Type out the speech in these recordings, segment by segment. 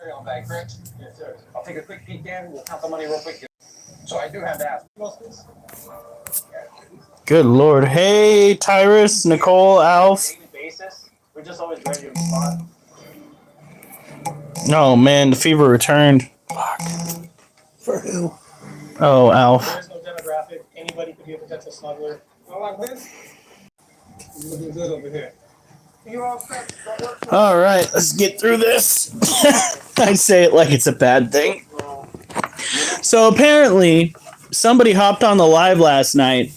carry-on bag, correct? Yes, sir. I'll take a quick peek in. We'll count the money real quick. So I do have to ask. Good Lord. Hey, Tyrus, Nicole, Alf. We're just always ready to respond. Oh, man, the fever returned. Fuck. For who? Oh, Alf. There is no demographic. Anybody could be a potential smuggler. All right, Liz. You're looking good over here. You all set? All right, let's get through this. I say it like it's a bad thing. So apparently, somebody hopped on the live last night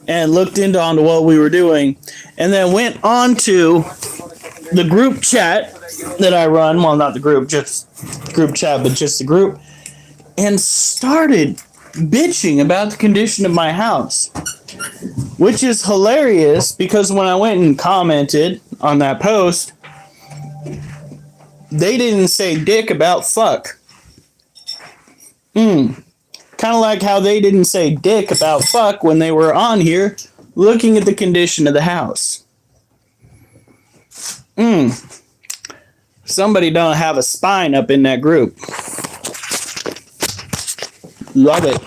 and looked onto what we were doing, and then went on to the group chat that I run. Well, not the group, just group chat, but just the group, and started bitching about the condition of my house, which is hilarious because when I went and commented on that post, they didn't say dick about fuck. Kind of like how they didn't say dick about fuck when they were on here looking at the condition of the house. Somebody don't have a spine up in that group. Love it.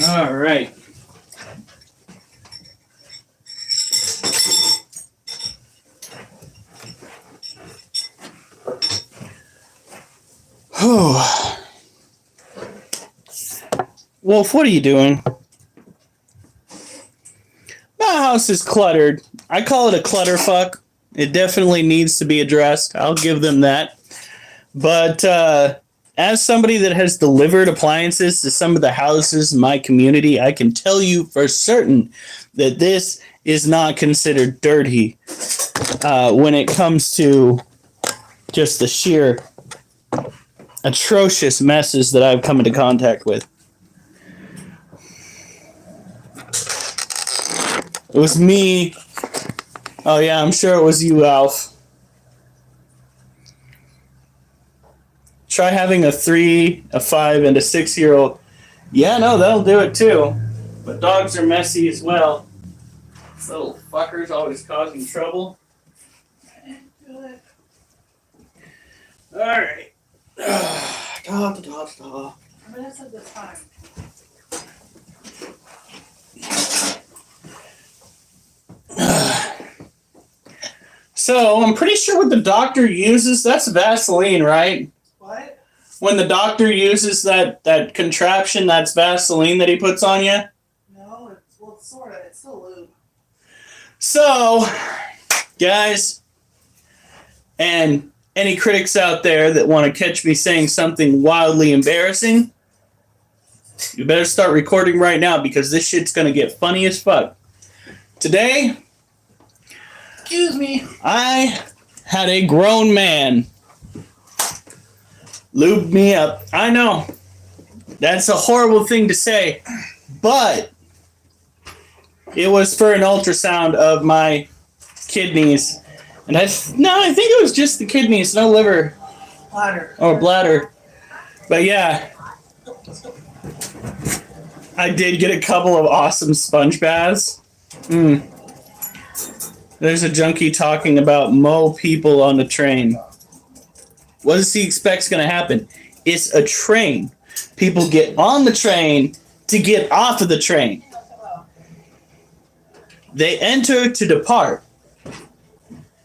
All right. Wolf, what are you doing? My house is cluttered. I call it a clutter fuck. It definitely needs to be addressed. I'll give them that. But as somebody that has delivered appliances to some of the houses in my community, I can tell you for certain that this is not considered dirty when it comes to just the sheer atrocious messes that I've come into contact with. It was me. Oh yeah, I'm sure it was you, Alf. Try having a 3, a 5, and a 6-year-old. Yeah, no, that'll do it too. But dogs are messy as well. Little fuckers always causing trouble. Alright. I'm gonna have this time. So, I'm pretty sure what the doctor uses, that's Vaseline, right? What? When the doctor uses that contraption, that's Vaseline that he puts on you? No, it's sort of. It's still lube. So, guys, and any critics out there that want to catch me saying something wildly embarrassing, you better start recording right now because this shit's going to get funny as fuck. Today, Excuse me. I had a grown man lube me up. I know. That's a horrible thing to say, but it was for an ultrasound of my kidneys. And I think it was just the kidneys, no liver. Bladder. Or bladder. But yeah. I did get a couple of awesome sponge baths. There's a junkie talking about mow people on the train. What does he expect's going to happen? It's a train. People get on the train to get off of the train. They enter to depart.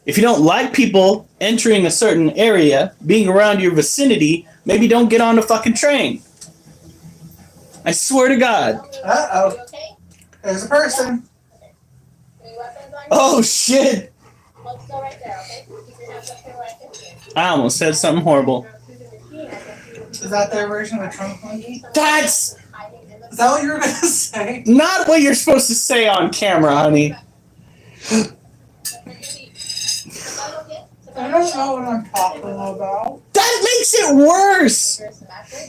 If you don't like people entering a certain area, being around your vicinity, maybe don't get on the fucking train. I swear to God. Uh-oh. There's a person. Oh, shit. Let's go right there, okay? Keep your hands up here where I can see. I almost said something horrible. Is that their version of a trunk monkey? That's Is that what you were going to say? not what you're supposed to say on camera, honey. I don't know what I'm talking about. That makes it worse.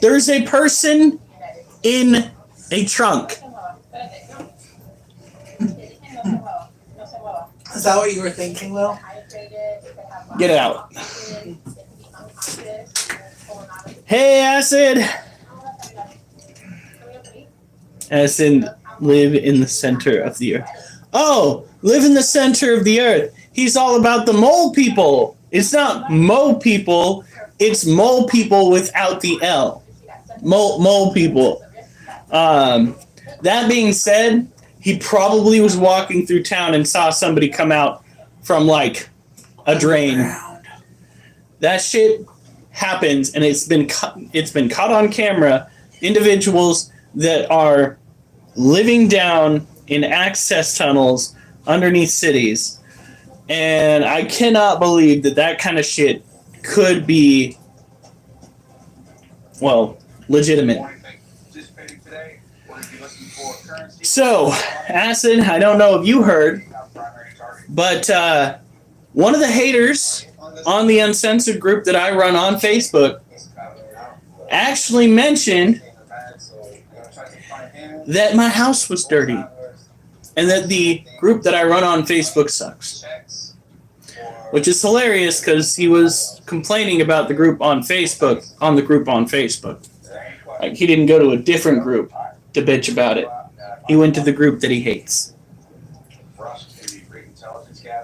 There's a person in a trunk. Is that what you were thinking, Will? Get out. Hey, Acid. As in Live in the center of the earth. Oh, live in the center of the earth. He's all about the mole people. It's not mo people. It's mole people without the L. Mole people. That being said, he probably was walking through town and saw somebody come out from like a drain. That shit happens, and it's been caught on camera. Individuals that are living down in access tunnels underneath cities, and I cannot believe that kind of shit could be, well, legitimate. So, Acid, I don't know if you heard, but one of the haters on the Uncensored group that I run on Facebook actually mentioned that my house was dirty and that the group that I run on Facebook sucks. Which is hilarious because he was complaining about the group on Facebook, Like, he didn't go to a different group to bitch about it. He went to the group that he hates.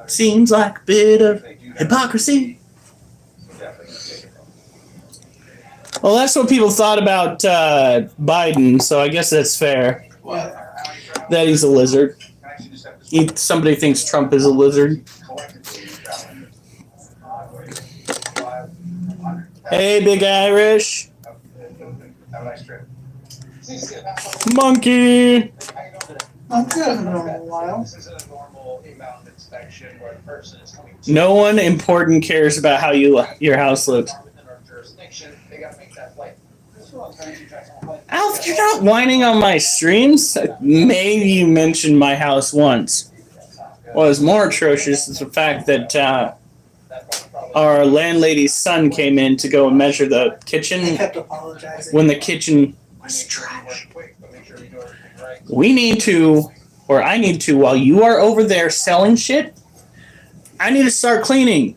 Seems like a bit of hypocrisy. Well, that's what people thought about Biden, so I guess that's fair. That he's a lizard. Somebody thinks Trump is a lizard. Hey, Big Irish. Monkey. I'm good. I've been on a while. No one important cares about how your house looks. Alf, you're not whining on my streams. Maybe you mentioned my house once. What was more atrocious is the fact that our landlady's son came in to go and measure the kitchen He kept apologizing. when the kitchen was trash. We need to, or I need to, while you are over there selling shit, I need to start cleaning.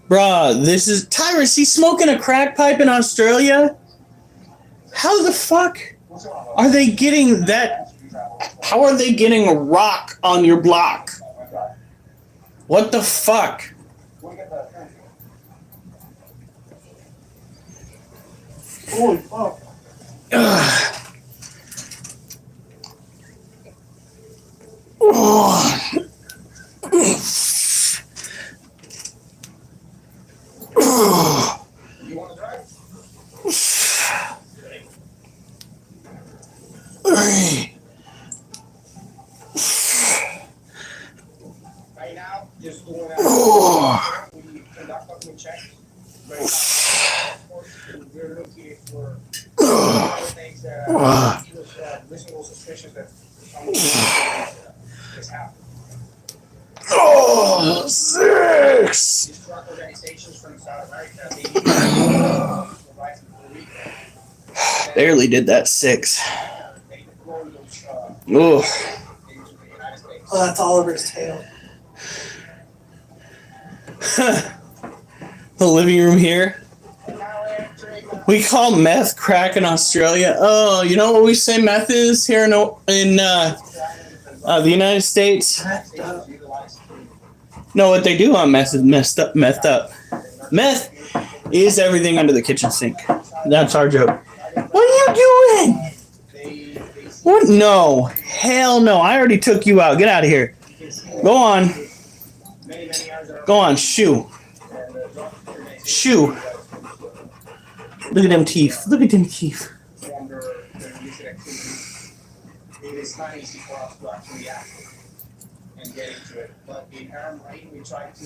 Bruh, this is Tyrus. He's smoking a crack pipe in Australia. How the fuck are they getting that? How are they getting a rock on your block? What the fuck? Holy fuck. You want to drive? Right now, just going out. We conduct up with checks. We're looking for things that reasonable suspicion that someone is happening. Oh, 6. These truck organizations from South America, they provide for Rico. Barely did that 6. They deploy those Oh, into the United States. Oh, that's Oliver's tail. the living room here. We call meth crack in Australia. Oh, you know what we say meth is here in the United States? No, what they do on meth is messed up. Meth is everything under the kitchen sink. That's our joke. What are you doing? What? No. Hell no. I already took you out. Get out of here. Go on. Go on. Shoo. Shoo. Look at them teeth. Look at them teeth. It is not easy for us to actually act and get into it. But in our brain, we try to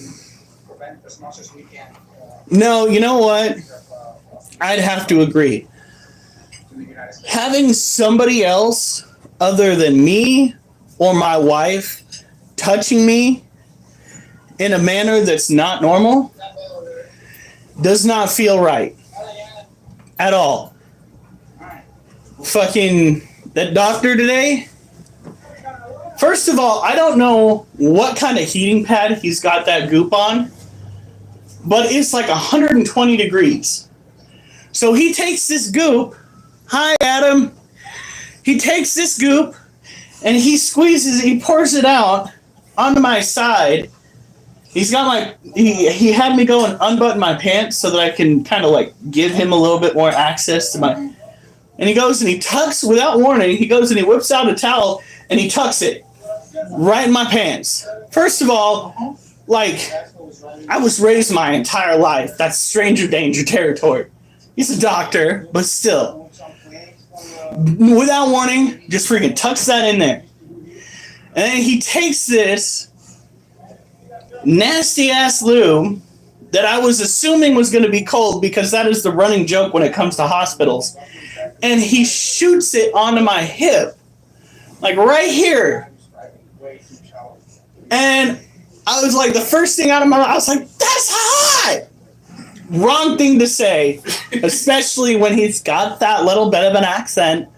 prevent as much as we can. No, you know what? I'd have to agree. Having somebody else other than me or my wife touching me in a manner that's not normal does not feel right at all. Fucking that doctor today. First of all, I don't know what kind of heating pad he's got that goop on, but it's like 120 degrees. So he takes this goop Hi, Adam. He takes this goop and he squeezes, he pours it out onto my side. He's got he had me go and unbutton my pants so that I can kind of like give him a little bit more access to my, and he goes and he tucks, without warning, he goes and he whips out a towel and he tucks it right in my pants. First of all, like, I was raised my entire life. That's stranger danger territory. He's a doctor, but still. Without warning, just freaking tucks that in there. And then he takes this nasty ass lube that I was assuming was going to be cold because that is the running joke when it comes to hospitals. And he shoots it onto my hip, like right here. And I was like, the first thing out of my mouth, I was like, that's hot! Wrong thing to say, especially when he's got that little bit of an accent.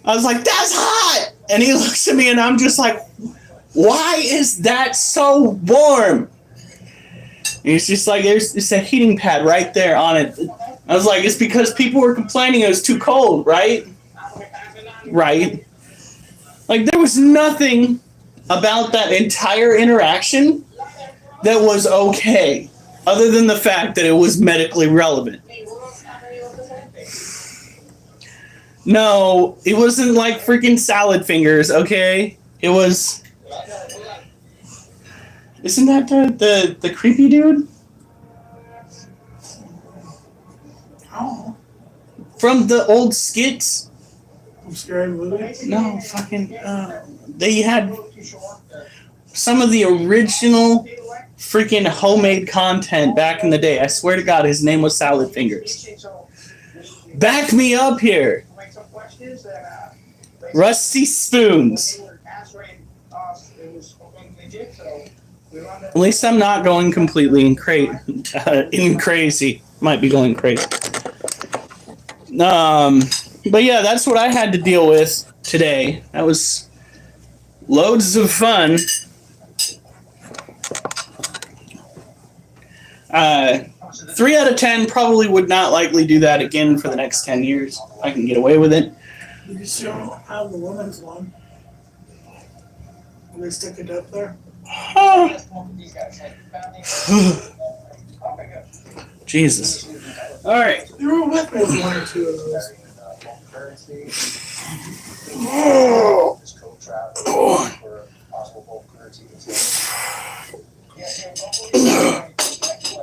I was like, that's hot! And he looks at me and I'm just like, why is that so warm? And he's just like, it's a heating pad right there on it. I was like, it's because people were complaining it was too cold, right? Right. Like, there was nothing about that entire interaction that was okay, other than the fact that it was medically relevant. No, it wasn't like freaking salad fingers, okay? It was... Isn't that the creepy dude? Oh. From the old skits? Scary movie? No, fucking... they had some of the original freaking homemade content back in the day. I swear to God, his name was Salad Fingers. Back me up here. Rusty Spoons. At least I'm not going completely crazy. Might be going crazy. But yeah, that's what I had to deal with today. That was loads of fun. 3 out of 10 probably would not likely do that again for the next 10 years. I can get away with it. You still have the woman's one. Will they stick it up there? Jesus. All right. You were with me with 1 or 2 of those.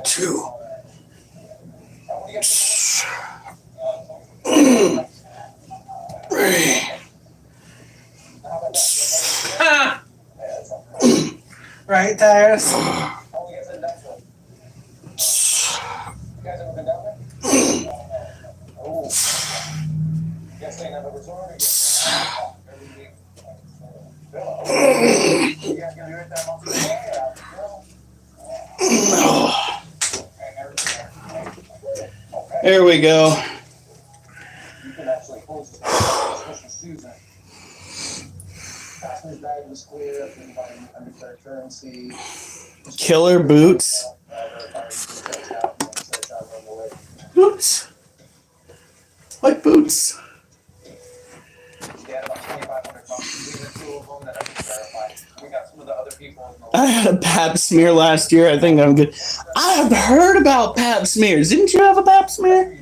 Two. Right, Tires? There we go. Killer boots. Boots. Like boots. I had a pap smear last year. I think I'm good. I have heard about pap smears. Didn't you have a pap smear?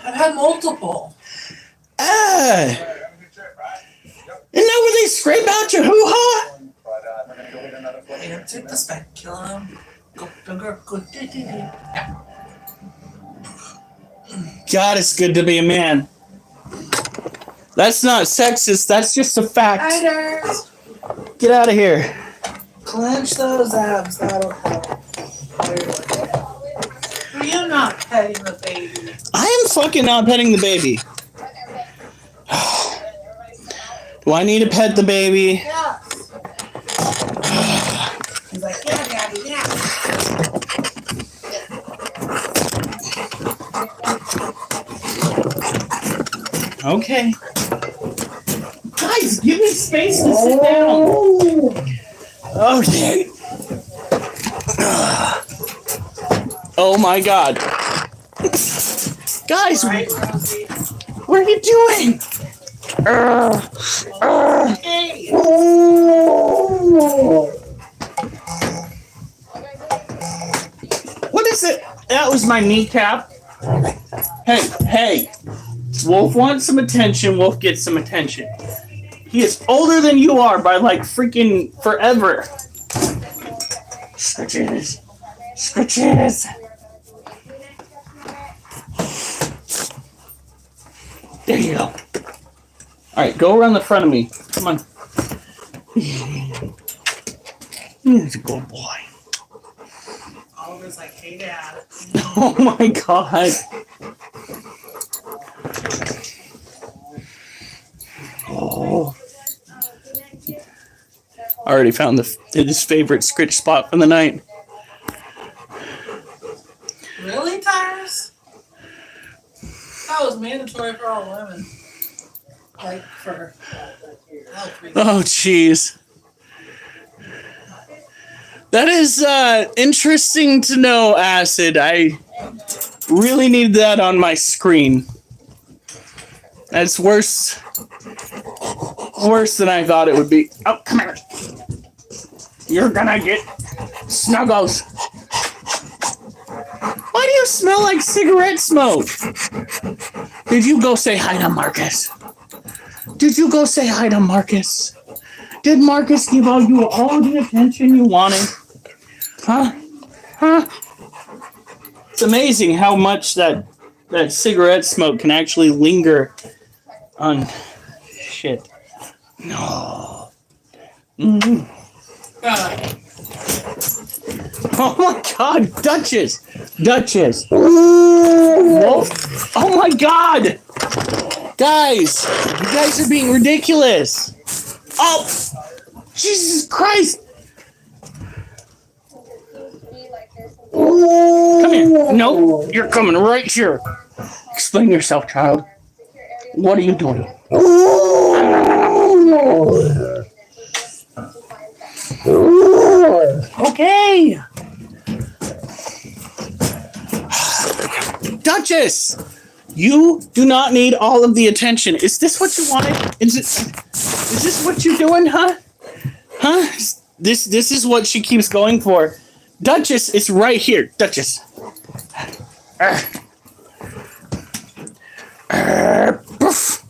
I've had multiple. Isn't that where they scrape out your hoo-ha? Take the speculum. Go. God, it's good to be a man. That's not sexist. That's just a fact. Fighters! Get out of here. Clench those abs. That'll help. Are you not petting the baby? I am fucking not petting the baby. Do I need to pet the baby? Yes. He's like, yeah, Daddy, yeah. Okay. Guys, give me space to sit down. Okay. Oh my God. Guys, Right, Rosie? what are you doing? Hey! What is it? That was my kneecap. Hey, hey. Wolf wants some attention. Wolf gets some attention. He is older than you are by like freaking forever. Scratches. Scratches. There you go. Alright, go around the front of me. Come on. He's a good boy. Oliver's like, hey, Dad. Oh my god. Oh. I already found his favorite scritch spot for the night. Really, Tyrus? That was mandatory for all women. Like, for health reasons. Oh, jeez. That is interesting to know, Acid. I really need that on my screen. That's worse than I thought it would be. Oh, come here. You're gonna get snuggles. Why do you smell like cigarette smoke? Did you go say hi to Marcus? Did you go say hi to Marcus? Did Marcus give you all the attention you wanted? Huh? Huh? It's amazing how much that cigarette smoke can actually linger on shit. No. Mm-hmm. Oh my god, Duchess! Duchess! Wolf? Oh my god! Guys! You guys are being ridiculous! Oh! Jesus Christ! Come here. No, you're coming right here. Explain yourself, child. What are you doing? Okay. Duchess, you do not need all of the attention. Is this what you wanted? Is this what you're doing, huh? Huh? This is what she keeps going for. Duchess is right here. Duchess. Poof.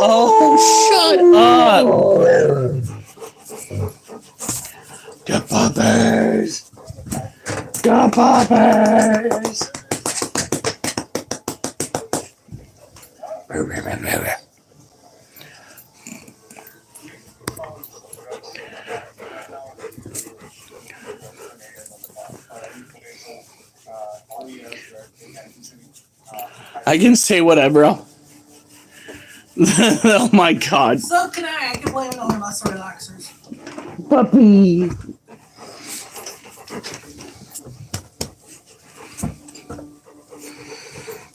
Oh, shut up. The puppies. The puppies. I can say whatever. Oh my god. So can I. I can blame it on muscle relaxers. Puppy.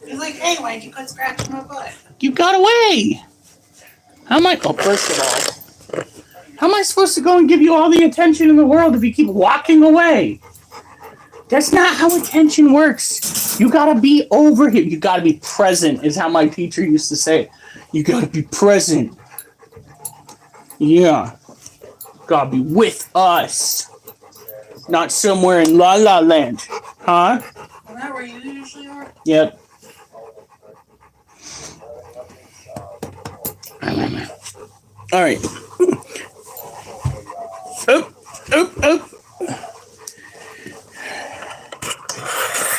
He's like, hey, why'd you quit scratching my butt? You got away. How am I? Oh, first of all, how am I supposed to go and give you all the attention in the world if you keep walking away? That's not how attention works. You gotta be over here. You gotta be present, is how my teacher used to say. You gotta be present. Yeah. Gotta be with us. Not somewhere in La La Land. Huh? Isn't that where you usually are? Yep. All right. Oop, oop, oop.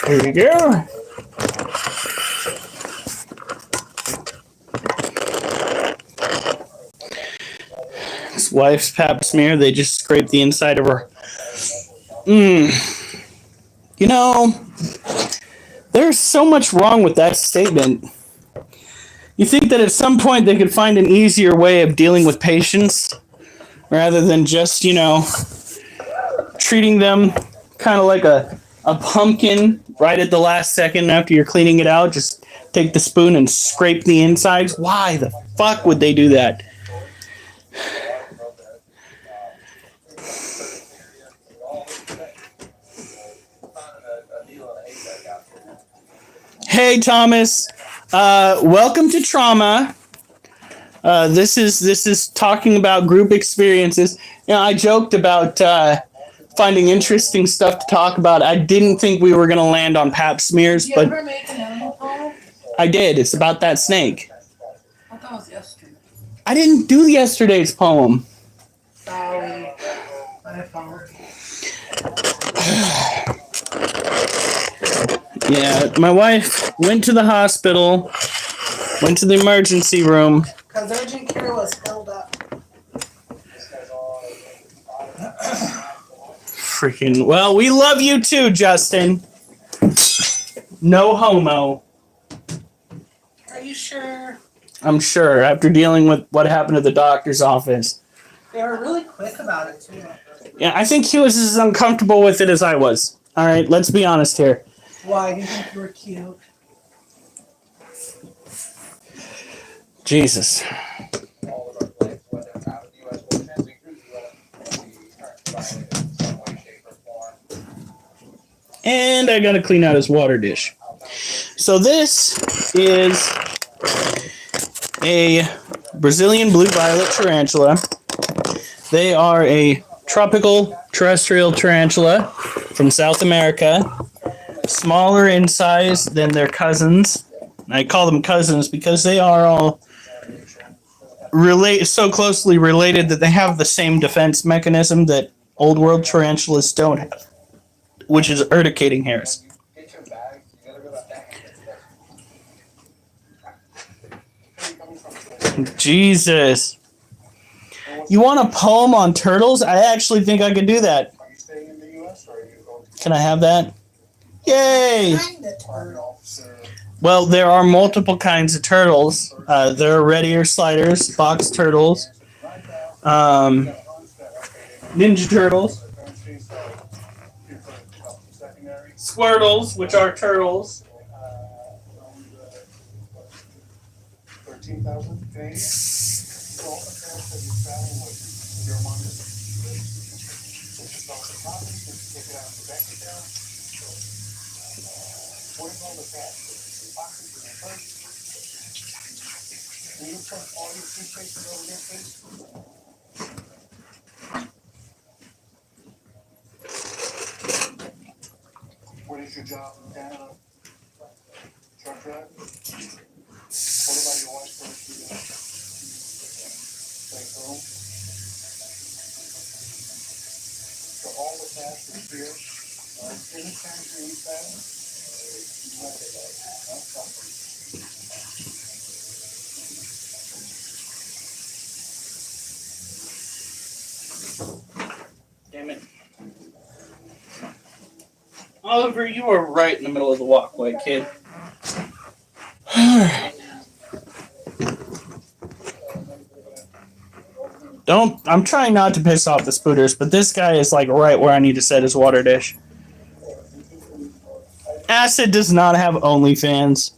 Here we go. His wife's pap smear, they just scraped the inside of her. You know, there's so much wrong with that statement. You think that at some point they could find an easier way of dealing with patients rather than just, treating them kind of like a pumpkin right at the last second after you're cleaning it out. Just take the spoon and scrape the insides. Why the fuck would they do that? Hey, Thomas. Welcome to Trauma. This is talking about group experiences. You know, I joked about finding interesting stuff to talk about. I didn't think we were gonna land on pap smears, Did you but ever make an animal poem? I did. It's about that snake. I thought it was yesterday. I didn't do yesterday's poem. Sorry. My fault. Yeah, my wife went to the hospital, went to the emergency room. Because urgent care was filled up. Freaking, well, we love you too, Justin. No homo. Are you sure? I'm sure, after dealing with what happened at the doctor's office. They were really quick about it, too. Yeah, I think he was as uncomfortable with it as I was. All right, let's be honest here. Why? Do you think you were cute? Jesus. All of our plants, whether out of the U.S. or transit through the U.S., we are violated in some way, shape, or form. And I gotta clean out his water dish. So this is a Brazilian blue violet tarantula. They are a tropical terrestrial tarantula from South America. Smaller in size than their cousins. I call them cousins because they are all so closely related that they have the same defense mechanism that old world tarantulas don't have, which is urticating hairs. Get your bags, you gotta go back. Jesus. You want a poem on turtles? I actually think I could do that. Are you staying in the U.S. or are you going to Can I have that? Yay! Kind of turtle. Well, there are multiple kinds of turtles. There are red ear sliders, box turtles, ninja turtles, squirtles, which are turtles. 13,000 Canadian? So all the parents that you're traveling with, your mom is just off the top, just take it out of the bank account. Where's all the cash? Boxes in your purse? Can you put all your suitcases over here, please? What is your job in Canada? Truck driver? What about your wife's first? Like home? So all the cash is here. Any cash you need that? Damn it. Oliver, you are right in the middle of the walkway, kid. I'm trying not to piss off the spooters, but this guy is like right where I need to set his water dish. Acid does not have OnlyFans.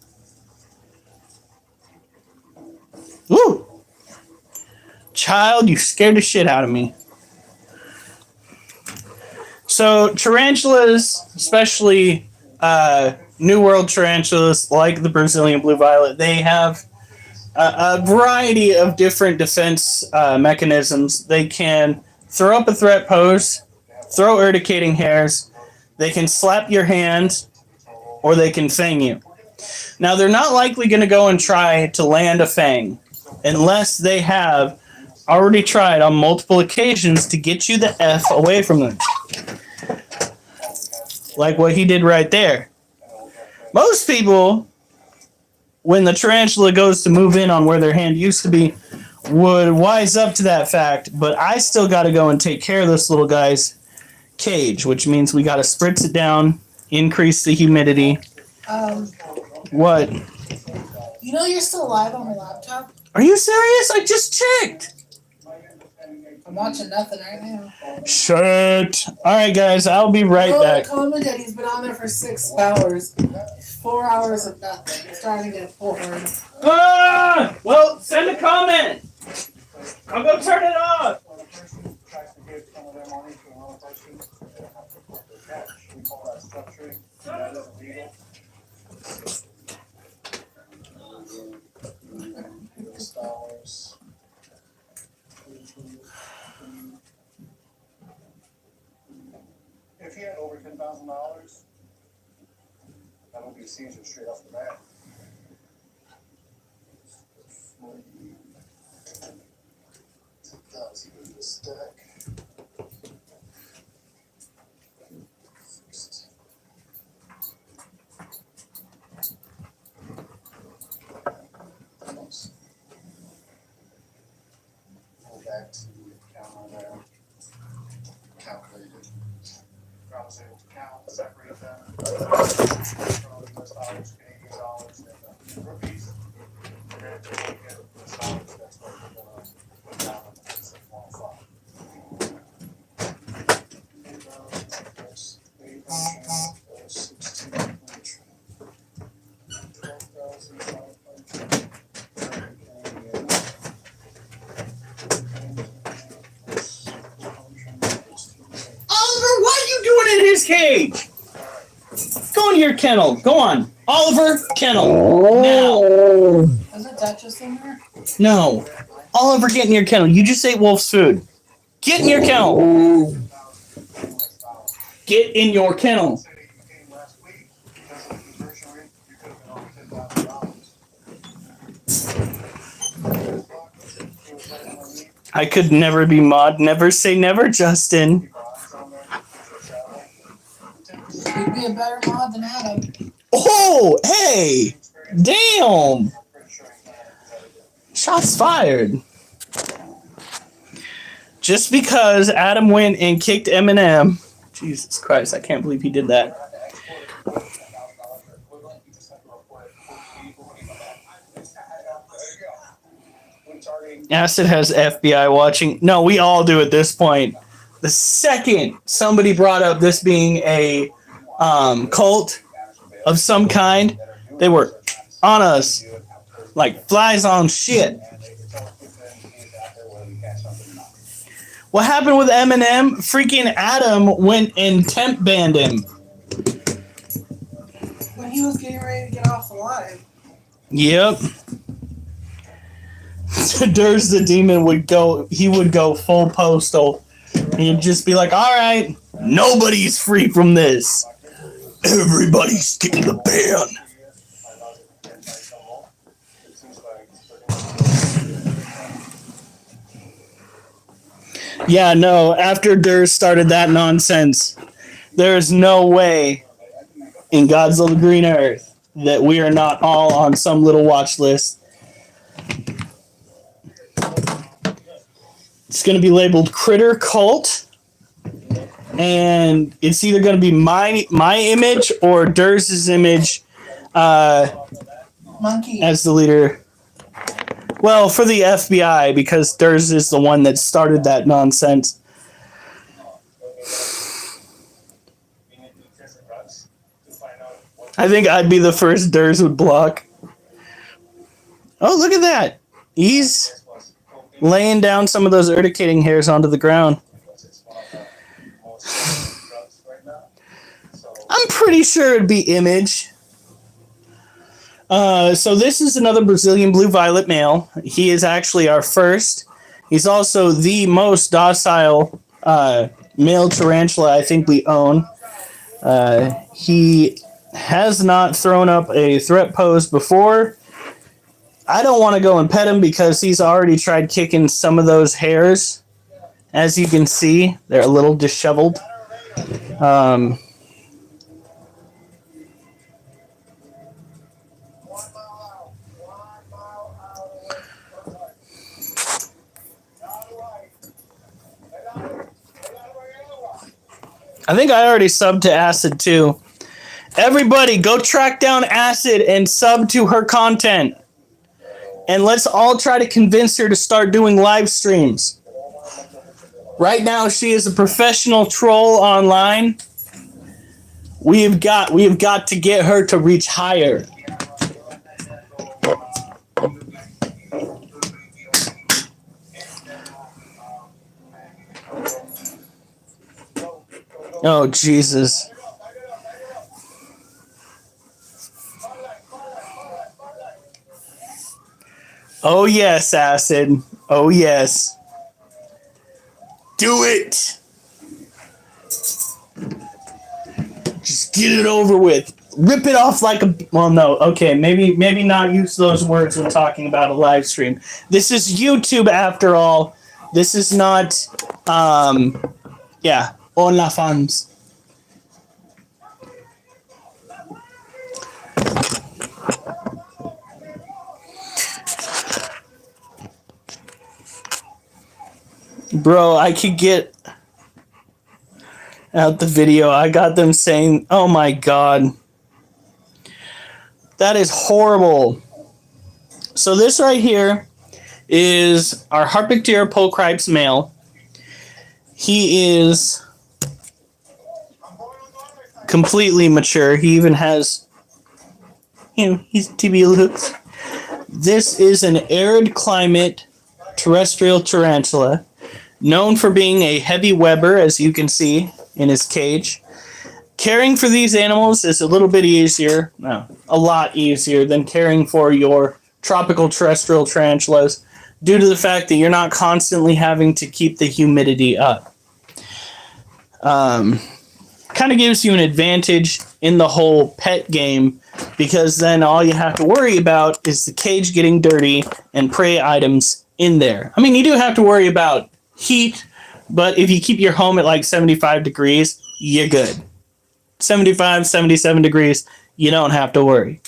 Woo! Child, you scared the shit out of me. So tarantulas, especially New World tarantulas like the Brazilian blue violet, they have a variety of different defense mechanisms. They can throw up a threat pose, throw urticating hairs, they can slap your hand, or they can fang you. Now, they're not likely going to go and try to land a fang unless they have already tried on multiple occasions to get you the F away from them. Like what he did right there. Most people, when the tarantula goes to move in on where their hand used to be, would wise up to that fact, but I still got to go and take care of this little guy's cage, which means we got to spritz it down, increase the humidity. What? You know you're still live on the laptop? Are you serious? I just checked. I'm watching nothing right now. Shit. All right, guys, I'll be right back. Comment that he's been on there for 6 hours. 4 hours of nothing. It's starting to get bored. Ah! Well, send a comment. I'll go turn it off. if he had over $10,000, that would be a seizure straight off the bat. $10,000 in the stack. Go back to the account there. Calculated. I was able to count, separate them. From US dollars, Canadian dollars, and rupees. And then to look at US dollars, that's what we're gonna put down on the 615. That's 16. 12,500. Oliver, what are you doing in his cage? Go in your kennel. Go on. Oliver, kennel. Now. Is it Duchess in there? No. Oliver, get in your kennel. You just ate Wolf's food. Get in your kennel. Get in your kennel. I could never be mod. Never say never, Justin. You'd be a better mod than Adam. Oh, hey. Damn. Shots fired. Just because Adam went and kicked Eminem. Jesus Christ, I can't believe he did that. Acid has FBI watching. No, we all do at this point. The second somebody brought up this being a cult of some kind, they were on us like flies on shit. What happened with Eminem? Freaking Adam went and temp banned him. When he was getting ready to get off the line. Yep. Durs the Demon would go, he would go full postal. He'd just be like, all right, nobody's free from this. Everybody's getting the ban. Yeah, no, after Durs started that nonsense, there is no way in God's little green earth that we are not all on some little watch list. It's going to be labeled Critter Cult, and it's either going to be my image or Durs's image Monkey. as the leader. Well, for the FBI, because Durs is the one that started that nonsense. I think I'd be the first Durs would block. Oh, look at that. He's laying down some of those urticating hairs onto the ground. I'm pretty sure it'd be image. So this is another Brazilian blue violet male. He is actually our first. He's also the most docile male tarantula I think we own. He has not thrown up a threat pose before. I don't want to go and pet him because he's already tried kicking some of those hairs. As you can see, they're a little disheveled. I think I already subbed to Acid too. Everybody, go track down Acid and sub to her content. And let's all try to convince her to start doing live streams. Right now, she is a professional troll online. We have got to get her to reach higher. Oh, Jesus. Oh, yes, Acid. Oh, yes. Do it. Just get it over with. Rip it off like a... Well, no. Okay, maybe not use those words when talking about a live stream. This is YouTube after all. This is not... Yeah. Hola, fans. Bro, I could get out the video. I got them saying, oh my god. That is horrible. So this right here is our Harpictera pulchripes male. He is completely mature. He even has, he's TB looks. This is an arid climate terrestrial tarantula, known for being a heavy webber, as you can see in his cage. Caring for these animals is a little bit easier, no, a lot easier than caring for your tropical terrestrial tarantulas, due to the fact that you're not constantly having to keep the humidity up. Kind of gives you an advantage in the whole pet game, because then all you have to worry about is the cage getting dirty and prey items in there. I mean, you do have to worry about heat, but if you keep your home at like 75 degrees, you're good. 75, 77 degrees, you don't have to worry.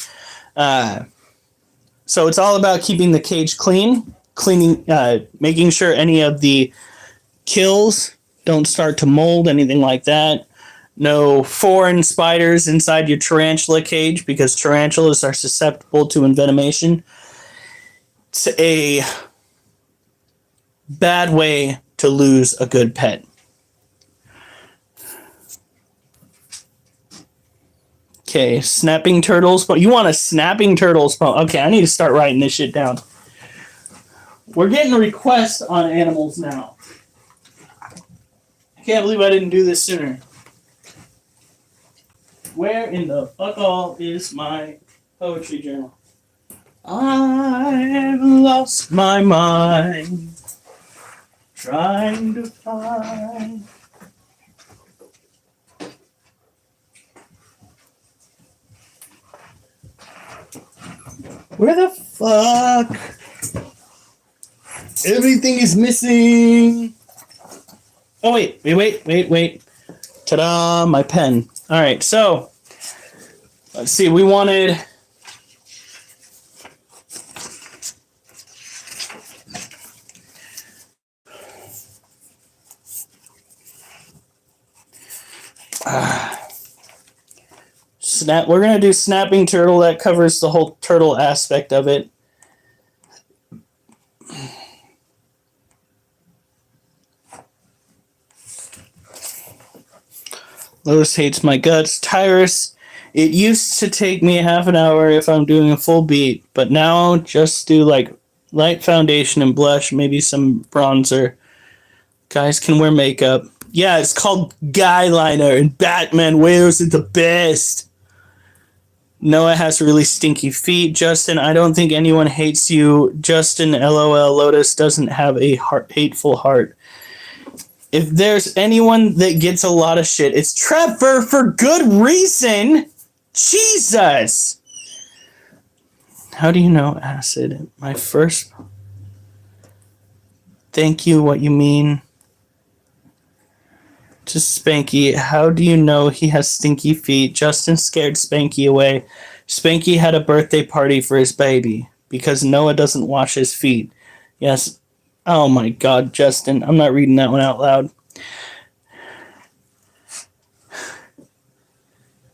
So it's all about keeping the cage clean, making sure any of the kills don't start to mold, anything like that. No foreign spiders inside your tarantula cage, because tarantulas are susceptible to envenomation. It's a bad way to lose a good pet. Okay, snapping turtles. You want a snapping turtle spawn? Okay, I need to start writing this shit down. We're getting requests on animals now. I can't believe I didn't do this sooner. Where in the fuck all is my poetry journal? I've lost my mind trying to find... Where the fuck? Everything is missing. Oh, wait. Ta-da, my pen. All right, so let's see. We wanted... We're going to do snapping turtle. That covers the whole turtle aspect of it. Lotus hates my guts. Tyrus, it used to take me half an hour if I'm doing a full beat, but now just do like light foundation and blush, maybe some bronzer. Guys can wear makeup. Yeah, it's called guy liner, and Batman wears it the best. Noah has really stinky feet. Justin, I don't think anyone hates you. Justin, LOL, Lotus doesn't have a hateful heart. If there's anyone that gets a lot of shit, it's Trevor, for good reason. Jesus. How do you know acid? My first... Thank you, what you mean? To Spanky, how do you know he has stinky feet? Justin scared Spanky away. Spanky had a birthday party for his baby because Noah doesn't wash his feet. Yes. Oh my god, Justin. I'm not reading that one out loud.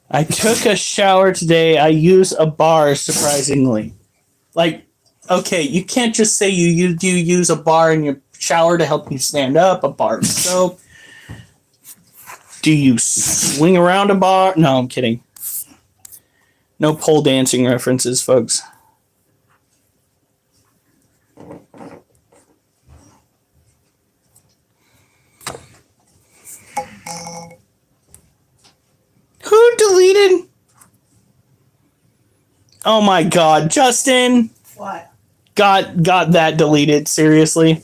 I took a shower today. I use a bar, surprisingly. Like, okay, you can't just say you use a bar in your shower to help you stand up, a bar of soap. Do you swing around a bar? No, I'm kidding. No pole dancing references, folks. Who deleted? Oh my god, Justin. What? Got that deleted, seriously?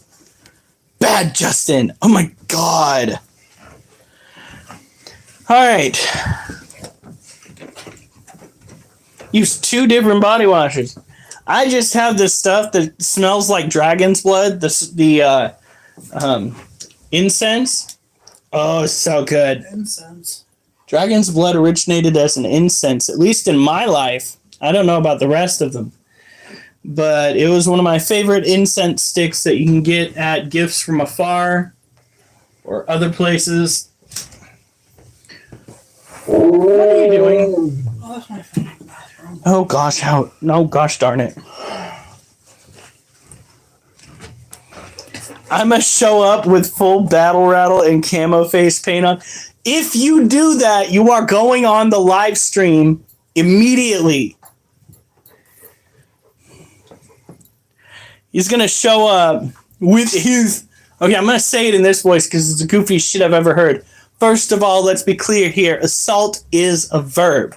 Bad Justin. Oh my god. All right. Use 2 different body washes. I just have this stuff that smells like dragon's blood. The incense. Oh, it's so good. Incense. Dragon's blood originated as an incense, at least in my life. I don't know about the rest of them. But it was one of my favorite incense sticks that you can get at Gifts From Afar or other places. What are you doing? Oh, that's my phone in the bathroom. Oh gosh, how? No, gosh darn it. I must show up with full battle rattle and camo face paint on. If you do that, you are going on the live stream immediately. He's gonna show up with his. Okay, I'm gonna say it in this voice because it's the goofiest shit I've ever heard. First of all, let's be clear here. Assault is a verb.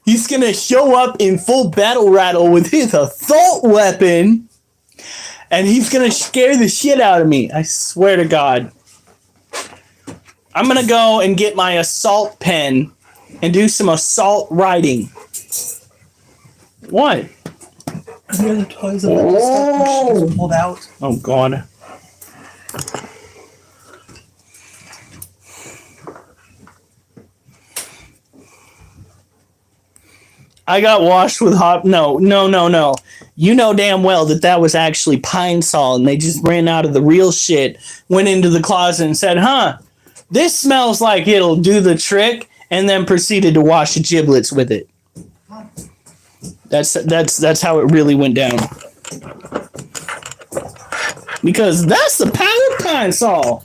He's gonna show up in full battle rattle with his assault weapon, and he's gonna scare the shit out of me. I swear to God. I'm gonna go and get my assault pen and do some assault writing. What? The other toys of the stuff machines pulled out. Oh God. I got washed with hot. No. You know damn well that was actually Pine Sol, and they just ran out of the real shit, went into the closet and said, "Huh, this smells like it'll do the trick," and then proceeded to wash the giblets with it. That's how it really went down. Because that's the power of Pine Sol.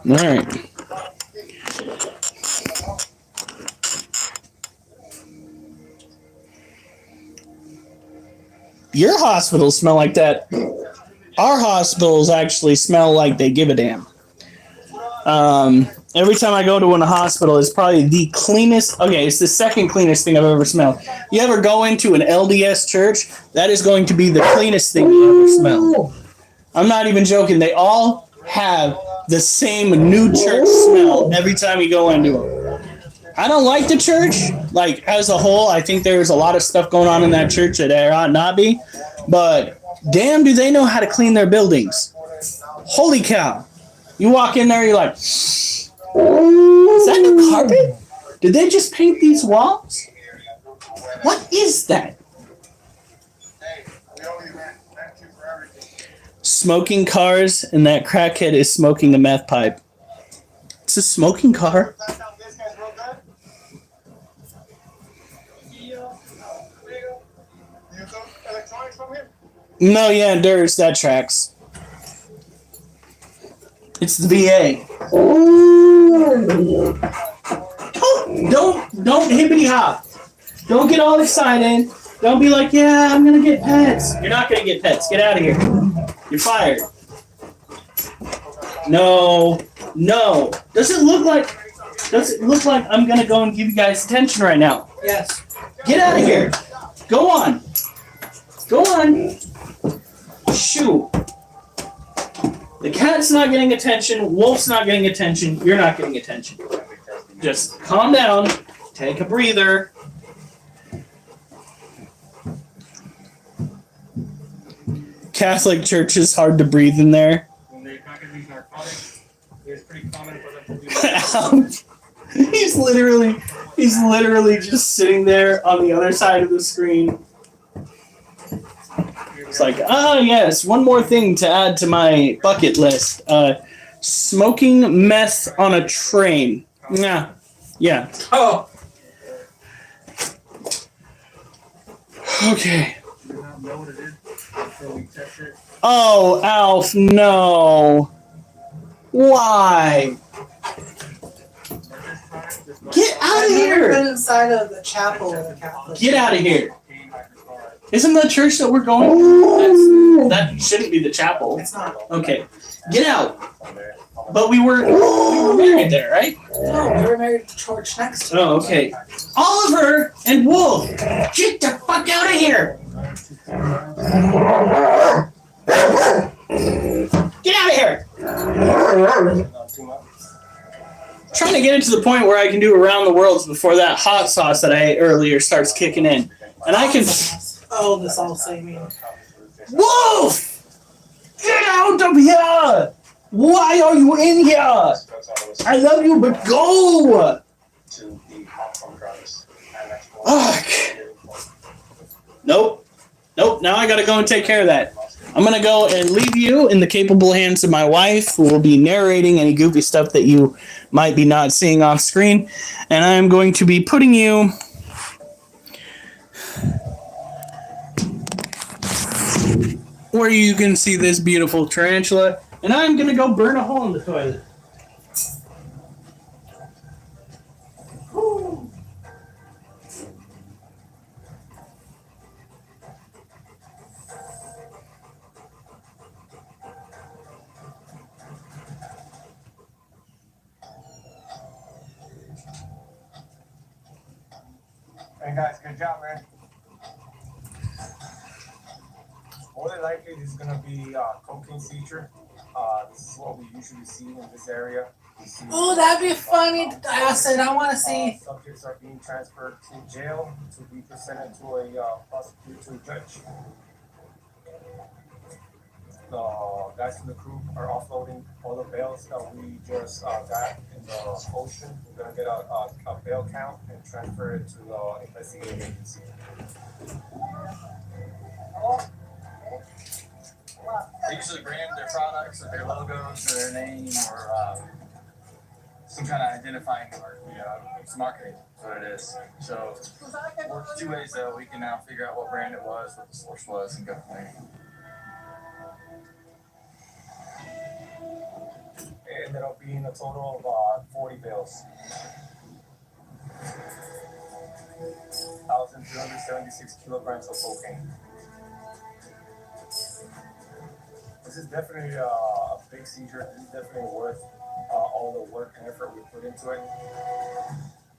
All right. Your hospitals smell like that. Our hospitals actually smell like they give a damn. Every time I go to a hospital, it's probably the cleanest. Okay, it's the second cleanest thing I've ever smelled. You ever go into an LDS church? That is going to be the cleanest thing you ever smell. I'm not even joking. They all have the same new church smell every time you go into them. I don't like the church. Like, as a whole, I think there's a lot of stuff going on in that church that there ought not be. But damn, do they know how to clean their buildings. Holy cow. You walk in there, you're like, is that the carpet? Did they just paint these walls? What is that? Smoking cars, and that crackhead is smoking a meth pipe. It's a smoking car. No, yeah, there's that tracks. It's the VA. Don't hippity hop. Don't get all excited. Don't be like, yeah, I'm gonna get pets. You're not gonna get pets. Get out of here. You're fired. No. Does it look like I'm gonna go and give you guys attention right now? Yes. Get out of here. Go on. Shoot. The cat's not getting attention. Wolf's not getting attention. You're not getting attention. Just calm down. Take a breather. Catholic church is hard to breathe in there. When they package these narcotics, it's pretty common for them to do He's literally just sitting there on the other side of the screen. It's like, yes, one more thing to add to my bucket list. Smoking meth on a train. Yeah. Oh! Okay. Do you not know what it is until we test it? Oh, Alf, no. Why? Get out of I've never here. been inside of the chapel of the Catholic. Get out of here. Isn't the church that we're going to? That shouldn't be the chapel. It's not. Okay. Get out. But we were married there, right? No, we were married to church next to. Oh, okay. Oliver and Wolf, get the fuck out of here. trying to get it to the point where I can do around the worlds before that hot sauce that I ate earlier starts kicking in. And I can... Oh, this all saving. Wolf! Get out of here! Why are you in here? I love you, but go! Fuck. Nope. Nope, now I gotta go and take care of that. I'm gonna go and leave you in the capable hands of my wife, who will be narrating any goofy stuff that you might be not seeing off screen. And I'm going to be putting you... where you can see this beautiful tarantula. And I'm gonna go burn a hole in the toilet. Hey guys, good job, man. More than likely, this is gonna be cocaine seizure. This is what we usually see in this area. Oh, that'd be funny. I said I want to see. Subjects are being transferred to jail to be presented to a prosecutor, to a judge. The guys from the crew are offloading all the bales that we just got in the ocean. We're gonna get a bail count and transfer it to the investigating agency. They usually brand their products with their logos or their name or some kind of identifying mark. It's marketing, is what it is. So works two ways though. We can now figure out what brand it was, what the source was, and go from there. It ended up being a total of 40 bales. 1,376 kilograms of cocaine. This is definitely a big seizure. This is definitely worth all the work and effort we put into it.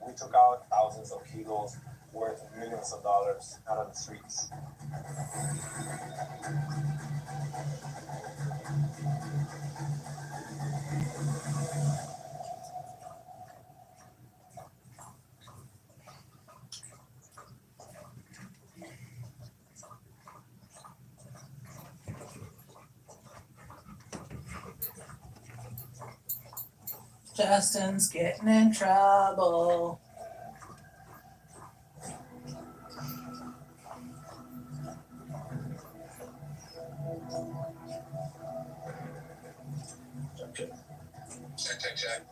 We took out thousands of kilos worth millions of dollars out of the streets. Justin's getting in trouble. Check.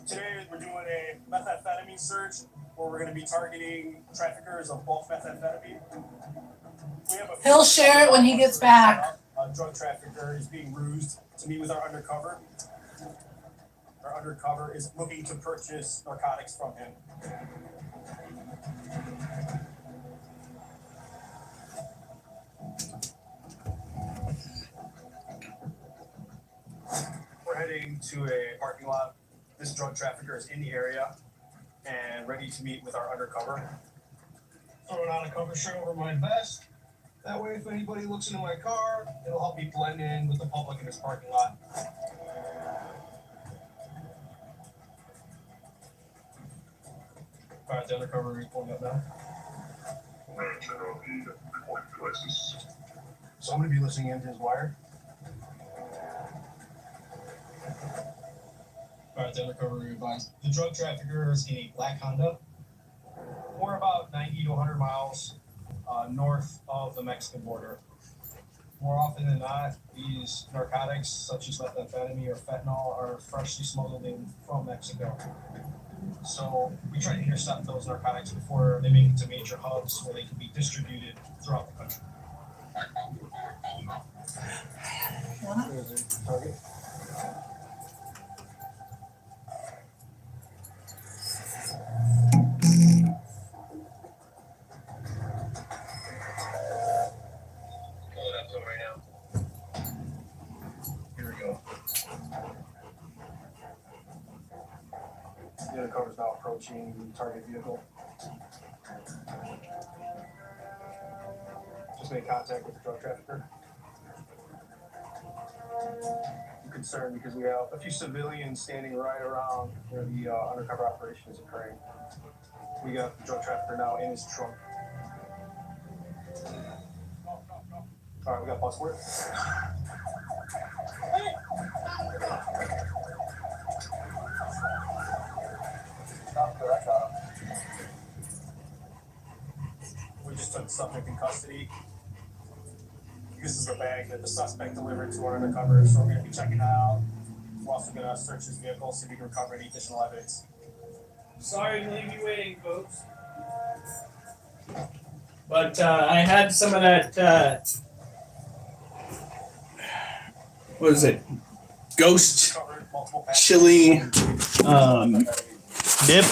Today we're doing a methamphetamine search where we're going to be targeting traffickers of bulk methamphetamine. He'll share it when he gets back. A drug trafficker is being rused to meet with our undercover. Our undercover is looking to purchase narcotics from him. We're heading to a parking lot. This drug trafficker is in the area and ready to meet with our undercover. Throwing on a cover shirt over my vest. That way, if anybody looks into my car, it'll help me blend in with the public in this parking lot. All right, the undercover is pulling up now. So I'm going to be listening into his wire. All right, the undercover advised. The drug trafficker is in a black Honda. We're about 90 to 100 miles north of the Mexican border. More often than not, these narcotics, such as methamphetamine or fentanyl, are freshly smuggled in from Mexico. So we try to intercept those narcotics before they make it to major hubs where they can be distributed throughout the country. Target. Here we go. The undercover is now approaching the target vehicle. Just made contact with the drug trafficker. concerned because we have a few civilians standing right around where the undercover operation is occurring. We got the drug trafficker now in his trunk. All right, we got bus word. We just took the subject in custody. This is the bag that the suspect delivered to our undercover, so we're going to be checking that out. We're also going to search his vehicle, see if we can recover any additional evidence. Sorry to leave you waiting, folks. But I had some of that, what is it? Ghost chili dip.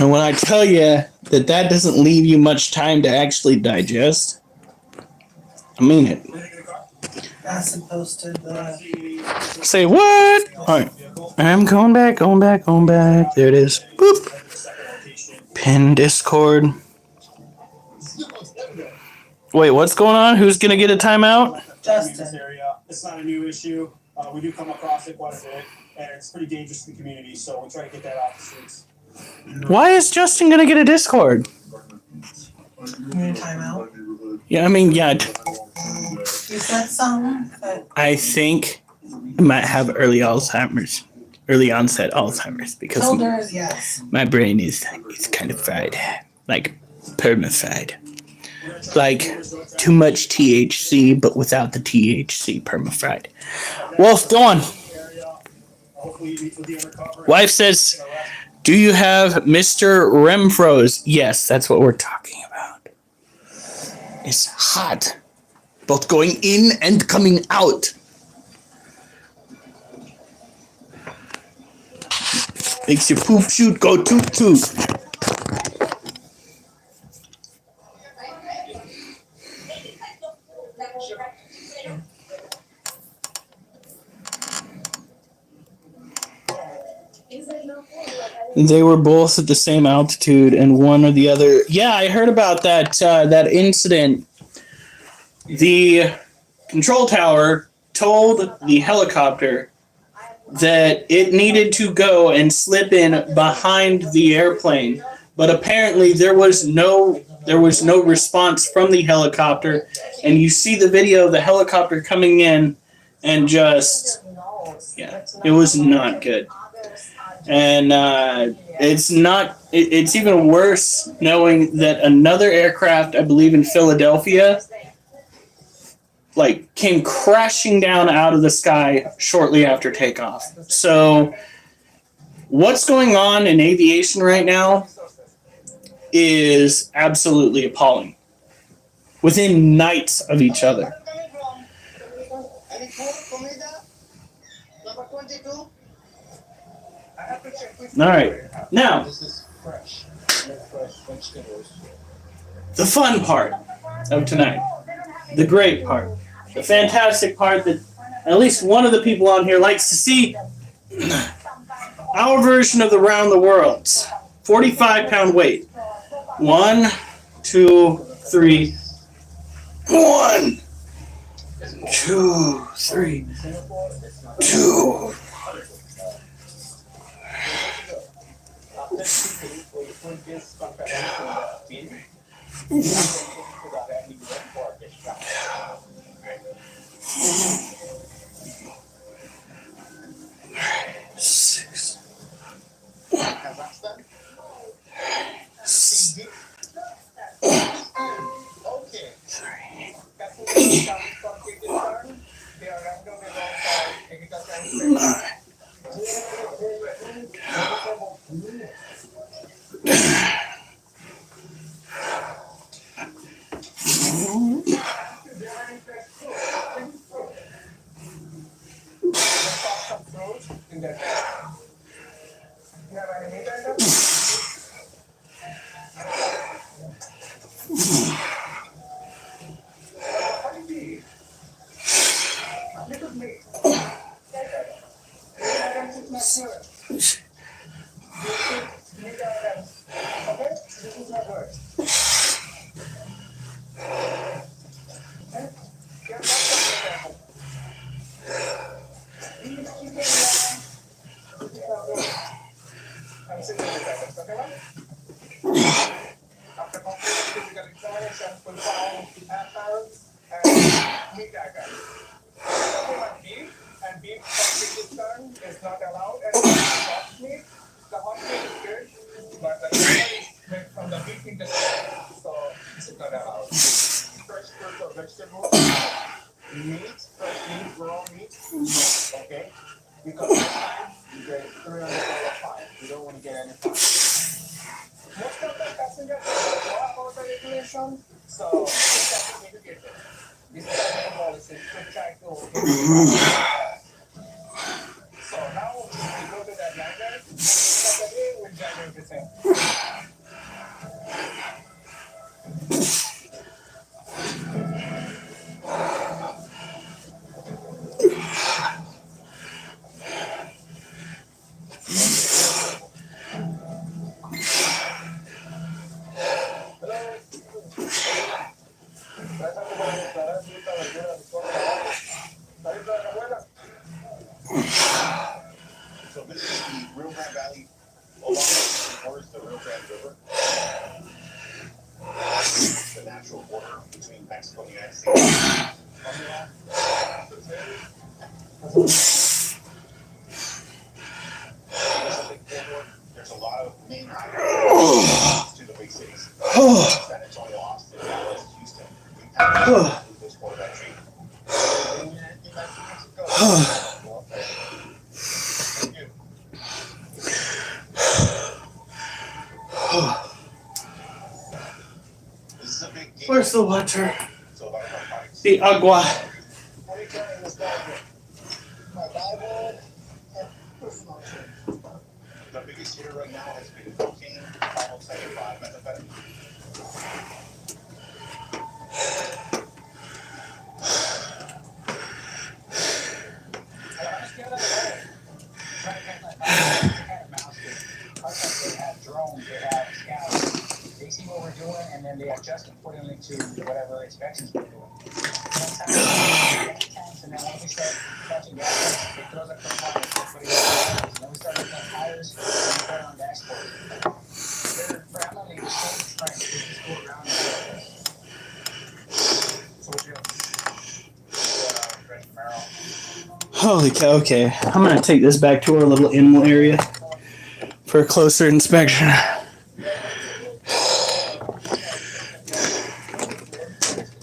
And when I tell you that doesn't leave you much time to actually digest, I mean it. That's supposed to Say what? Alright. I'm going back. There it is. Boop. Pin Discord. Wait, what's going on? Who's gonna get a timeout? Justin. It's not a new issue. We do come across it quite a bit, and it's pretty dangerous to the community, so we try to get that off the streets. Why is Justin gonna get a Discord? Need a timeout? Yeah, I mean, yeah. You said something, but I think I might have early onset Alzheimer's because told her yes. my brain is kind of fried, like perma-fried. Like too much THC, but without the THC, perma-fried. Wolf, go on. Wife says, do you have Mr. Remfroze? Yes, that's what we're talking about. It's hot. Both going in and coming out. Makes your poop shoot go toot toot. They were both at the same altitude, and one or the other. Yeah, I heard about that. That incident. The control tower told the helicopter that it needed to go and slip in behind the airplane, but apparently there was no response from the helicopter, and you see the video of the helicopter coming in and just it was not good. And it's even worse knowing that another aircraft, I believe in Philadelphia, like came crashing down out of the sky shortly after takeoff. So what's going on in aviation right now is absolutely appalling. Within nights of each other. All right, now the fun part of tonight, the great part, the fantastic part that at least one of the people on here likes to see. Our version of the round the worlds, 45-pound weight. 1, 2, 3. 1, 2, 3, 2. Six. hate that guy. Like beef, and beef from Pakistan is not allowed, and hot meat. The hot meat is good, but the chicken is made from the beef industry, so it's not allowed. Fresh fruits or vegetables, meat, fresh meat, raw meat, okay? Because next time you get $300 fine. You don't want to get any fine. Most of the passengers don't know about the regulation, so it's just need to get it. This is the policy to try to get it. So now we go to that landing, and again we'll drive everything. So this is the Rio Grande Valley along the borders the Rio Grande River. The natural border between Mexico and the United States. There's a lot of main highways to the big cities. San Antonio, Austin, Dallas, Houston. We have this border that tree. In Mexico. Where's the water? The agua. The biggest hitter right now has been cocaine, 575 methamphetamine. They have drones, they have scouts. They see what we're doing, and then they adjust accordingly to whatever inspections we're doing. Sometimes, and then when we start touching gas, it throws up the water, put it in the tires. And then we start looking at tires, and we put it on dashboard. They're family, the same strength. They just go around and do this. So what you Holy cow, okay. I'm gonna take this back to our little animal area for a closer inspection.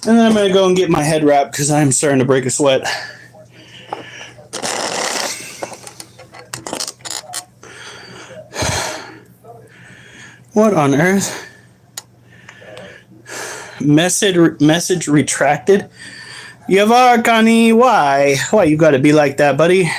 And then I'm gonna go and get my head wrapped because I'm starting to break a sweat. What on earth? Message retracted. Yavarkani, why? Why you gotta be like that, buddy?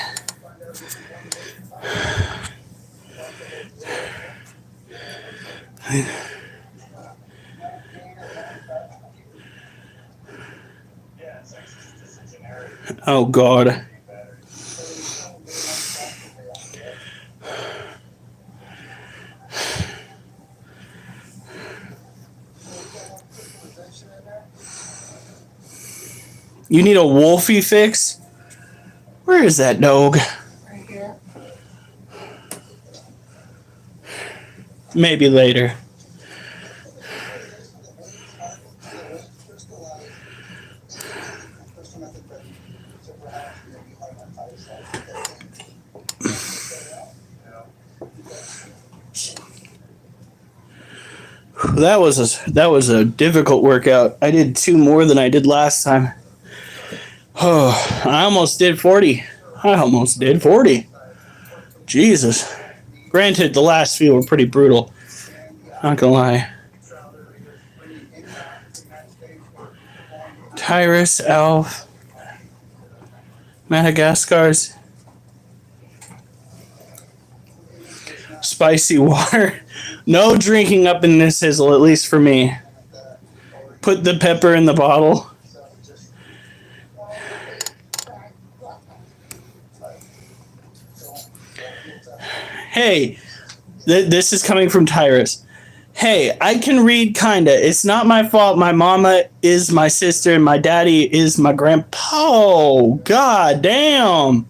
Oh God. You need a wolfie fix? Where is that dog? Right here. Maybe later. That was a difficult workout. I did 2 more than I did last time. Oh, I almost did 40. Jesus. Granted, the last few were pretty brutal. Not gonna lie. Tyrus, Elf, Madagascar's spicy water. No drinking up in this hizzle, at least for me. Put the pepper in the bottle. Hey, this is coming from Tyrus. Hey, I can read kinda. It's not my fault. My mama is my sister and my daddy is my grandpa. Oh, god damn.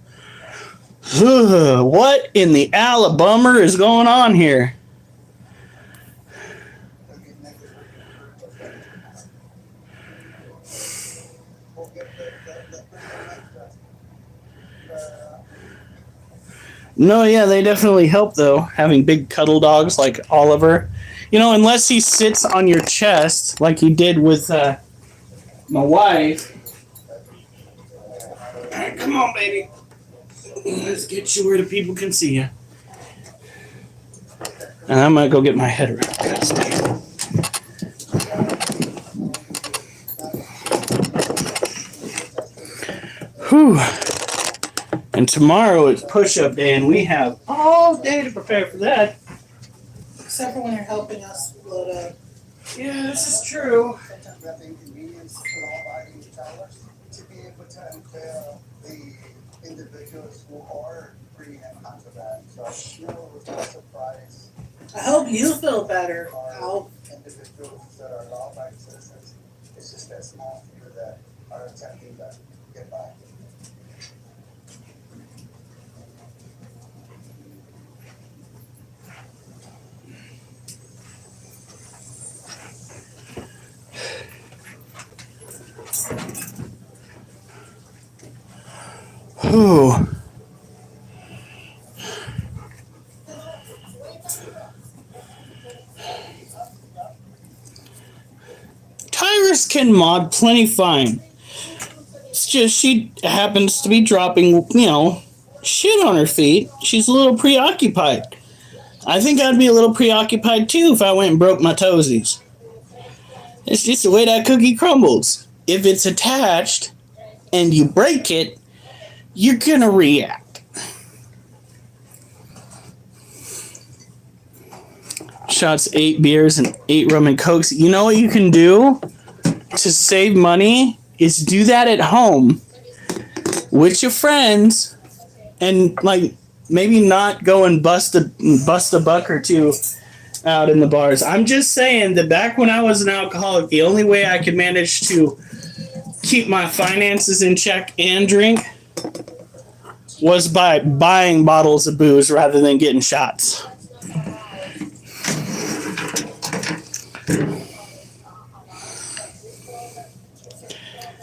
What in the Alabama is going on here? No, yeah, they definitely help though. Having big cuddle dogs like Oliver, unless he sits on your chest like he did with my wife. All right, come on, baby. Let's get you where the people can see you. And I'm gonna go get my head wrapped. Whew. And tomorrow is push-up day, and we have all day to prepare for that. Except for when you're helping us load up. Yeah, this is true. That inconvenience to law-abiding tellers to be able to entail the individuals who are free and contraband. So, it was not a surprise. I hope you feel better. Al. Individuals that are law-abiding citizens, it's just that small few that are attempting to get by. Whew. Tyrus can mod plenty fine. It's just she happens to be dropping, shit on her feet. She's a little preoccupied. I think I'd be a little preoccupied too if I went and broke my toesies. It's just the way that cookie crumbles. If it's attached and you break it, you're gonna react. Shots 8 beers and 8 rum and cokes. You know what you can do to save money is do that at home with your friends and maybe not go and bust a buck or two out in the bars. I'm just saying that back when I was an alcoholic, the only way I could manage to keep my finances in check and drink was by buying bottles of booze rather than getting shots.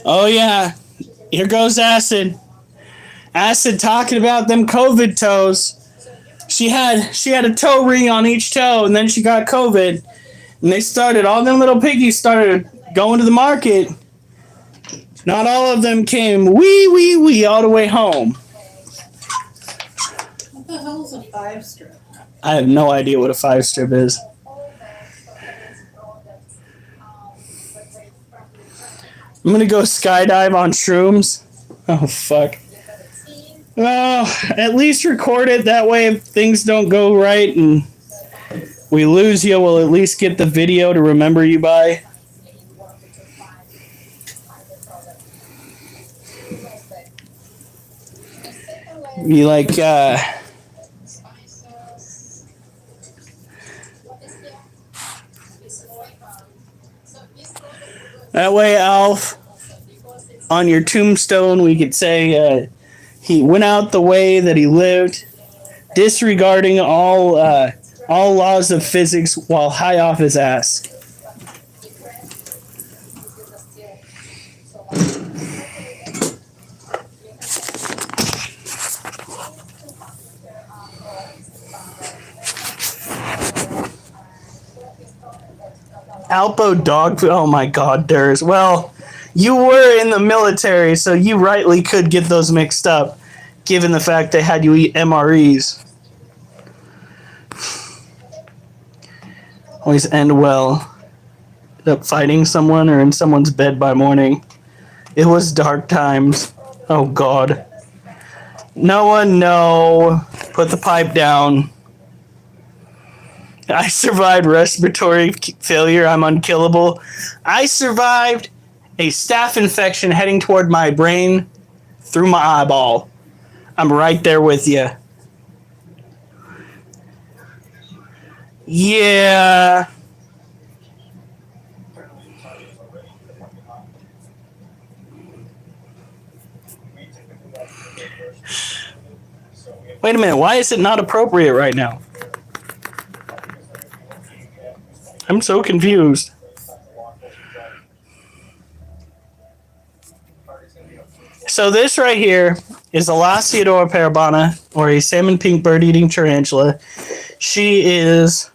Oh yeah, here goes Acid. Acid talking about them COVID toes. She had a toe ring on each toe, and then she got COVID, and all them little piggies started going to the market. Not all of them came wee all the way home. What the hell is a 5-strip? I have no idea what a 5-strip is. I'm gonna go skydive on shrooms. Oh fuck. Well, at least record it. That way if things don't go right and we lose you, we'll at least get the video to remember you by. Be like, that way, Alf, on your tombstone, we could say he went out the way that he lived, disregarding all laws of physics while high off his ass. Alpo dog food. Oh my god, Durs. Well, you were in the military, so you rightly could get those mixed up, given the fact they had you eat MREs. Always end well. End up fighting someone or in someone's bed by morning. It was dark times. Oh god. No one, no. Put the pipe down. I survived respiratory failure. I'm unkillable. I survived a staph infection heading toward my brain through my eyeball. I'm right there with you. Yeah. Wait a minute. Why is it not appropriate right now? I'm so confused. So this right here is a Lasiodora parabana, or a salmon pink bird-eating tarantula. She is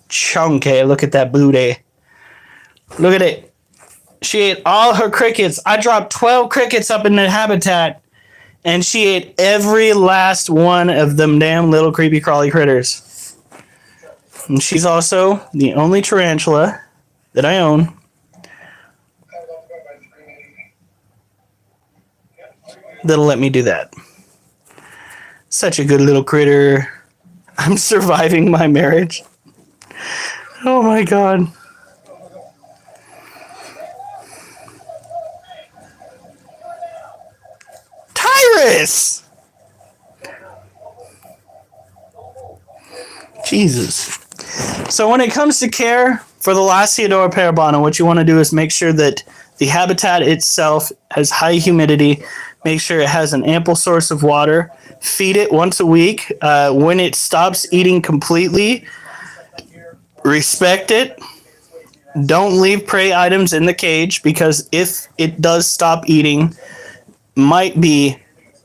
chunky. Look at that booty. Look at it. She ate all her crickets. I dropped 12 crickets up in the habitat, and she ate every last one of them damn little creepy crawly critters. And she's also the only tarantula that I own that'll let me do that. Such a good little critter. I'm surviving my marriage. Oh my god. Tyrus! Jesus. So when it comes to care for the Lasiodora parabana, what you want to do is make sure that the habitat itself has high humidity. Make sure it has an ample source of water. Feed it once a week. When it stops eating completely, respect it. Don't leave prey items in the cage, because if it does stop eating, might be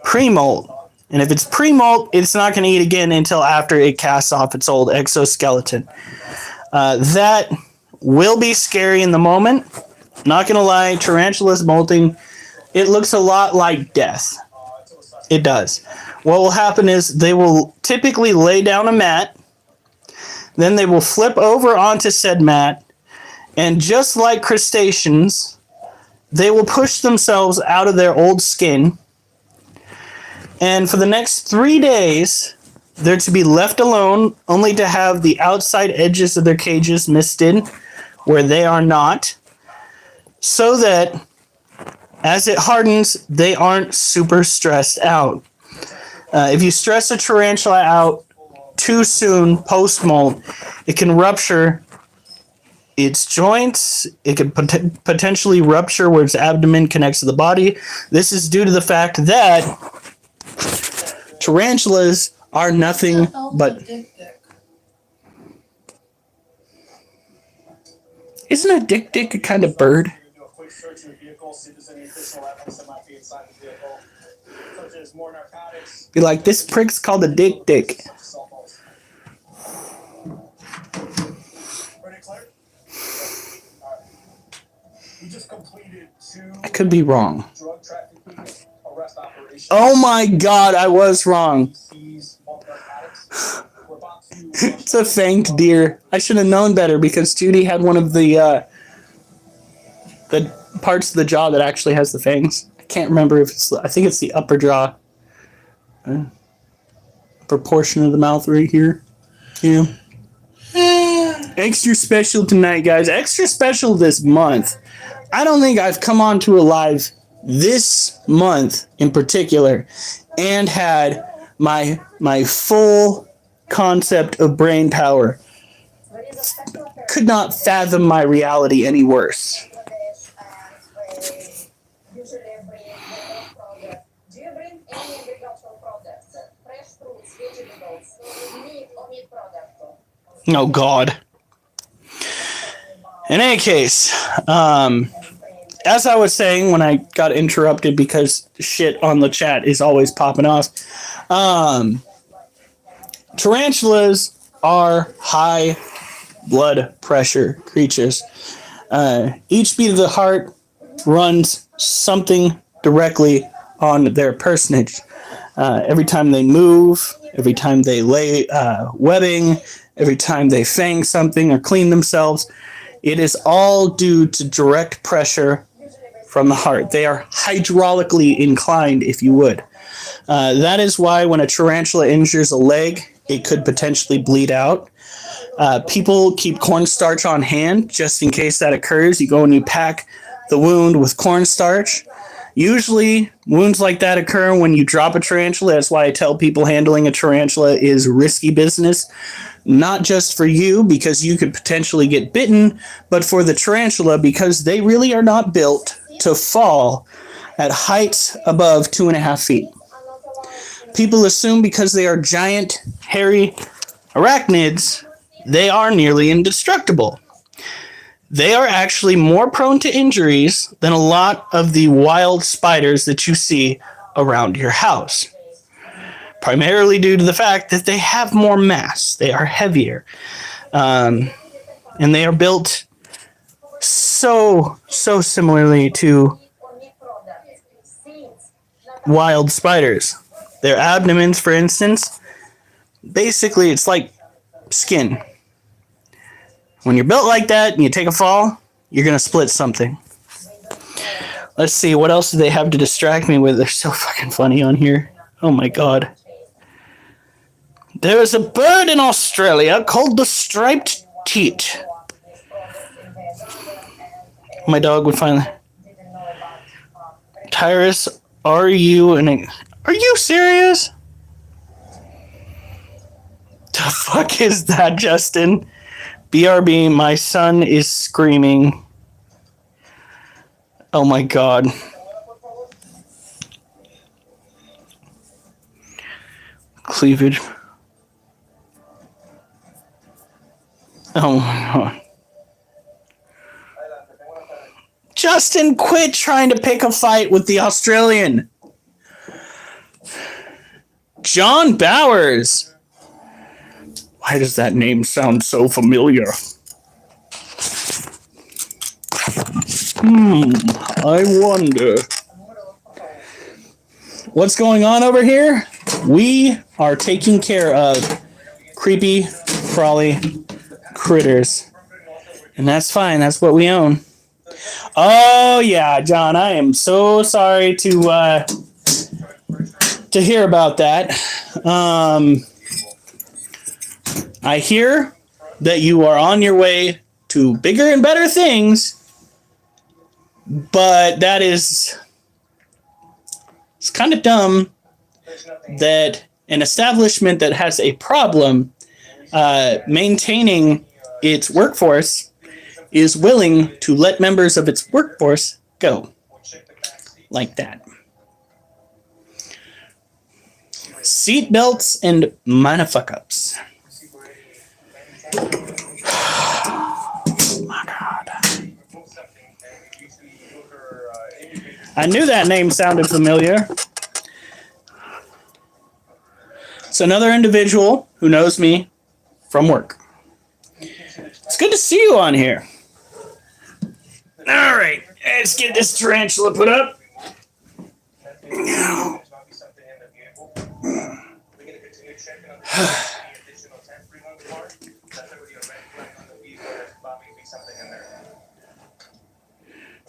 pre-molt. And if it's pre-molt, it's not going to eat again until after it casts off its old exoskeleton. That will be scary in the moment. Not going to lie, tarantulas molting, it looks a lot like death. It does. What will happen is they will typically lay down a mat, then they will flip over onto said mat, and just like crustaceans, they will push themselves out of their old skin. And for the next 3 days, they're to be left alone, only to have the outside edges of their cages misted where they are not, so that as it hardens, they aren't super stressed out. If you stress a tarantula out too soon post-molt, it can rupture its joints. It could potentially rupture where its abdomen connects to the body. This is due to the fact that tarantulas are nothing but... Isn't a dick a kind of bird? Do a quick search of the vehicle, see if there's any additional evidence that might be inside the vehicle, such as more narcotics. Be like, this prick's called a dick. Ready, Claire? All right. We just completed 2 I could be wrong. drug trafficking arrest operations. Oh my god, I was wrong. Seize bulk narcotics. We're about to It's a fanged deer. I should have known better, because Judy had one of the parts of the jaw that actually has the fangs. I can't remember if it's... I think it's the upper jaw. Upper portion of the mouth right here. Yeah. Extra special tonight, guys. Extra special this month. I don't think I've come on to a live this month in particular and had my full concept of brain power. Could not fathom my reality any worse. Usually bring local product. Do you bring any agricultural products? Fresh fruits, vegetables, meat or meat product? Oh god. In any case, as I was saying when I got interrupted because shit on the chat is always popping off, tarantulas are high blood pressure creatures. Each beat of the heart runs something directly on their personage. Every time they move, every time they lay webbing, every time they fang something or clean themselves, it is all due to direct pressure from the heart. They are hydraulically inclined, if you would. That is why when a tarantula injures a leg, it could potentially bleed out. People keep cornstarch on hand just in case that occurs. You go and you pack the wound with cornstarch. Usually, wounds like that occur when you drop a tarantula. That's why I tell people handling a tarantula is risky business. Not just for you, because you could potentially get bitten, but for the tarantula, because they really are not built to fall at heights above 2.5 feet. People assume because they are giant, hairy arachnids, they are nearly indestructible. they are actually more prone to injuries than a lot of the wild spiders that you see around your house. Primarily due to the fact that they have more mass. They are heavier. And they are built so similarly to wild spiders. Their abdomens, for instance, basically it's like skin. When you're built like that and you take a fall, you're going to split something. Let's see, what else do they have to distract me with? They're so fucking funny on here. Oh my god. There is a bird in Australia called the striped teat. My dog would finally... Tyrus, are you serious? The fuck is that, Justin? BRB, my son is screaming. Oh my god. Cleavage. Oh my god. Justin, quit trying to pick a fight with the Australian. John Bowers. Why does that name sound so familiar? I wonder. What's going on over here? We are taking care of creepy, crawly critters. And that's fine. That's what we own. Oh, yeah, John, I am so sorry to hear about that. I hear that you are on your way to bigger and better things, but that is... It's kind of dumb that an establishment that has a problem maintaining its workforce is willing to let members of its workforce go like that. Seat belts and motherfuck-ups. Oh my god. I knew that name sounded familiar. It's another individual who knows me from work. It's good to see you on here. All right, let's get this tarantula put up.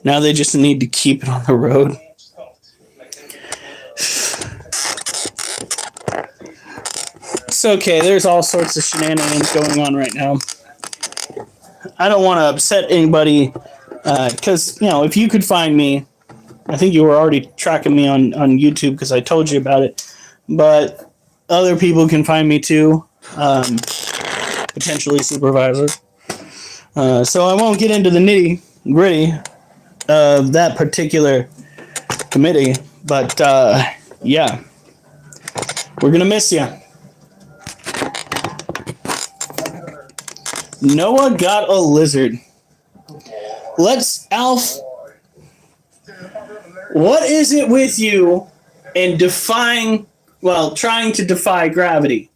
Now they just need to keep it on the road. It's okay. There's all sorts of shenanigans going on right now. I don't want to upset anybody because, if you could find me, I think you were already tracking me on YouTube because I told you about it. But other people can find me too, potentially supervisor. So I won't get into the nitty-gritty of that particular committee, but yeah, we're gonna miss you. Noah got a lizard. Alf, what is it with you and trying to defy gravity?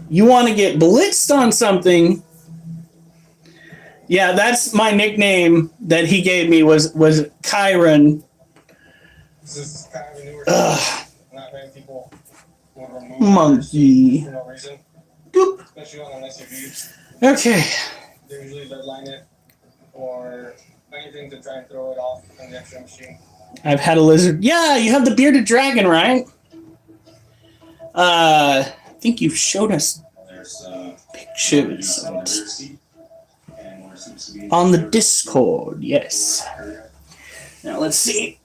You want to get blitzed on something. Yeah, that's my nickname that he gave me was Kyron. This is kind of a newer not many people would remove Monkey. for no reason. Boop. Especially on an SUV. Okay. They usually bedline it or anything to try and throw it off in the X-ray machine. I've had a lizard. Yeah, you have the bearded dragon, right? I think you've showed us pictures on the Discord. Yes. Now let's see.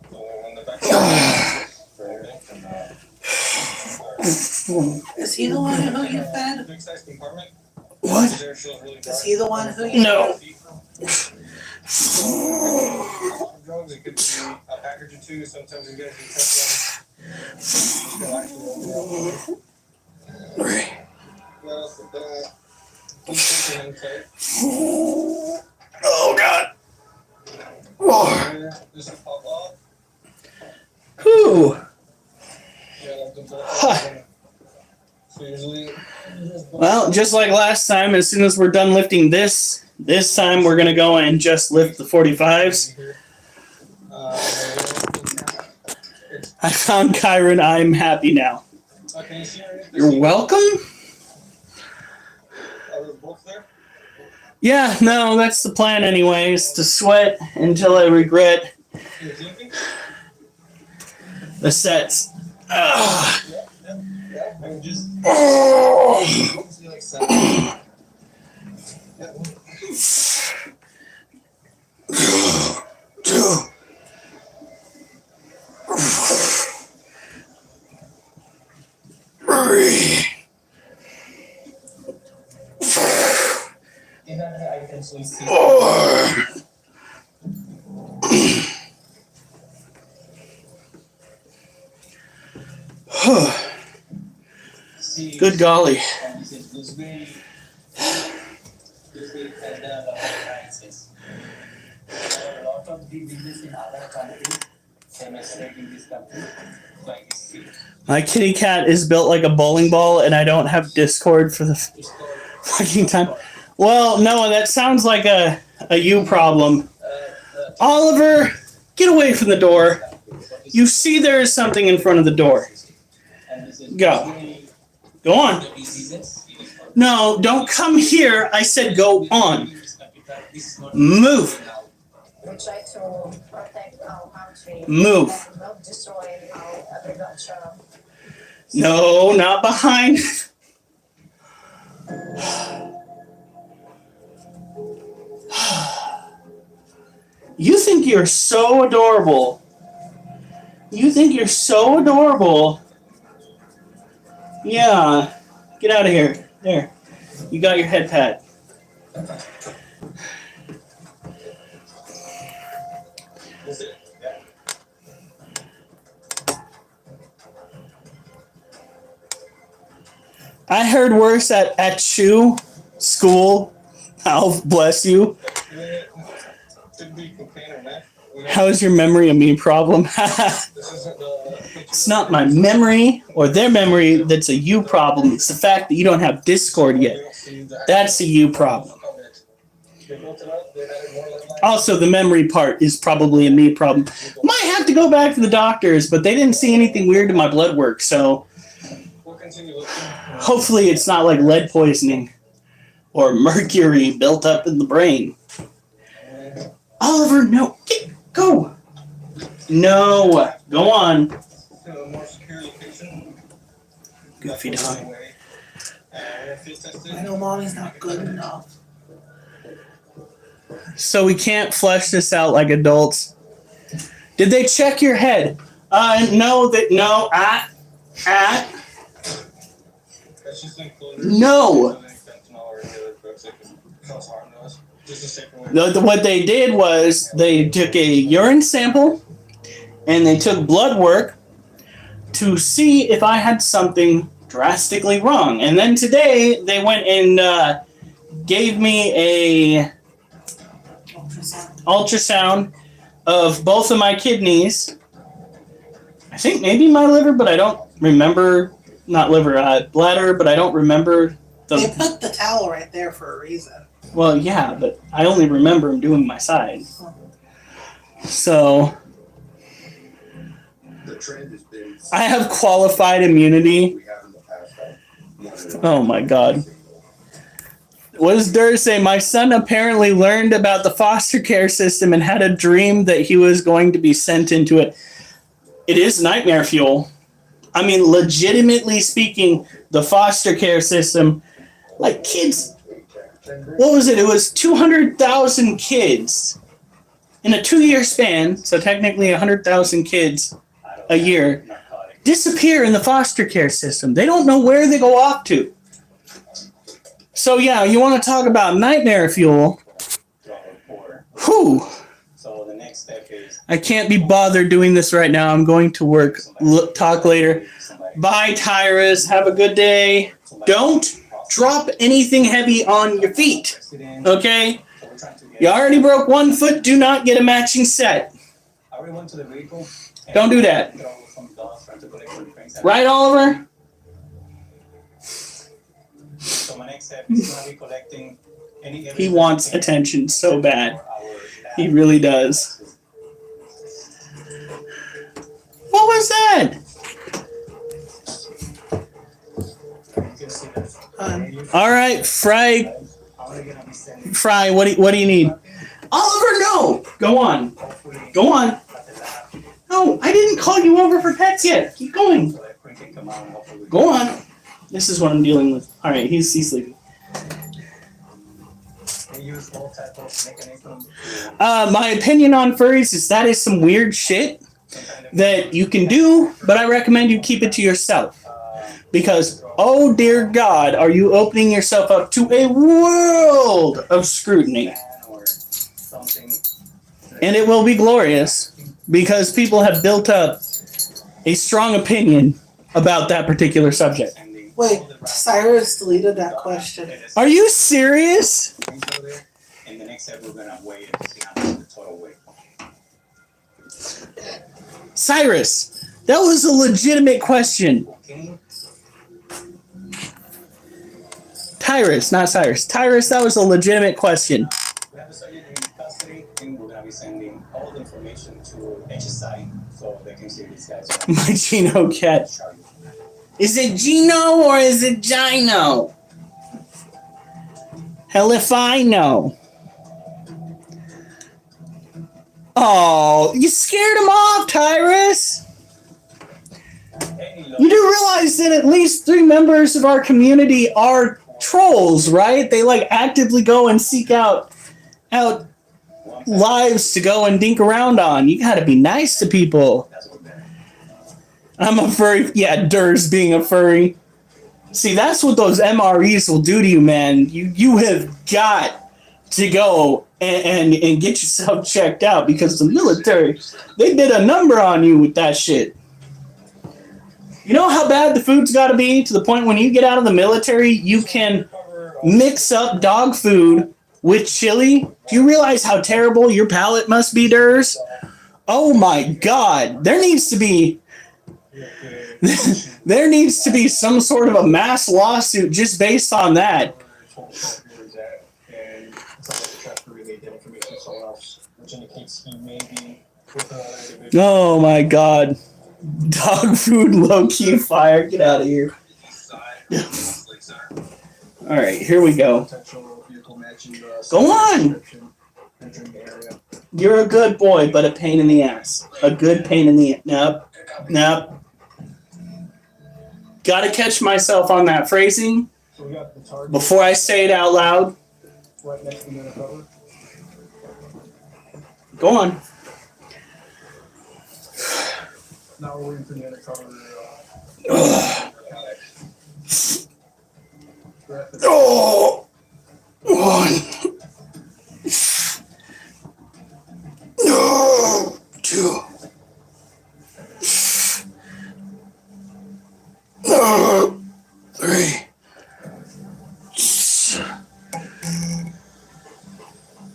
Is he the one who you fed? What? Is he the one who you No. Drugs, it could be a package or two. Sometimes you guys can test them. Right. What else is that? Oh God. Oh. This will pop off. Whew. So usually, Well, just like last time, as soon as we're done lifting this time we're gonna go and just lift the 45s. I found Kyron. I'm happy now. can you see underneath the You're seat? welcome. Are those bolts there? Yeah, no, that's the plan anyways, to sweat until I regret Is it empty? the sets. Ugh. Yeah. I mean, just Oh. see like 7. Good golly. A lot of the business in other countries demonstrating this country like this. My kitty cat is built like a bowling ball, and I don't have Discord for the fucking time. Well, no, that sounds like a you problem. Oliver, get away from the door. You see there is something in front of the door. Go. Go on. No, don't come here. I said go on. Move. We try to protect our country. Move. And not destroy our agriculture. No, not behind. You think you're so adorable. You think you're so adorable. Yeah. Get out of here. There. You got your head pat. I heard worse at SHU school. I'll bless you. How's your memory of me problem? It's not my memory or their memory that's a you problem. It's the fact that you don't have Discord yet. That's a you problem. Also, the memory part is probably a me problem. Might have to go back to the doctors, but they didn't see anything weird in my blood work, so hopefully it's not like lead poisoning or mercury built up in the brain. Oliver, no. Go. No. Go on. Goofy dog. I know mommy's not good enough. So we can't flesh this out like adults. Did they check your head? No. No. No. What they did was they took a urine sample and they took blood work to see if I had something drastically wrong. And then today they went and gave me a ultrasound of both of my kidneys. I think maybe my liver, but I don't remember. Not liver, bladder, but I don't remember. They put the towel right there for a reason. Well, yeah, but I only remember him doing my side. So I have qualified immunity. Oh my God. What does Dur say? My son apparently learned about the foster care system and had a dream that he was going to be sent into it. It is nightmare fuel. I mean, legitimately speaking, the foster care system, like kids, what was it? It was 200,000 kids in a 2-year span, so technically 100,000 kids a year, disappear in the foster care system. They don't know where they go off to. So yeah, you want to talk about nightmare fuel? Whew. So the next step is I can't be bothered doing this right now. I'm going to work. Talk later. Bye, Tyrus. Have a good day. Don't drop anything heavy on your feet. Okay? So we're trying to get You already broke one foot, do not get a matching set. I already went to the vehicle. Don't do that. Some dogs trying to collect some things. Right, Oliver? So my next step is going to be collecting any He evidence wants that attention so bad. for our He really does. What was that? You can see that. All right, Fry. I'm going to be sending Fry, what do you need? Oliver, no! Go on. hopefully Go on. at the lab No, I didn't call you over for pets yet. Keep going. so that print can come out and hopefully Go on. This is what I'm dealing with. All right, he's sleeping. we use all type of mechanism My opinion on furries is that is some weird shit that you can do, but I recommend you keep it to yourself. Because, oh dear God, are you opening yourself up to a world of scrutiny? or something. And it will be glorious because people have built up a strong opinion about that particular subject. Wait, Cyrus deleted that question. Are you serious? And the next step we're gonna weigh it to see how much the total weight. Cyrus, that was a legitimate question. Okay. Tyrus, not Cyrus. Tyrus, that was a legitimate question. We have a subject in custody, and we're gonna be sending all the information to HSI so they can see these guys. My Gino cat. Is it Gino or is it Gino? Hell if I know. Oh, you scared him off, Tyrus. You do realize that at least 3 members of our community are trolls, right? They like actively go and seek out lives to go and dink around on. You gotta be nice to people. I'm a furry. Yeah, Durs being a furry. See, that's what those MREs will do to you, man. You have got to go and get yourself checked out because the military, they did a number on you with that shit. You know how bad the food's got to be to the point when you get out of the military, you can mix up dog food with chili? Do you realize how terrible your palate must be, Durs? Oh my God. There needs to be some sort of a mass lawsuit just based on that. Oh my God. Dog food, low-key fire. Get out of here. All right, here we go. Go on. You're a good boy, but a pain in the ass. A good pain in the... Nope. Gotta catch myself on that phrasing before I say it out loud. Go on. Now we're waiting for the undercover. Oh! 1. No! 2. No! 3.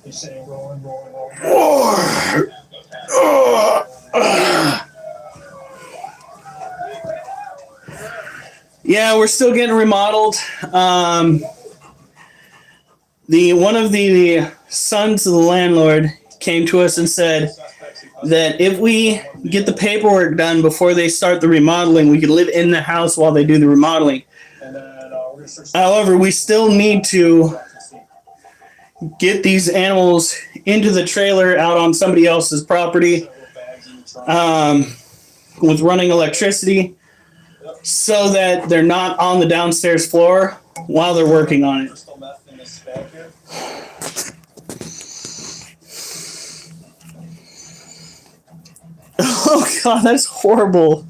He's saying rolling. 4. Yeah, we're still getting remodeled. One of the sons of the landlord came to us and said that if we get the paperwork done before they start the remodeling, we could live in the house while they do the remodeling. However, we still need to get these animals into the trailer out on somebody else's property with running electricity so that they're not on the downstairs floor while they're working on it. Oh God, that's horrible.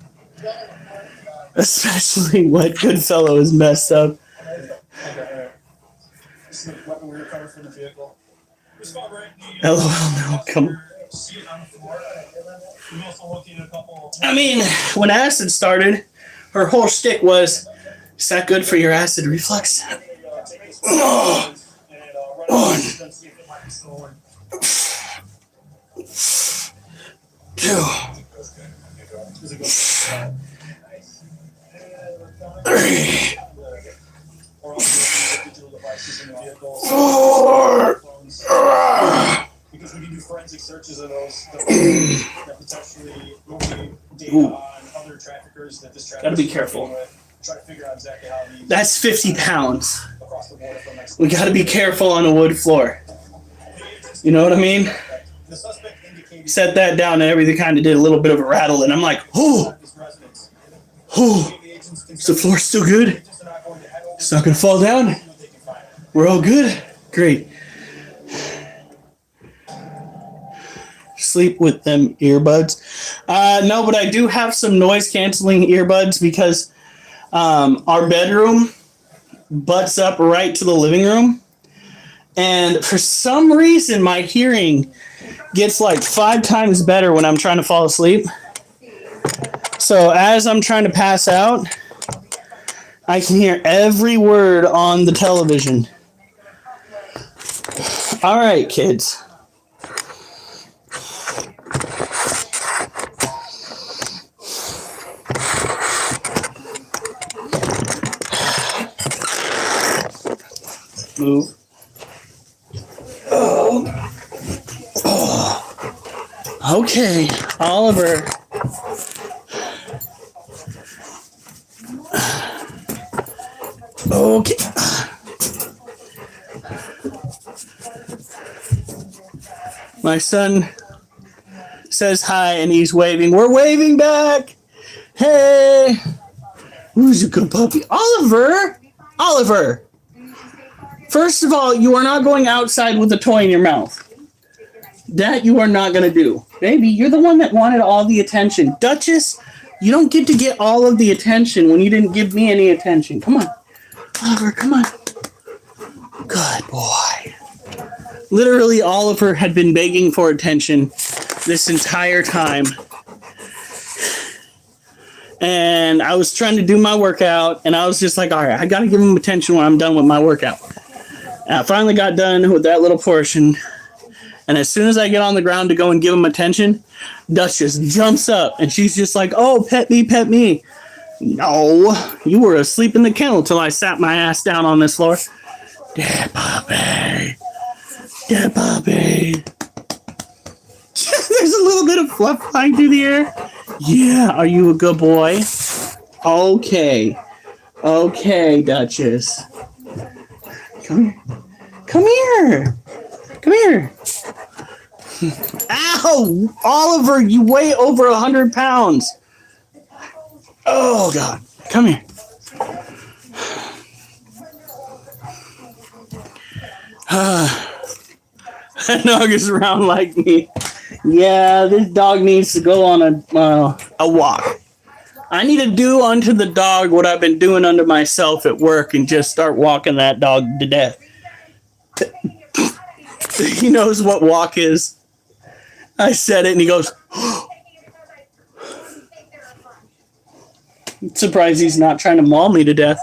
Especially what Goodfellow is messed up. LOL, no, come on. I mean, when acid started, her whole shtick was, is that good for your acid reflux? Oh, and run it and see if it might be stolen. 2, Is it good? 3, Or also digital devices in the vehicle. 4. Because we can do forensic searches of those devices that potentially will be data on other traffickers that this trafficker. Gotta be careful. Try to figure out exactly how these That's 50 pounds. across the border from Mexico. We gotta be careful on a wood floor. You know what I mean? The suspect indicated Set that down and everything kind of did a little bit of a rattle, and I'm like, oh, his residence. oh, is the floor still good? It's not gonna fall down? We're all good? Great. Sleep with them earbuds. No, but I do have some noise canceling earbuds because our bedroom butts up right to the living room. And for some reason, my hearing gets like 5 times better when I'm trying to fall asleep. So as I'm trying to pass out, I can hear every word on the television. All right, kids. Move. Okay, Oliver. Okay. My son says hi and he's waving. We're waving back. Hey. Who's a good puppy? Oliver. Oliver. First of all, you are not going outside with a toy in your mouth. That you are not going to do. Baby, you're the one that wanted all the attention. Duchess, you don't get to get all of the attention when you didn't give me any attention. Come on. Oliver, come on. Good boy. Literally, Oliver had been begging for attention this entire time. And I was trying to do my workout, and I was just like, all right, I got to give him attention when I'm done with my workout. And I finally got done with that little portion. And as soon as I get on the ground to go and give him attention, Duchess jumps up, and she's just like, oh, pet me, pet me. No, you were asleep in the kennel till I sat my ass down on this floor. Dear puppy. Dear puppy. There's a little bit of fluff flying through the air. Yeah, are you a good boy? Okay. Okay, Duchess. Come here. Come here. Come here. Ow! Oliver, you weigh over 100 pounds. Oh, God. Come here. That dog is round like me. Yeah, this dog needs to go on a walk. I need to do unto the dog what I've been doing unto myself at work and just start walking that dog to death. He knows what walk is. I said it and he goes, surprised he's not trying to maul me to death.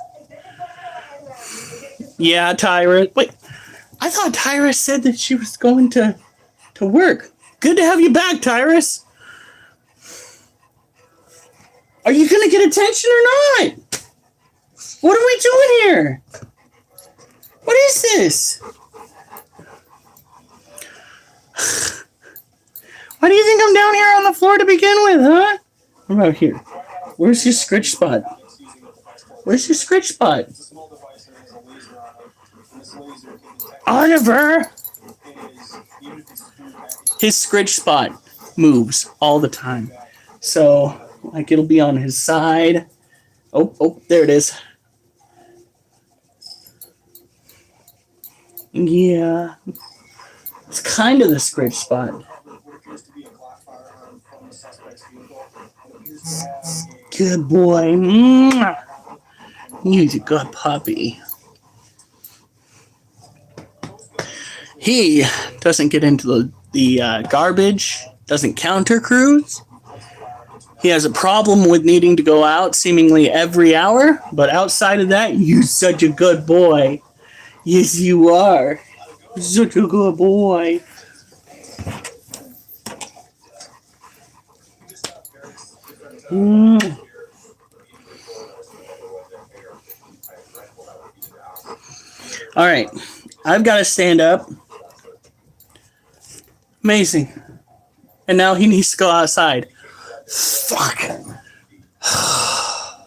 Yeah, Tyra. Wait, I thought Tyra said that she was going to work. Good to have you back, Tyrus. Are you going to get attention or not? What are we doing here? What is this? Why do you think I'm down here on the floor to begin with, huh? What about here? Where's your scritch spot? Where's your scritch spot? Oliver! His scritch spot moves all the time. So, like, it'll be on his side. Oh, there it is. Yeah. It's kind of the scritch spot. Good boy. Mwah. He's a good puppy. He doesn't get into the garbage, doesn't counter cruise. He has a problem with needing to go out seemingly every hour, but outside of that, you're such a good boy. Yes, you are. Such a good boy. Mm. All right, I've got to stand up. Amazing. And now he needs to go outside. Fuck. I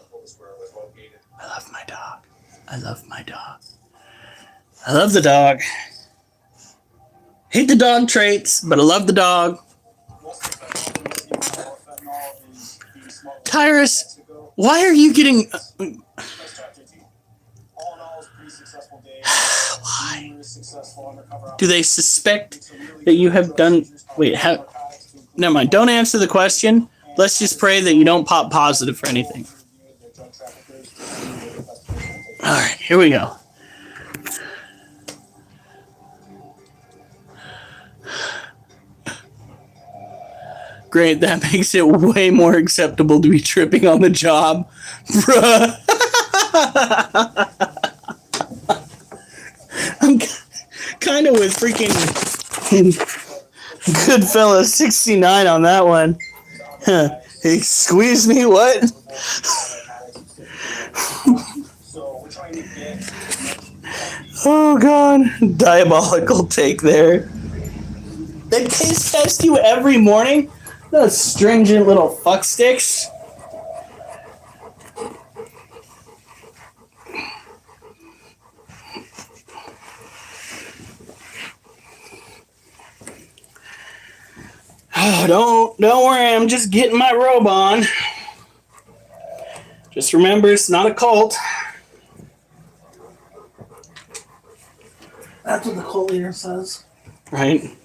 love my dog. I love my dog. I love the dog. Hate the dog traits, but I love the dog. Tyrus, why are you getting... Why? Do they suspect that you have done... Wait, never mind. Don't answer the question. Let's just pray that you don't pop positive for anything. Alright, here we go. Great, that makes it way more acceptable to be tripping on the job. Bruh. I'm kind of with freaking Goodfella 69 on that one. Huh. Excuse me, what? Oh god, diabolical take there. They piss test you every morning? Those stringent little fucksticks. Oh, don't worry, I'm just getting my robe on. Just remember, it's not a cult. That's what the cult leader says. Right?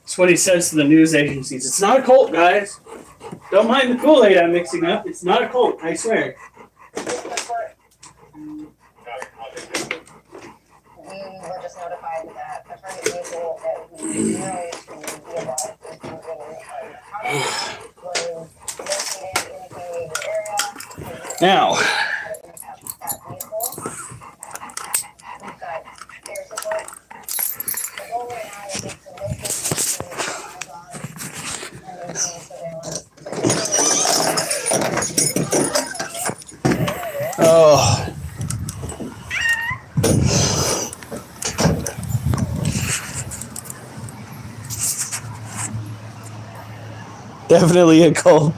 That's what he says to the news agencies. It's not a cult, guys. Don't mind the Kool-Aid I'm mixing up. It's not a cult, I swear. We were just notified that attorney people that we know to be involved in something was located in the area. Now, We've got air support. The goal right now is to locate the eyes on and maintain surveillance. oh. Definitely a cult.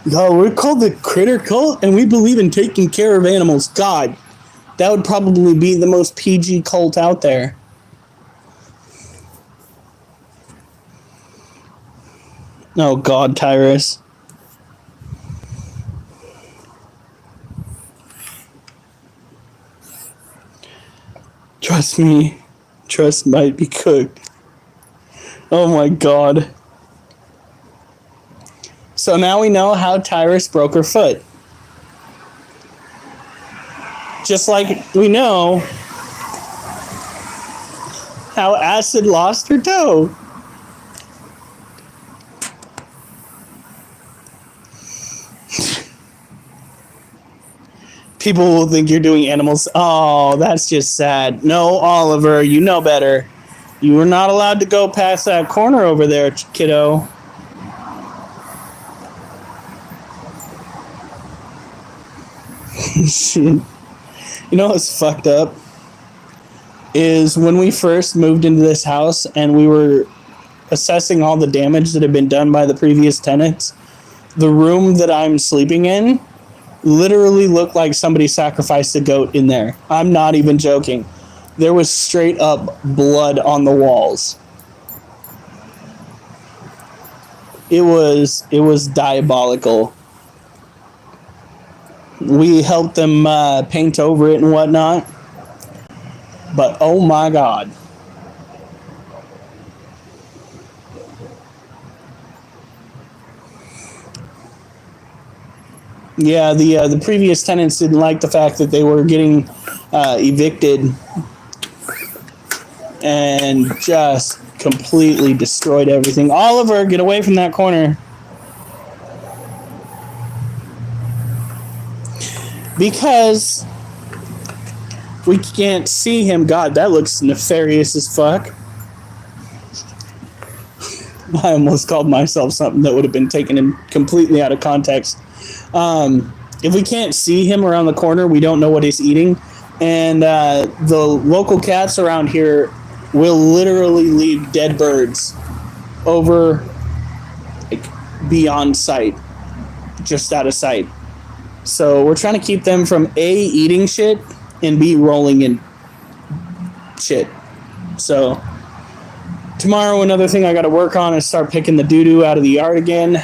No, we're called the Critter Cult, and we believe in taking care of animals. God, that would probably be the most PG cult out there. Oh, God, Tyrus. Trust me. Trust might be cooked. Oh, my God. So now we know how Tyrus broke her foot. Just like we know how Acid lost her toe. People will think you're doing animals. Oh, that's just sad. No, Oliver, you know better. You were not allowed to go past that corner over there, kiddo. Shit. You know what's fucked up? Is when we first moved into this house and we were assessing all the damage that had been done by the previous tenants, the room that I'm sleeping in literally looked like somebody sacrificed a goat in there. I'm not even joking. There was straight up blood on the walls. It was diabolical. We helped them paint over it and whatnot. But oh my God. Yeah, the previous tenants didn't like the fact that they were getting evicted and just completely destroyed everything. Oliver, get away from that corner. Because we can't see him. God, that looks nefarious as fuck. I almost called myself something that would have been taken in completely out of context. If we can't see him around the corner, we don't know what he's eating. And the local cats around here will literally leave dead birds over, like, beyond sight, just out of sight. So we're trying to keep them from A, eating shit, and B, rolling in shit. So tomorrow, another thing I got to work on is start picking the doo-doo out of the yard again.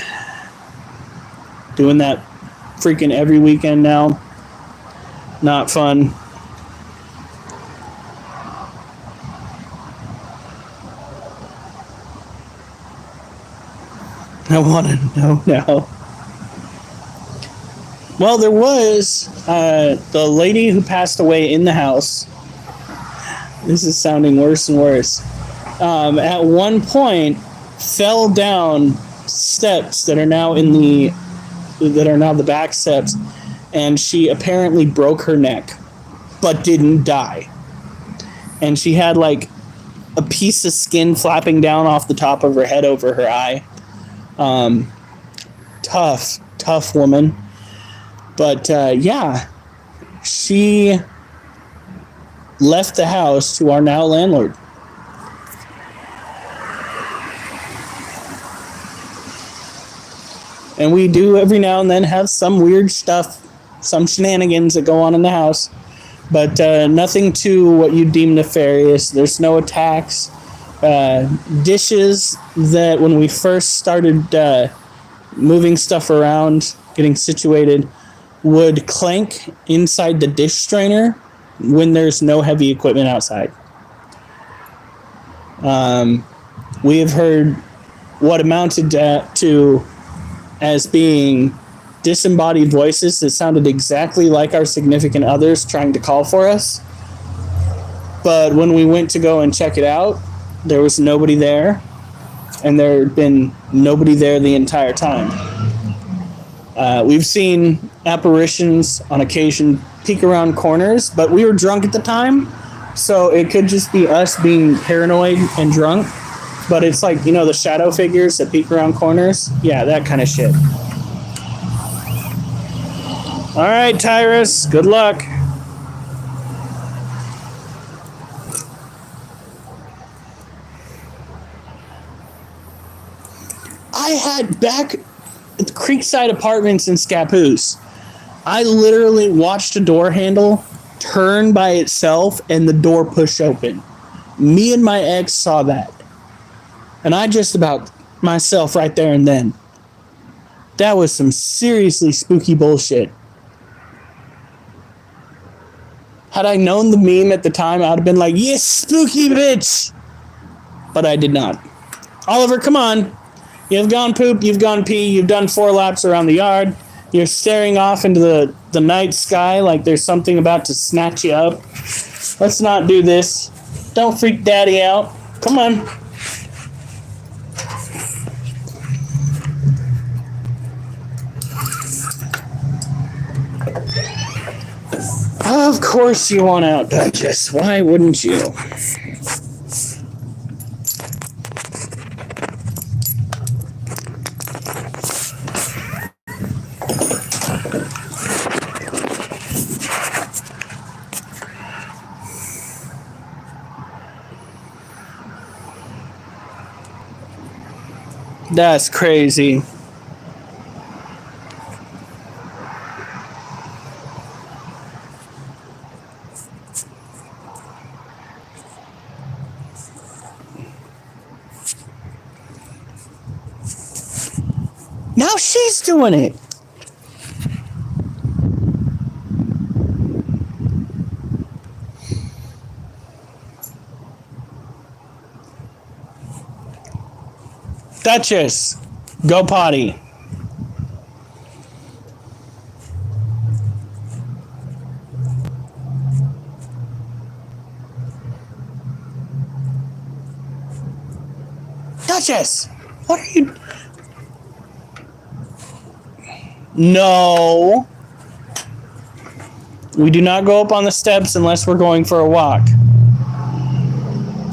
Doing that freaking every weekend now. Not fun. I want to know now. Well, there was the lady who passed away in the house. This is sounding worse and worse. At one point, fell down steps that are now the back steps, and she apparently broke her neck, but didn't die. And she had like a piece of skin flapping down off the top of her head over her eye. Tough woman. But yeah, she left the house to our now landlord. And we do every now and then have some weird stuff, some shenanigans that go on in the house. But nothing to what you deem nefarious. There's no attacks. Dishes that when we first started moving stuff around, getting situated, would clank inside the dish strainer when there's no heavy equipment outside. We have heard what amounted to as being disembodied voices that sounded exactly like our significant others trying to call for us. But when we went to go and check it out, there was nobody there, and there had been nobody there the entire time. We've seen apparitions on occasion peek around corners, but we were drunk at the time, so it could just be us being paranoid and drunk. But it's like, you know, the shadow figures that peek around corners? Yeah, that kind of shit. All right, Tyrus, good luck. I had back at the Creekside Apartments in Scappoose, I literally watched a door handle turn by itself and the door push open. Me and my ex saw that. And I just about myself right there and then. That was some seriously spooky bullshit. Had I known the meme at the time, I'd have been like, yes, spooky bitch! But I did not. Oliver, come on. You've gone poop, you've gone pee, you've done 4 laps around the yard. You're staring off into the night sky like there's something about to snatch you up. Let's not do this. Don't freak daddy out. Come on. Of course you want out, Duchess. Why wouldn't you? That's crazy. Now she's doing it. Duchess, go potty. Duchess, what are you... No. We do not go up on the steps unless we're going for a walk.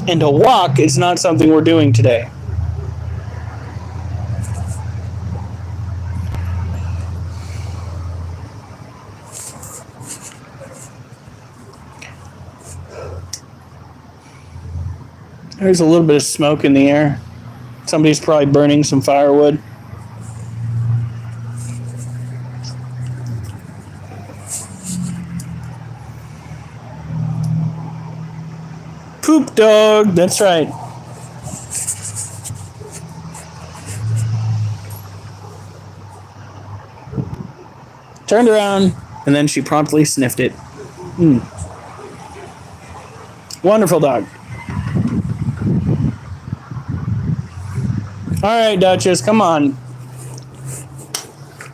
And a walk is not something we're doing today. There's a little bit of smoke in the air. Somebody's probably burning some firewood. Poop dog, that's right. Turned around, and then she promptly sniffed it. Wonderful dog. All right, Duchess, come on.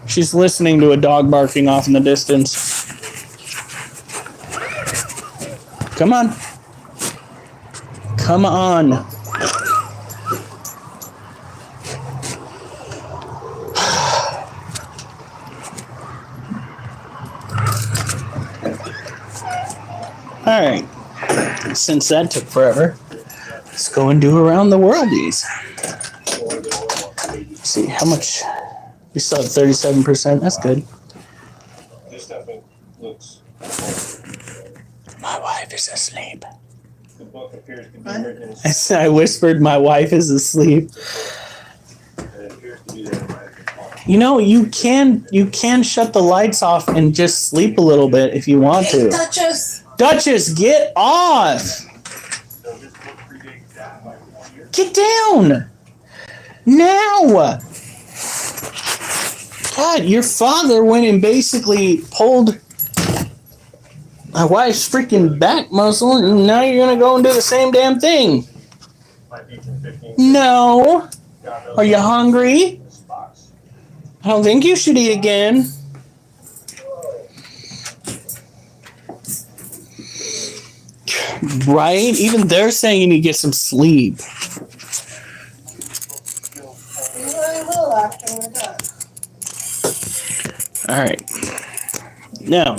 She's listening to a dog barking off in the distance. Come on. Come on. All right. Since that took forever, let's go and do around the worldies. Let's see how much. We still have 37%. That's good. This definitely looks. My wife is asleep. The book appears to be What? written. I whispered, my wife is asleep. It appears to be there. You know, you can shut the lights off and just sleep a little bit if you want Hey, to. Duchess! Duchess, get off! So this book predates that by 4 years. Get down! Now! God, your father went and basically pulled my wife's freaking back muscle, and now you're gonna go and do the same damn thing. Might be from 15. No! God knows Are you hungry? this box. I don't think you should eat again. Right? Even they're saying you need to get some sleep. I will after we're done. Alright. Now,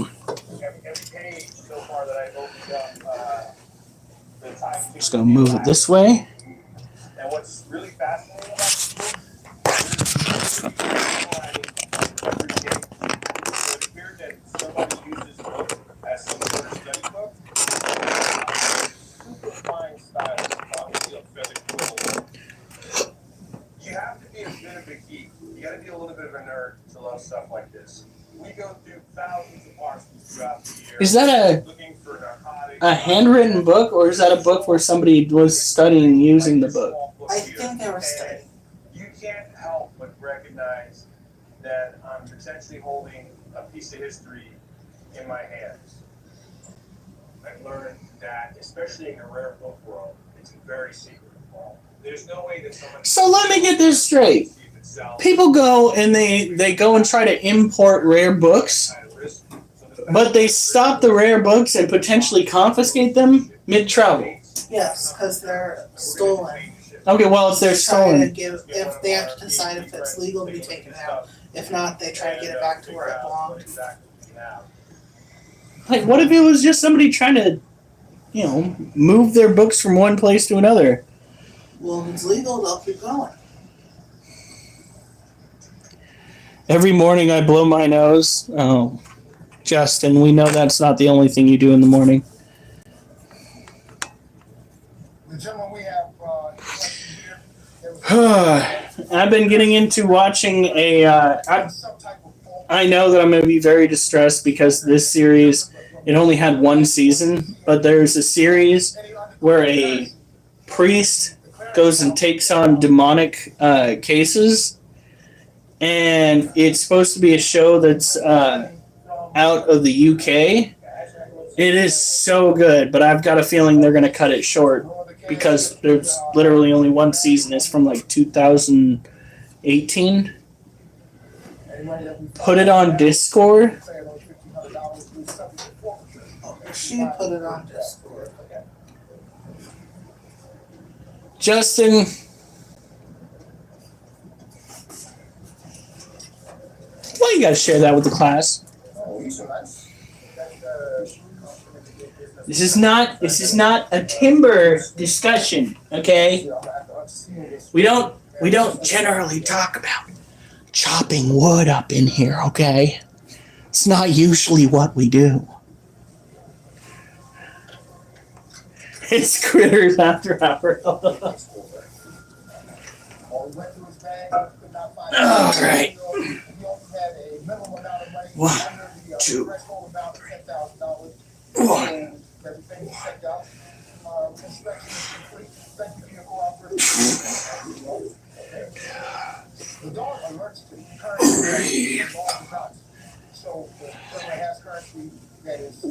Every page so far that I've opened up, the time. just gonna move it this way. And what's really fascinating about this book it appeared that somebody used this book as some sort of study book. Super fine style, obviously a feather quill. You have to be a bit of a geek. You got to be a little bit of a nerd to love stuff like this. We go through thousands of parcels throughout the year. Is that looking for narcotics, a handwritten book, or is that a book where somebody was studying using the book? I think they were studying. You can't help but recognize that I'm potentially holding a piece of history in my hands. I've learned that, especially in the rare book world, it's very secret. There's no way that someone. So let me get this straight. People go and they go and try to import rare books, but they stop the rare books and potentially confiscate them mid-travel. Yes, because they're stolen. Okay, well, if they're Trying to stolen. give, if they have to decide if it's legal to be taken out. If not, they try to get it back to where it belonged. Like, what if it was just somebody trying to, move their books from one place to another? Well, if it's legal, they'll keep going. Every morning I blow my nose. Oh, Justin, we know that's not the only thing you do in the morning. The gentleman we have here, I've been getting into watching I know that I'm going to be very distressed because this series, it only had one season, but there's a series where a priest goes and takes on demonic cases, and it's supposed to be a show that's out of the UK. It is so good, but I've got a feeling they're going to cut it short because there's literally only one season. It's from like 2018. Put it on Discord. She put it on Discord. Justin, why you gotta share that with the class? This is not a timber discussion, okay? We don't generally talk about chopping wood up in here, okay? It's not usually what we do. It's critters after hours. All right. 1, 2. 1. The dog alerts to currently so the family has currency that is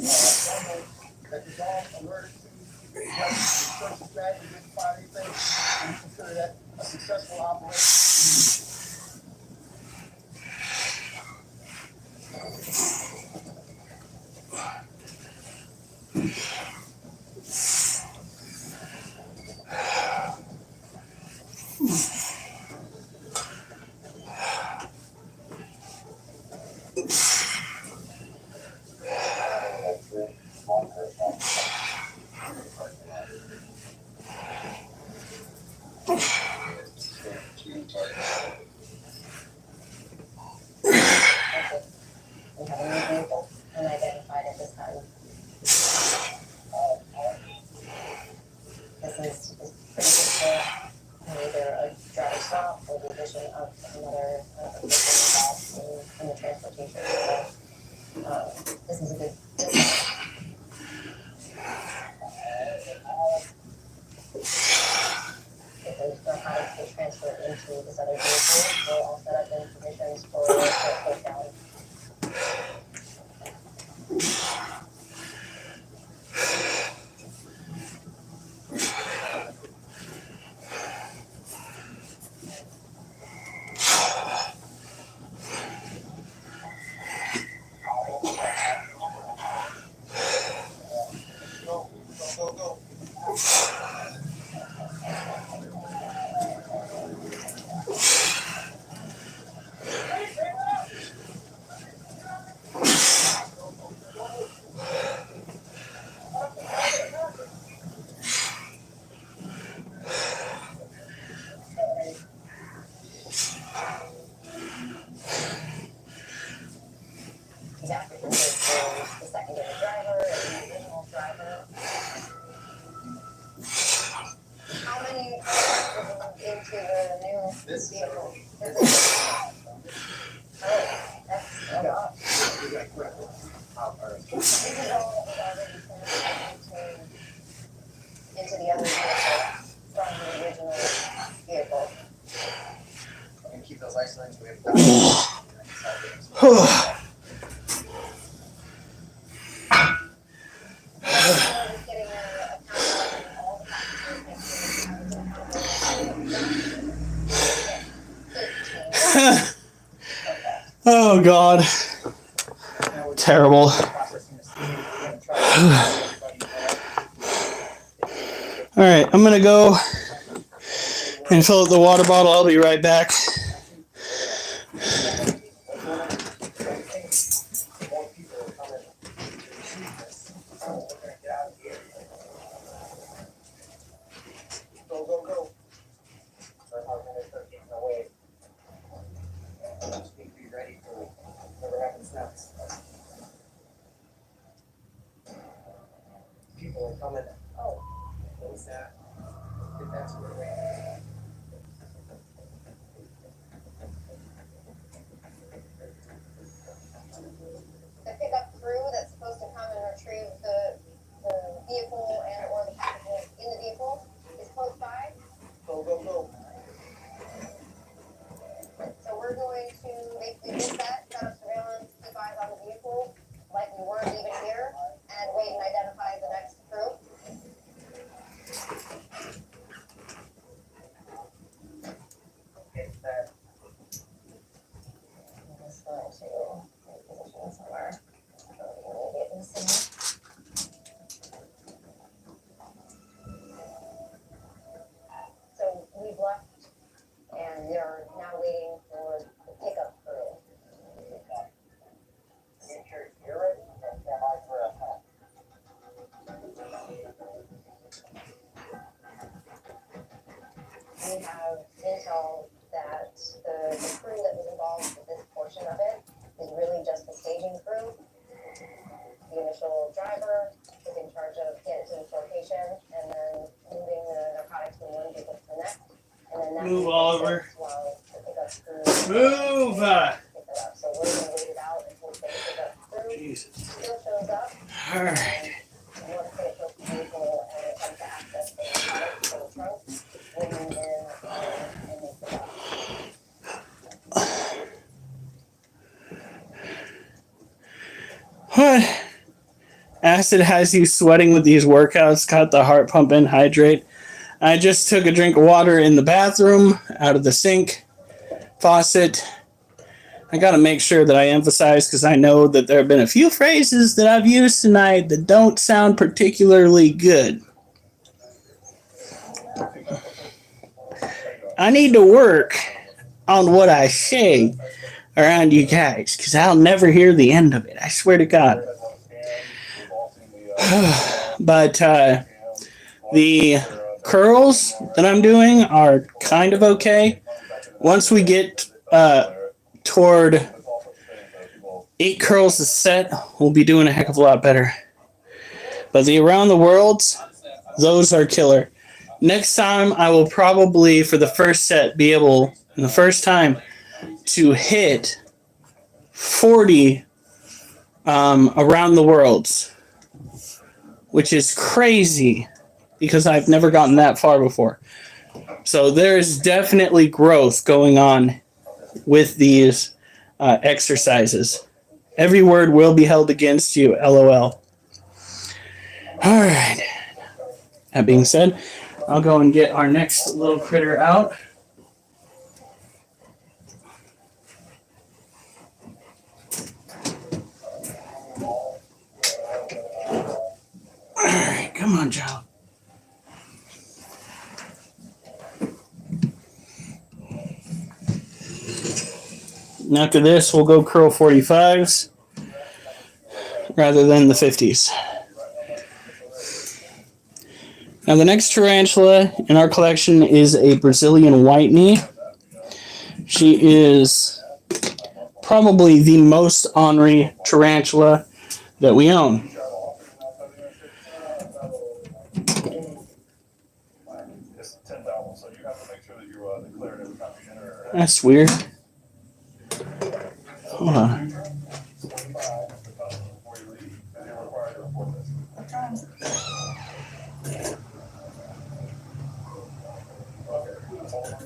that the dog alerted to searches back and didn't find anything. And we consider that a successful operation. We have a new vehicle unidentified at this time. This is pretty typical, either a driver swap or the addition of another vehicle in the transportation. So, this is a good. If they're hired to transfer into this other vehicle, we'll all set up the provisions for it down. He's apprehended for the secondary driver and the original driver. How many moved into the new vehicle? Oh, that's a lot. This is all already transferred into the other vehicle from the original vehicle. And keep those isolated. We have Just getting a count of all the passengers, make sure we have it. Oh God. Terrible. All right, I'm gonna go and fill up the water bottle. I'll be right back. Go. Away. Just need to be ready for whatever happens next. People are coming. Oh, what was that? Get that squared away. The pickup crew that's supposed to come and retrieve the vehicle and or the packages in the vehicle is close by. Go. So we're going to basically get that, set up surveillance, keep eyes on the vehicle, like we weren't even here, and wait and identify the next crew. Get that. I'm just going to reposition somewhere. Immediate listening. So we've left, and we are now waiting for the pickup crew. Make sure you're ready. Stand by for a driver is in charge of getting to this location and then moving the narcotics from one vehicle to the next. And then that Move, Oliver. while the pickup crew Move! pick that up. So we're gonna wait it out until the pickup crew Jesus. still shows up. Alright. And once they show the vehicle and it comes to access the narcotics for the trunk, we'll move in and make the up. What? Acid has you sweating with these workouts, got the heart pumping, hydrate. I just took a drink of water in the bathroom, out of the sink, faucet. I gotta make sure that I emphasize because I know that there have been a few phrases that I've used tonight that don't sound particularly good. I need to work on what I say around you guys because I'll never hear the end of it. I swear to God. But the curls that I'm doing are kind of okay. Once we get toward 8 curls a set, we'll be doing a heck of a lot better. But the around the worlds, those are killer. Next time, I will probably, for the first set, be able, in the first time, to hit 40 around the worlds, which is crazy because I've never gotten that far before. So there's definitely growth going on with these exercises. Every word will be held against you, LOL. All right. That being said, I'll go and get our next little critter out. All right, come on, Joe. And after this, we'll go curl 45s rather than the 50s. Now, the next tarantula in our collection is a Brazilian white knee. She is probably the most ornery tarantula that we own. That's weird. Hold on.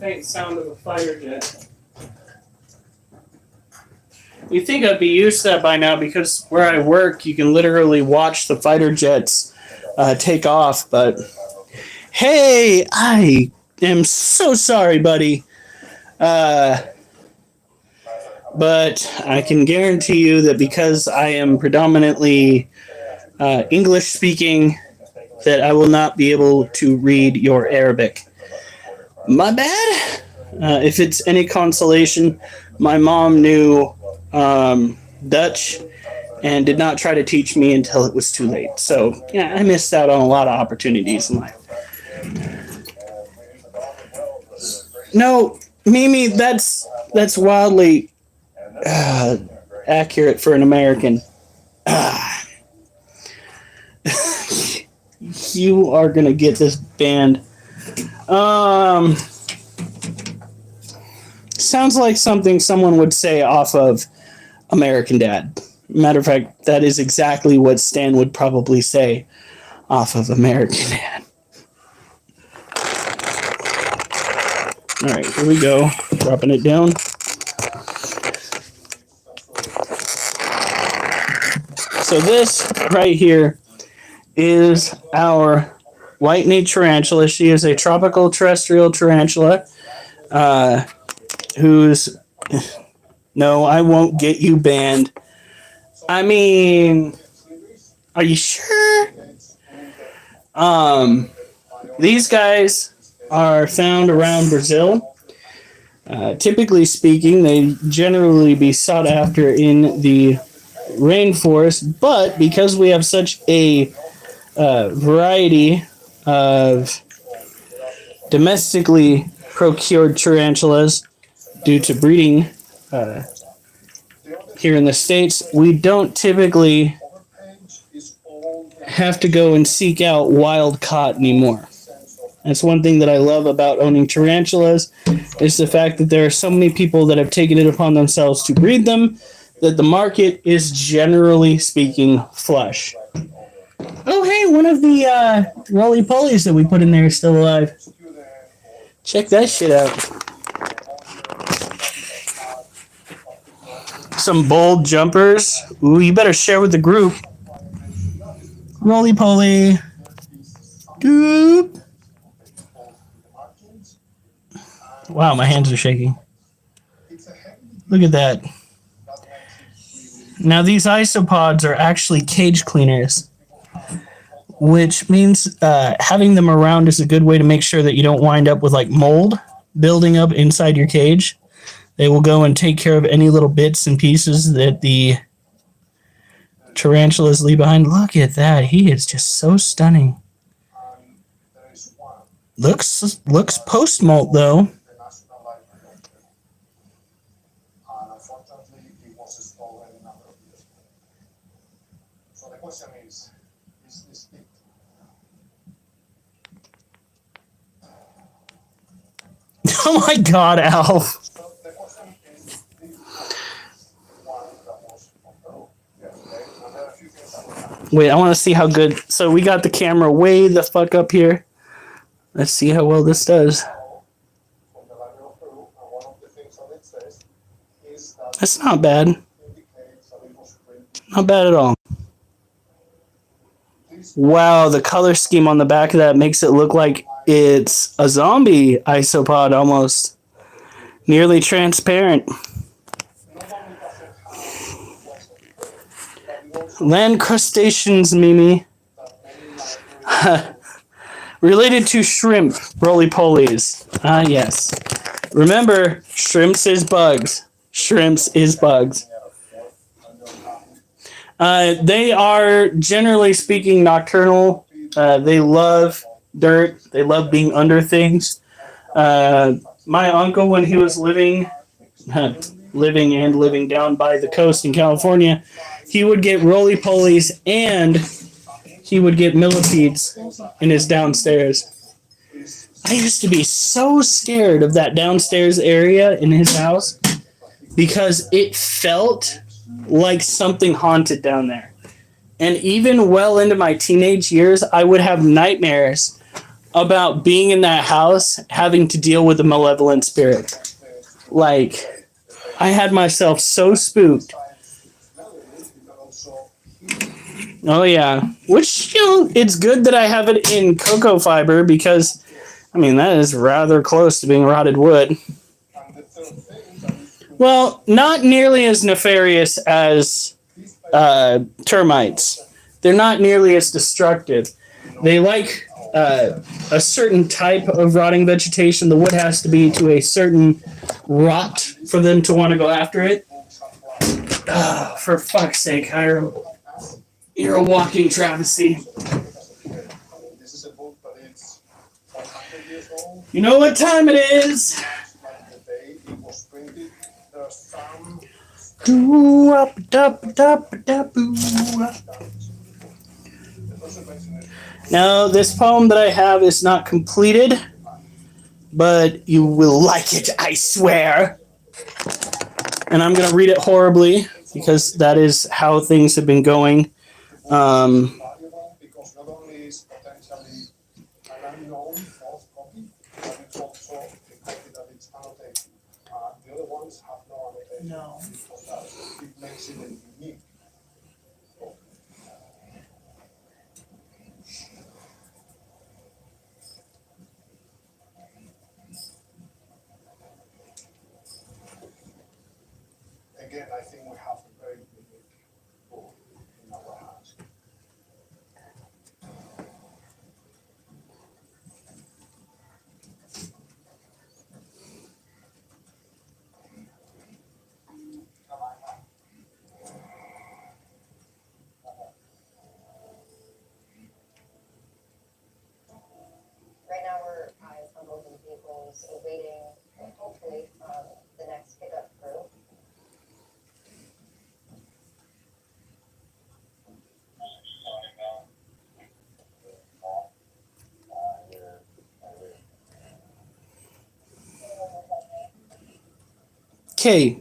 Faint sound of a fighter jet. You'd think I'd be used to that by now because where I work, you can literally watch the fighter jets take off. But hey, I am so sorry, buddy. But I can guarantee you that because I am predominantly English speaking, that I will not be able to read your Arabic. My bad. If it's any consolation, my mom knew Dutch and did not try to teach me until it was too late. So, yeah, I missed out on a lot of opportunities in life. No, Mimi, that's wildly accurate for an American. You are gonna get this banned. Sounds like something someone would say off of American Dad. Matter of fact, that is exactly what Stan would probably say off of American Dad. All right, here we go. Dropping it down. So this right here is our white-knee tarantula. She is a tropical terrestrial tarantula who's... No, I won't get you banned. I mean, are you sure? These guys are found around Brazil. Typically speaking, they generally be sought after in the rainforest, but because we have such a variety of domestically procured tarantulas due to breeding here in the States, we don't typically have to go and seek out wild caught anymore. That's one thing that I love about owning tarantulas, is the fact that there are so many people that have taken it upon themselves to breed them, that the market is generally speaking flush. Oh, hey, one of the roly-polies that we put in there is still alive. Check that shit out. Some bold jumpers. Ooh, you better share with the group. Roly-poly. Doop. Wow, my hands are shaking. Look at that. Now, these isopods are actually cage cleaners, which means having them around is a good way to make sure that you don't wind up with like mold building up inside your cage. They will go and take care of any little bits and pieces that the tarantulas leave behind. Look at that. He is just so stunning. Looks post-molt, though. And unfortunately, it was stolen a number of years ago. So the question is this it? Oh my god, Alf. So the question is this one that was on Peru yesterday, and there are a few things that we have. Wait, I want to see how good. So we got the camera way the fuck up here. Let's see how well this does. From the library of Peru, and one of the things that it says is that That's not bad. indicates that it was printed. Not bad at all. Wow, the color scheme on the back of that makes it look like it's a zombie isopod almost. Nearly transparent. Land crustaceans, Mimi. Related to shrimp, roly-polies. Ah, yes. Remember, shrimps is bugs. Shrimps is bugs. They are, generally speaking, nocturnal. They love dirt. They love being under things. My uncle, when he was living down by the coast in California, he would get roly-polies and he would get millipedes in his downstairs. I used to be so scared of that downstairs area in his house because it felt like something haunted down there. And even well into my teenage years, I would have nightmares about being in that house, having to deal with a malevolent spirit. Like, I had myself so spooked. Oh, yeah. Which, it's good that I have it in cocoa fiber because, I mean, that is rather close to being rotted wood. Well, not nearly as nefarious as termites. They're not nearly as destructive. They like a certain type of rotting vegetation. The wood has to be to a certain rot for them to want to go after it. For fuck's sake, Hiram. You're a walking travesty. You know what time it is? Now, this poem that I have is not completed, but you will like it, I swear. And I'm going to read it horribly because that is how things have been going. Because not only is potentially an unknown false copy, but it's also a copy that it's annotated. The other ones have no annotation. No. Because it makes it unique. Again, I think we have a very unique book in our hands. Right now, we're eyes on both of the vehicles, awaiting, hopefully, the next pickup crew. Okay.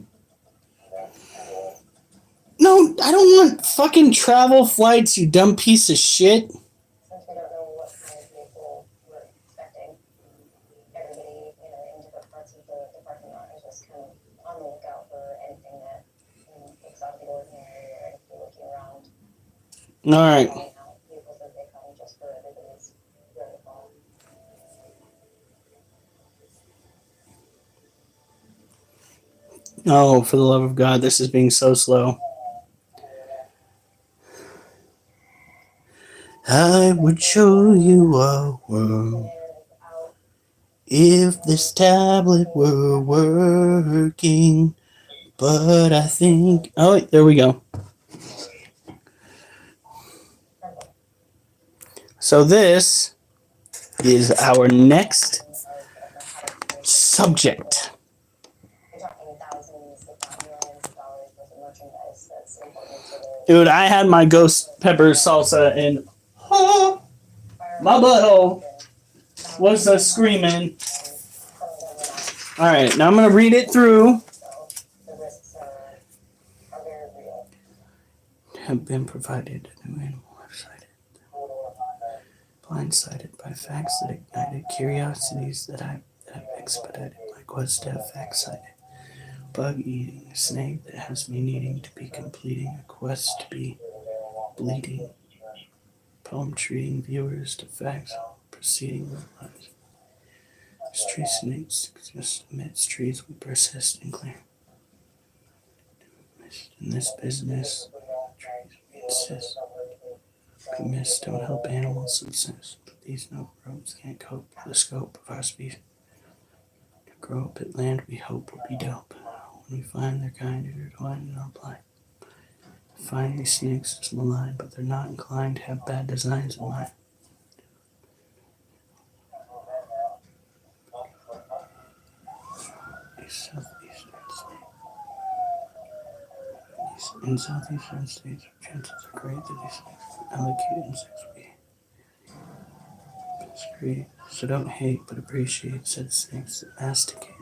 No, I don't want fucking travel flights, you dumb piece of shit. Since we don't know what kind of vehicle we're expecting, everybody, in different parts of the parking lot is just kind of on the lookout for anything that looks out of the ordinary or anything looking around, Alright. calling out vehicles as they come just for everybody's wherewithal. Oh, for the love of God, this is being so slow. I would show you a world if this tablet were working. But I think... Oh, wait, there we go. So this is our next subject. We're talking thousands, if not millions of dollars worth of merchandise that's important to the Dude, I had my ghost pepper salsa and my butthole was screaming. Alright, now I'm going to read it through. so the risks are very real. Have been provided a new animal website. Blindsided by facts that ignited curiosities that have expedited my quest to have facts cited. Bug eating a snake that has me needing to be completing a quest to be bleeding. Poem treating viewers to facts proceeding with lives. As tree snakes exist amidst trees, we persist and clear. In this business, trees we insist. We miss don't help animals subsist, but these noble roads can't cope with the scope of our species. To grow up at land we hope will be dope. When we find their kind intertwined in our blind. Find these snakes is maligned, but they're not inclined to have bad designs in mind. In southeastern states, chances are great that these allocate insects we excrete. So don't hate, but appreciate said snakes that masticate.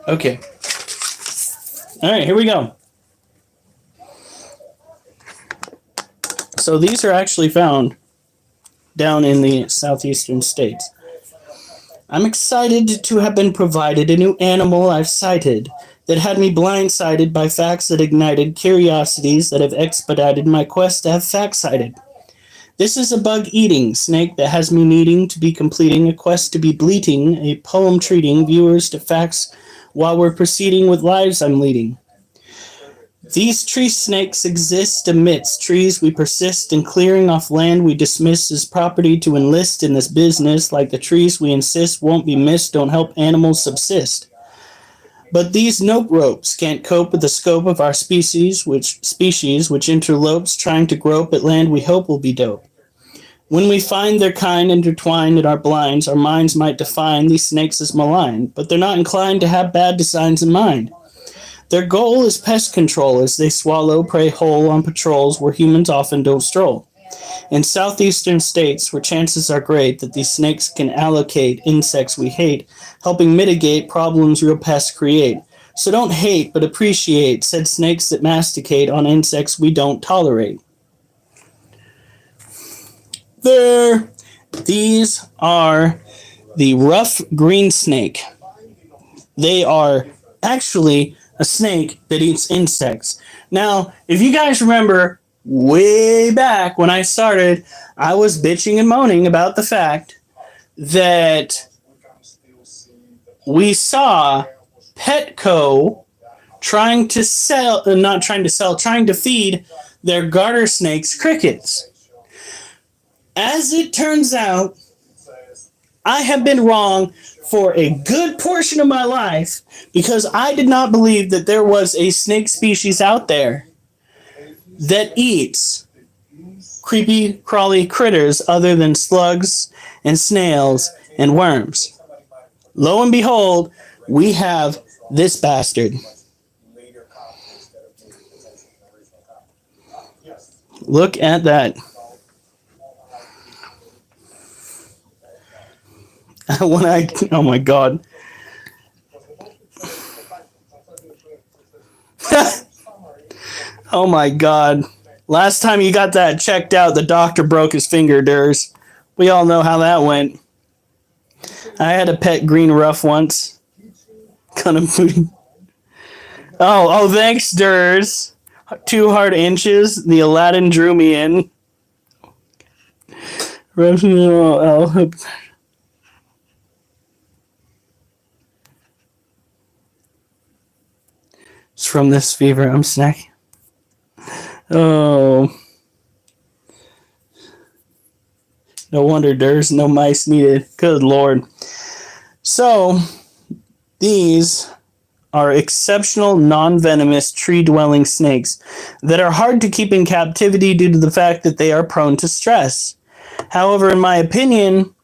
Okay. Alright, here we go. So these are actually found down in the southeastern states. I'm excited to have been provided a new animal I've sighted that had me blindsided by facts that ignited curiosities that have expedited my quest to have facts cited. This is a bug-eating snake that has me needing to be completing a quest to be bleating, a poem treating viewers to facts while we're proceeding with lives I'm leading. These tree snakes exist amidst trees we persist in clearing off land we dismiss as property to enlist in this business like the trees we insist won't be missed don't help animals subsist. But these note ropes can't cope with the scope of our species which interlopes trying to grope at land we hope will be dope. When we find their kind intertwined in our blinds, our minds might define these snakes as malign, but they're not inclined to have bad designs in mind. Their goal is pest control as they swallow prey whole on patrols where humans often don't stroll. In southeastern states, where chances are great that these snakes can allocate insects we hate, helping mitigate problems real pests create. So don't hate, but appreciate said snakes that masticate on insects we don't tolerate. These are the rough green snake. They are actually a snake that eats insects. Now, if you guys remember way back when I started, I was bitching and moaning about the fact that we saw Petco trying to feed their garter snakes crickets. As it turns out, I have been wrong for a good portion of my life because I did not believe that there was a snake species out there that eats creepy, crawly critters other than slugs and snails and worms. Lo and behold, we have this bastard. Look at that. Oh my god. Oh my god. Last time you got that checked out, the doctor broke his finger, Durs. We all know how that went. I had a pet green rough once. Kind of booty. Oh, thanks, Durs. 2 hard inches. The Aladdin drew me in. It's from this fever. I'm snacking. Oh. No wonder there's no mice needed. Good lord. So, these are exceptional non-venomous tree-dwelling snakes that are hard to keep in captivity due to the fact that they are prone to stress. However, in my opinion,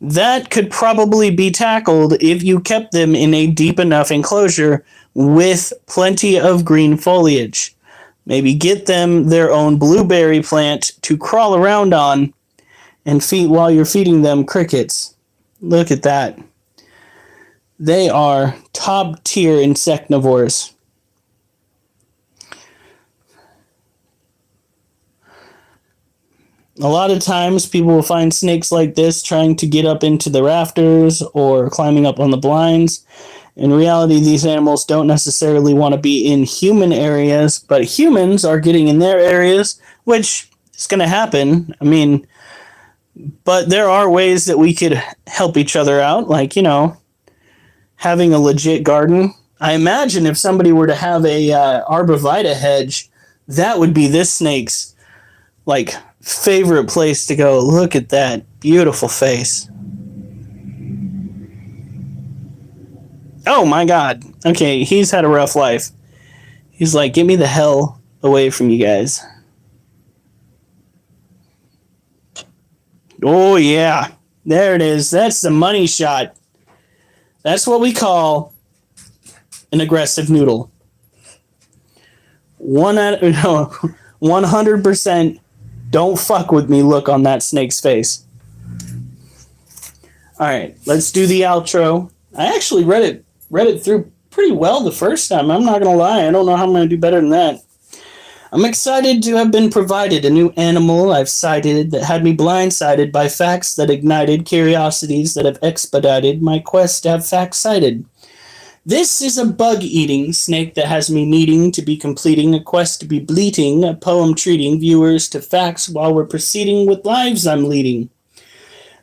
that could probably be tackled if you kept them in a deep enough enclosure with plenty of green foliage. Maybe get them their own blueberry plant to crawl around on and feed while you're feeding them crickets. Look at that. They are top tier insectivores. A lot of times people will find snakes like this trying to get up into the rafters or climbing up on the blinds. In reality, these animals don't necessarily want to be in human areas, but humans are getting in their areas, which is going to happen. I mean, but there are ways that we could help each other out, like, having a legit garden. I imagine if somebody were to have a arborvitae hedge, that would be this snake's, favorite place to go. Look at that beautiful face. Oh my god. Okay, he's had a rough life. He's like, get me the hell away from you guys. Oh yeah. There it is. That's the money shot. That's what we call an aggressive noodle. 100% don't fuck with me look on that snake's face. Alright, let's do the outro. I actually read it through pretty well the first time. I'm not going to lie. I don't know how I'm going to do better than that. I'm excited to have been provided a new animal I've sighted that had me blindsided by facts that ignited curiosities that have expedited my quest to have facts cited. This is a bug-eating snake that has me needing to be completing a quest to be bleating, a poem treating viewers to facts while we're proceeding with lives I'm leading.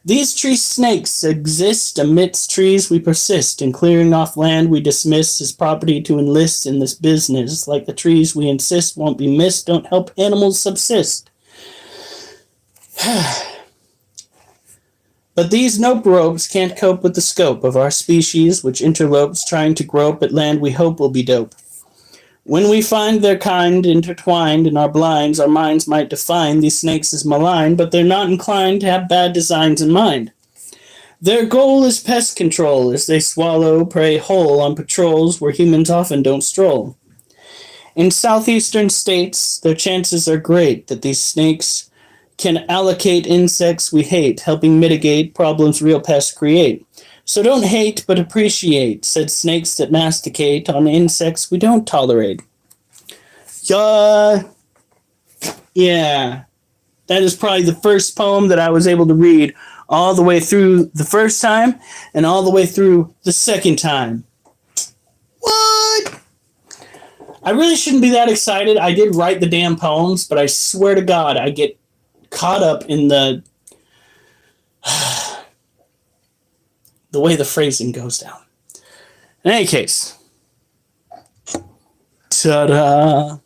These tree snakes exist amidst trees we persist, in clearing off land we dismiss as property to enlist in this business. Like the trees we insist won't be missed, don't help animals subsist. But these nope ropes can't cope with the scope of our species, which interlopes trying to grope at land we hope will be dope. When we find their kind intertwined in our blinds, our minds might define these snakes as malign, but they're not inclined to have bad designs in mind. Their goal is pest control, as they swallow prey whole on patrols where humans often don't stroll. In southeastern states, their chances are great that these snakes can allocate insects we hate, helping mitigate problems real pests create. So don't hate, but appreciate, said snakes that masticate on insects we don't tolerate. Yeah. That is probably the first poem that I was able to read all the way through the first time and all the way through the second time. What? I really shouldn't be that excited. I did write the damn poems, but I swear to God, I get caught up in the way the phrasing goes down. In any case, ta-da!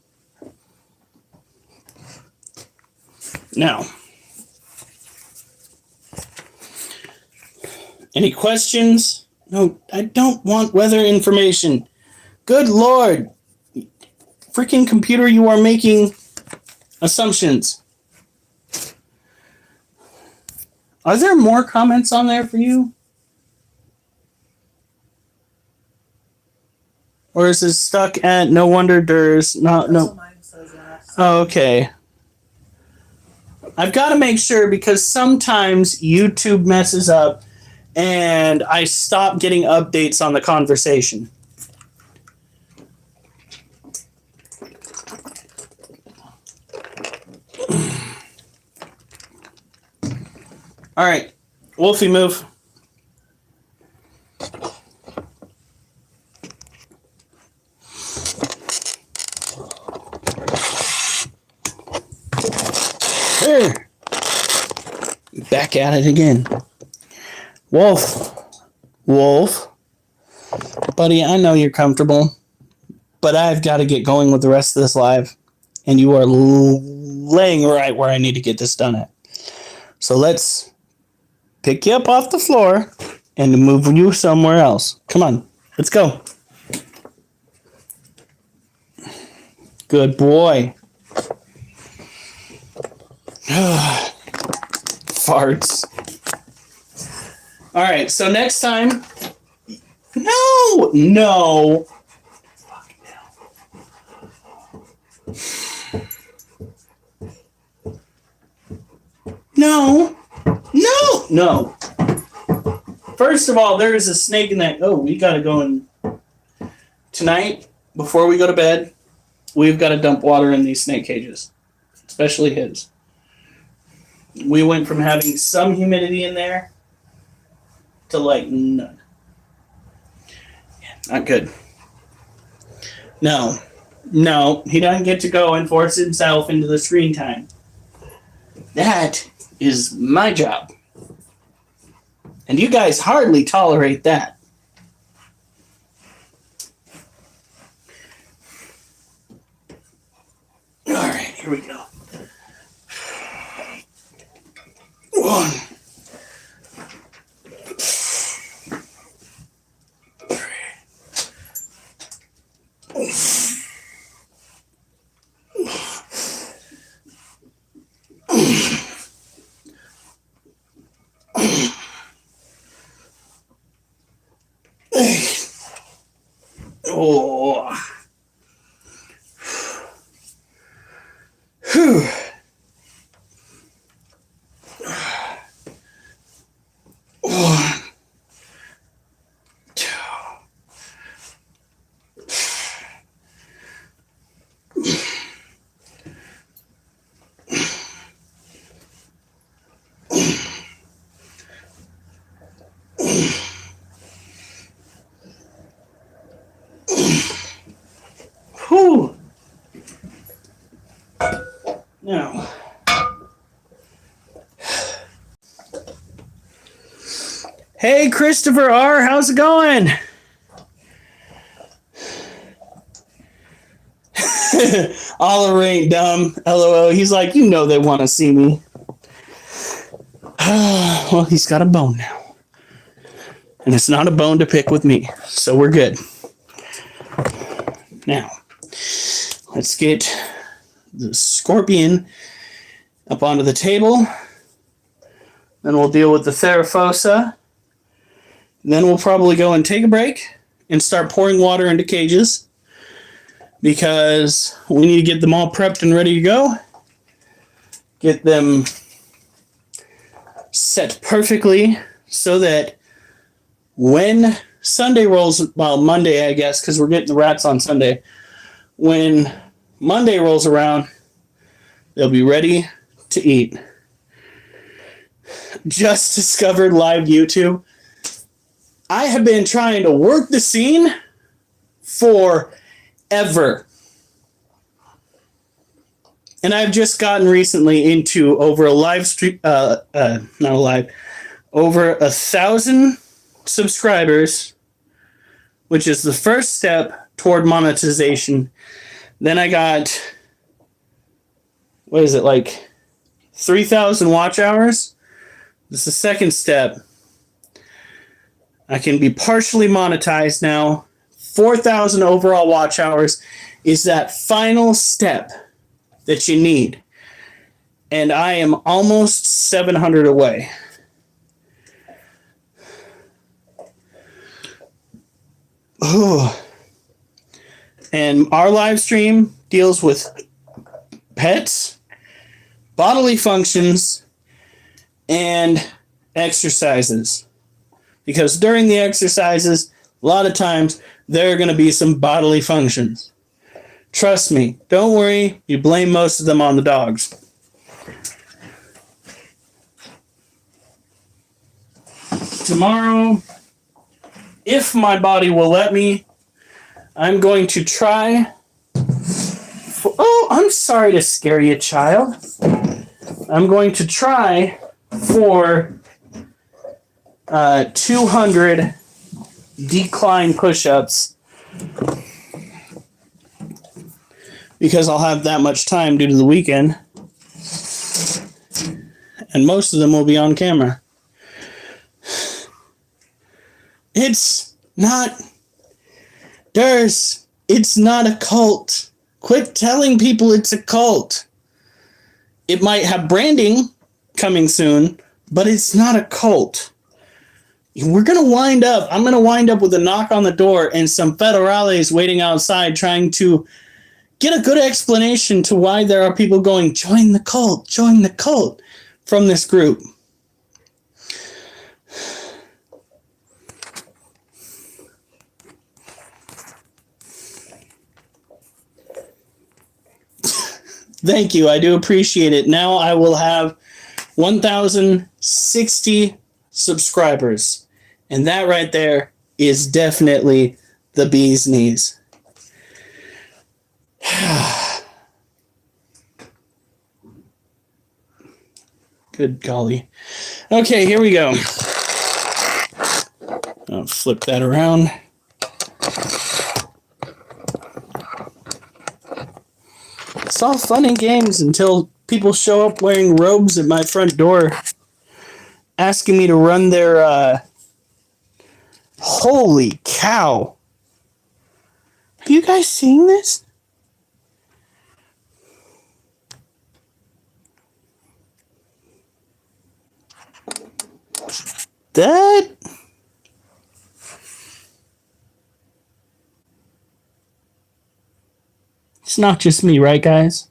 Now, any questions? No, I don't want weather information. Good Lord! Freaking computer, you are making assumptions. Are there more comments on there for you? Or is it stuck at no wonder there's not no? Oh, okay. I've got to make sure because sometimes YouTube messes up and I stopped getting updates on the conversation. All right, Wolfie, move. There. Back at it again. Wolf. Wolf. Buddy, I know you're comfortable, but I've got to get going with the rest of this live, and you are laying right where I need to get this done at. So let's pick you up off the floor and move you somewhere else. Come on, let's go. Good boy. Farts. All right, so next time. No, no. No, no, no. First of all, there is a snake in that. Oh, we got to go in tonight before we go to bed. We've got to dump water in these snake cages, especially his. We went from having some humidity in there to like none. Yeah, not good. No, he doesn't get to go and force himself into the screen time. That is my job. And you guys hardly tolerate that. All right, here we go. 1, 3. Oh. Whew. One, 2. Whew. Now. Hey, Christopher R., how's it going? Oliver ain't dumb. LOL. He's like, you know they want to see me. Well, he's got a bone now. And it's not a bone to pick with me. So we're good. Now, let's get the scorpion up onto the table. Then we'll deal with the Therafosa. Then we'll probably go and take a break and start pouring water into cages because we need to get them all prepped and ready to go. Get them set perfectly so that when Sunday rolls, well, Monday, I guess, because we're getting the rats on Sunday. When Monday rolls around, they'll be ready to eat. Just discovered live YouTube. I have been trying to work the scene forever. And I've just gotten recently into over a live stream, over 1,000 subscribers, which is the first step toward monetization. Then I got, what is it, like 3,000 watch hours? This is the second step. I can be partially monetized now. 4,000 overall watch hours is that final step that you need. And I am almost 700 away. Oh. And our live stream deals with pets, bodily functions, and exercises. because during the exercises, a lot of times, there are going to be some bodily functions. Trust me, don't worry, you blame most of them on the dogs. Tomorrow, if my body will let me, I'm going to try. Oh, I'm sorry to scare you, child. I'm going to try for 200 decline push-ups because I'll have that much time due to the weekend, and most of them will be on camera. It's not a cult. Quit telling people it's a cult. It might have branding coming soon, but it's not a cult. I'm going to wind up with a knock on the door and some federales waiting outside trying to get a good explanation to why there are people going, join the cult, from this group. Thank you. I do appreciate it. Now I will have 1,060 subscribers. And that right there is definitely the bee's knees. Good golly. Okay, here we go. I'll flip that around. It's all fun and games until people show up wearing robes at my front door asking me to run their, holy cow. Are you guys seeing this? That... It's not just me, right, guys?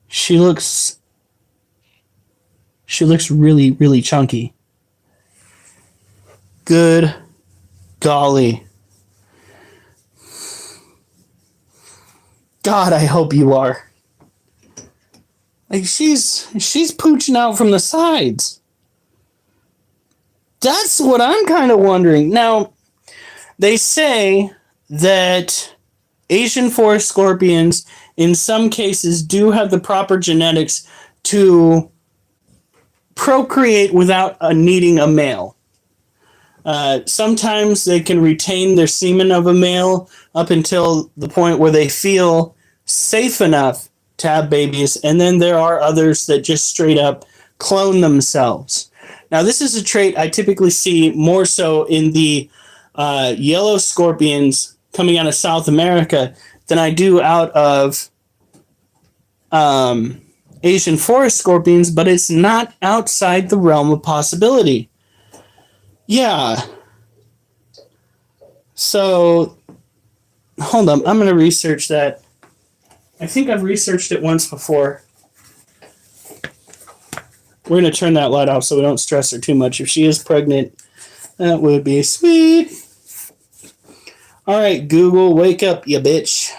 She looks really, really chunky. Good golly. God, I hope you are. Like, she's pooching out from the sides. That's what I'm kind of wondering. Now, they say that Asian forest scorpions, in some cases, do have the proper genetics to procreate without needing a male. Sometimes they can retain their semen of a male up until the point where they feel safe enough to have babies, and then there are others that just straight up clone themselves. Now, this is a trait I typically see more so in the yellow scorpions coming out of South America than I do out of Asian forest scorpions, but it's not outside the realm of possibility. Yeah. So, hold on. I'm going to research that. I think I've researched it once before. We're going to turn that light off so we don't stress her too much. If she is pregnant, that would be sweet. All right, Google, wake up, you bitch.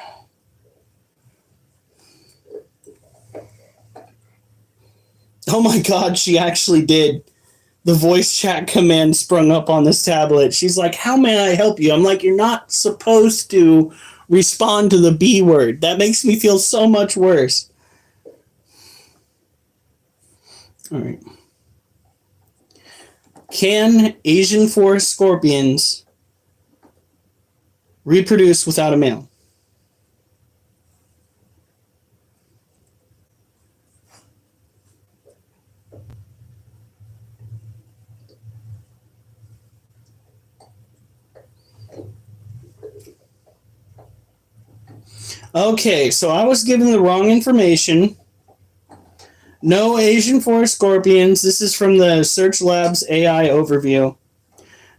Oh my God, she actually did. The voice chat command sprung up on this tablet. She's like, how may I help you? I'm like, you're not supposed to respond to the B word. That makes me feel so much worse. All right. Can Asian forest scorpions reproduce without a male? Okay, so I was given the wrong information. No Asian forest scorpions. This is from the Search Labs AI overview.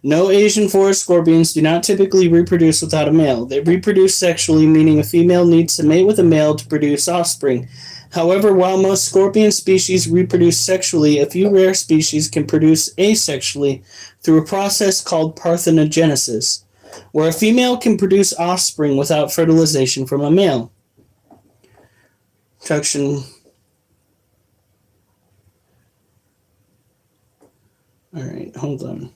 No Asian forest scorpions do not typically reproduce without a male. They reproduce sexually, meaning a female needs to mate with a male to produce offspring. However, while most scorpion species reproduce sexually, a few rare species can produce asexually through a process called parthenogenesis, where a female can produce offspring without fertilization from a male. Section. All right, hold on.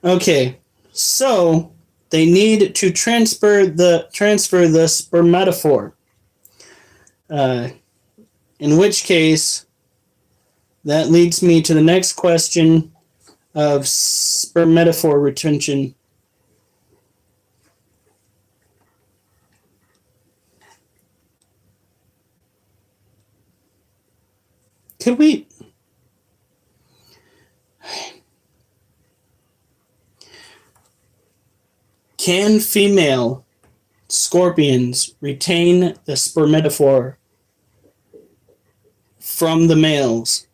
Okay, so they need to transfer the spermatophore. In which case, that leads me to the next question of spermatophore retention. Could we... Can female scorpions retain the spermatophore from the males?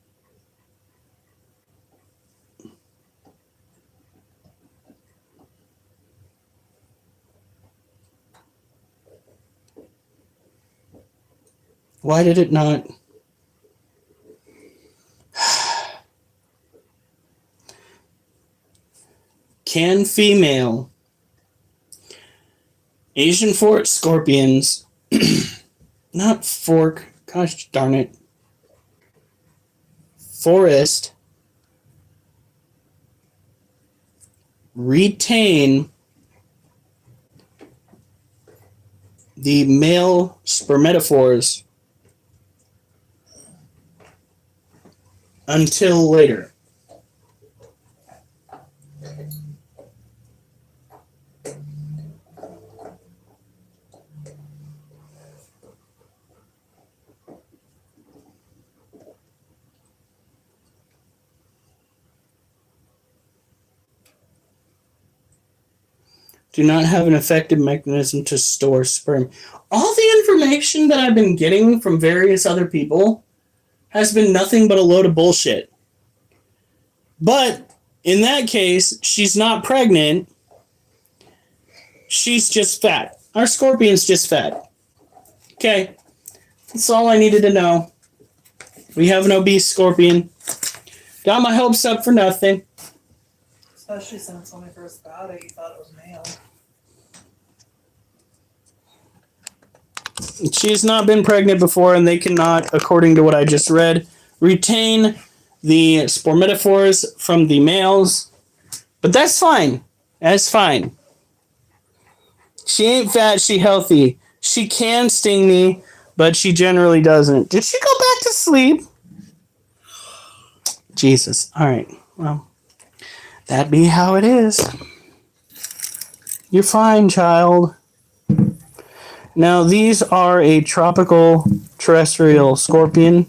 Why did it not? Can female Asian forest scorpions, not fork, gosh darn it, forest, retain the male spermatophores until later? Do not have an effective mechanism to store sperm. All the information that I've been getting from various other people has been nothing but a load of bullshit. But in that case, she's not pregnant. She's just fat. Our scorpion's just fat. Okay. That's all I needed to know. We have an obese scorpion. Got my hopes up for nothing. Especially since when we first got it, you thought it was male. She has not been pregnant before, and they cannot, according to what I just read, retain the spermatophores from the males. But that's fine. That's fine. She ain't fat, she healthy. She can sting me, but she generally doesn't. Did she go back to sleep? Jesus. All right. Well, that be how it is. You're fine, child. Now, these are a tropical terrestrial scorpion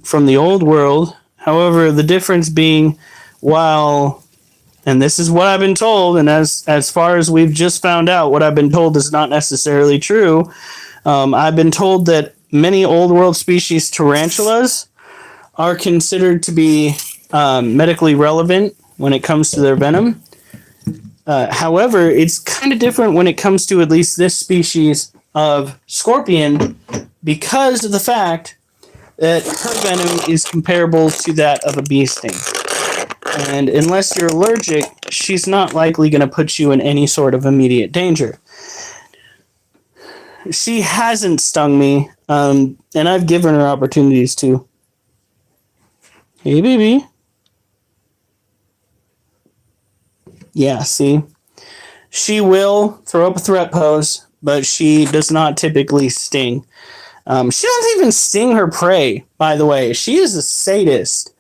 from the old world. However, the difference being, while, and this is what I've been told, and as far as we've just found out, what I've been told is not necessarily true. I've been told that many old world species tarantulas are considered to be medically relevant when it comes to their venom. However, it's kind of different when it comes to at least this species of scorpion because of the fact that her venom is comparable to that of a bee sting. And unless you're allergic, she's not likely going to put you in any sort of immediate danger. She hasn't stung me, and I've given her opportunities to. Hey, baby. Yeah, see? She will throw up a threat pose, but she does not typically sting. She doesn't even sting her prey, by the way. She is a sadist.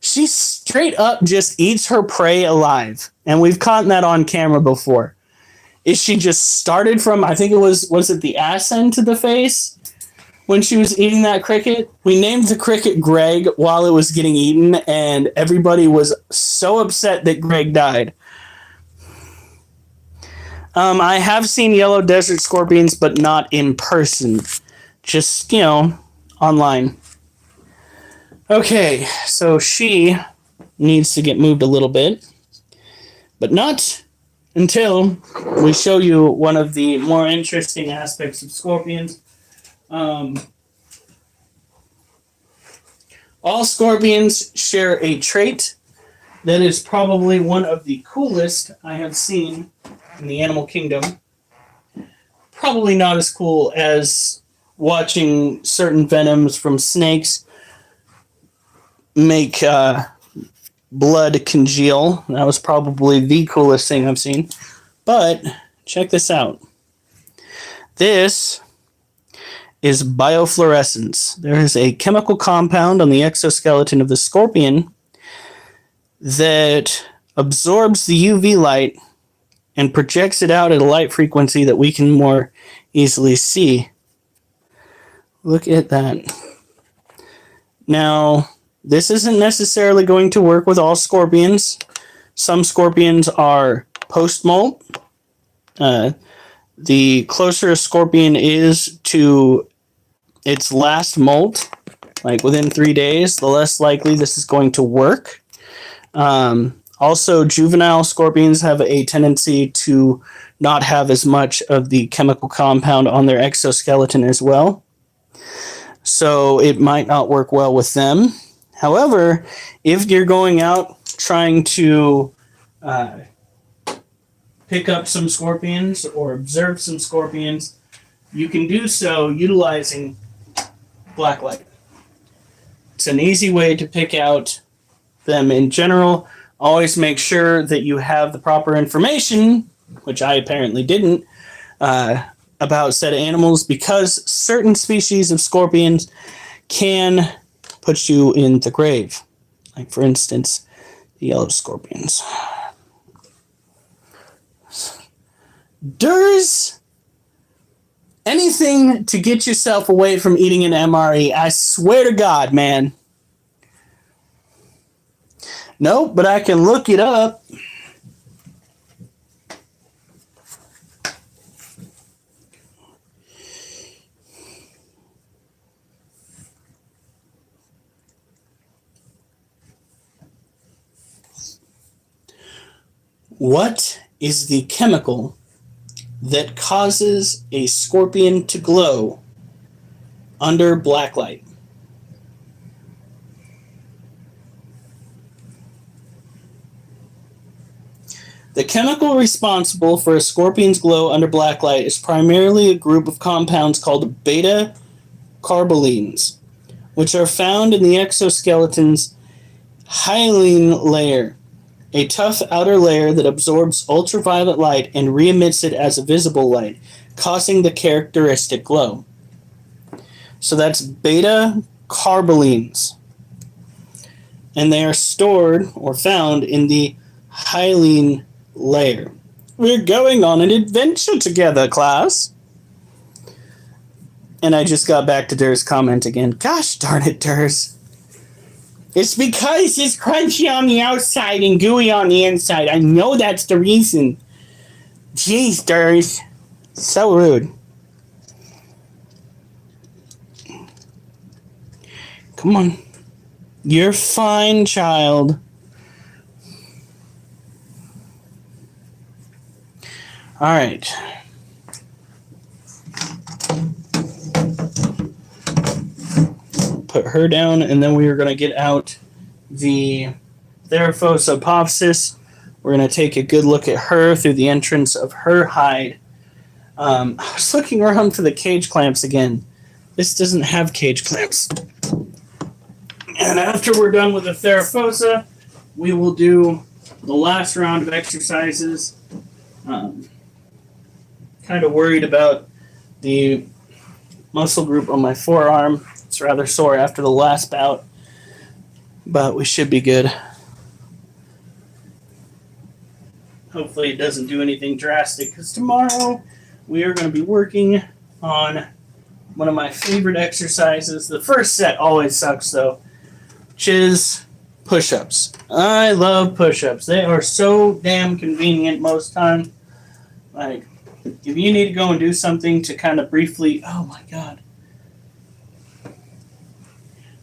She straight up just eats her prey alive. And we've caught that on camera before. Is she just started from, I think it was it the ass end to the face? When she was eating that cricket? We named the cricket Greg while it was getting eaten, and everybody was so upset that Greg died. I have seen yellow desert scorpions, but not in person. Just, online. Okay, so she needs to get moved a little bit. But not until we show you one of the more interesting aspects of scorpions. All scorpions share a trait that is probably one of the coolest I have seen in the animal kingdom. Probably not as cool as watching certain venoms from snakes make blood congeal. That was probably the coolest thing I've seen. But check this out. This is biofluorescence. There is a chemical compound on the exoskeleton of the scorpion that absorbs the UV light and projects it out at a light frequency that we can more easily see. Look at that. Now, this isn't necessarily going to work with all scorpions. Some scorpions are post-molt. The closer a scorpion is to its last molt, like within 3 days, the less likely this is going to work. Also, juvenile scorpions have a tendency to not have as much of the chemical compound on their exoskeleton as well. So it might not work well with them. However, if you're going out trying to pick up some scorpions or observe some scorpions, you can do so utilizing blacklight. It's an easy way to pick out them in general. Always make sure that you have the proper information, which I apparently didn't, about said animals, because certain species of scorpions can put you in the grave. Like, for instance, the yellow scorpions. Durs, anything to get yourself away from eating an MRE. I swear to God, man. No, but I can look it up. What is the chemical that causes a scorpion to glow under blacklight? The chemical responsible for a scorpion's glow under blacklight is primarily a group of compounds called beta-carbolines, which are found in the exoskeleton's hygiene layer, a tough outer layer that absorbs ultraviolet light and re-emits it as a visible light, causing the characteristic glow. So that's beta-carbolines, and they are stored or found in the hygiene layer. We're going on an adventure together, class. And I just got back to Dur's comment again. Gosh darn it, Dur's. It's because it's crunchy on the outside and gooey on the inside. I know that's the reason. Jeez, Dur's. So rude. Come on. You're fine, child. All right. Put her down, and then we are going to get out the Theraphosa. We're going to take a good look at her through the entrance of her hide. I was looking around for the cage clamps again. This doesn't have cage clamps. And after we're done with the Theraphosa, we will do the last round of exercises. Kind of worried about the muscle group on my forearm. It's rather sore after the last bout, but we should be good. Hopefully it doesn't do anything drastic, because tomorrow we are going to be working on one of my favorite exercises. The first set always sucks, though, which is push-ups. I love push-ups. They are so damn convenient most time. Like, if you need to go and do something to kind of briefly... Oh, my God.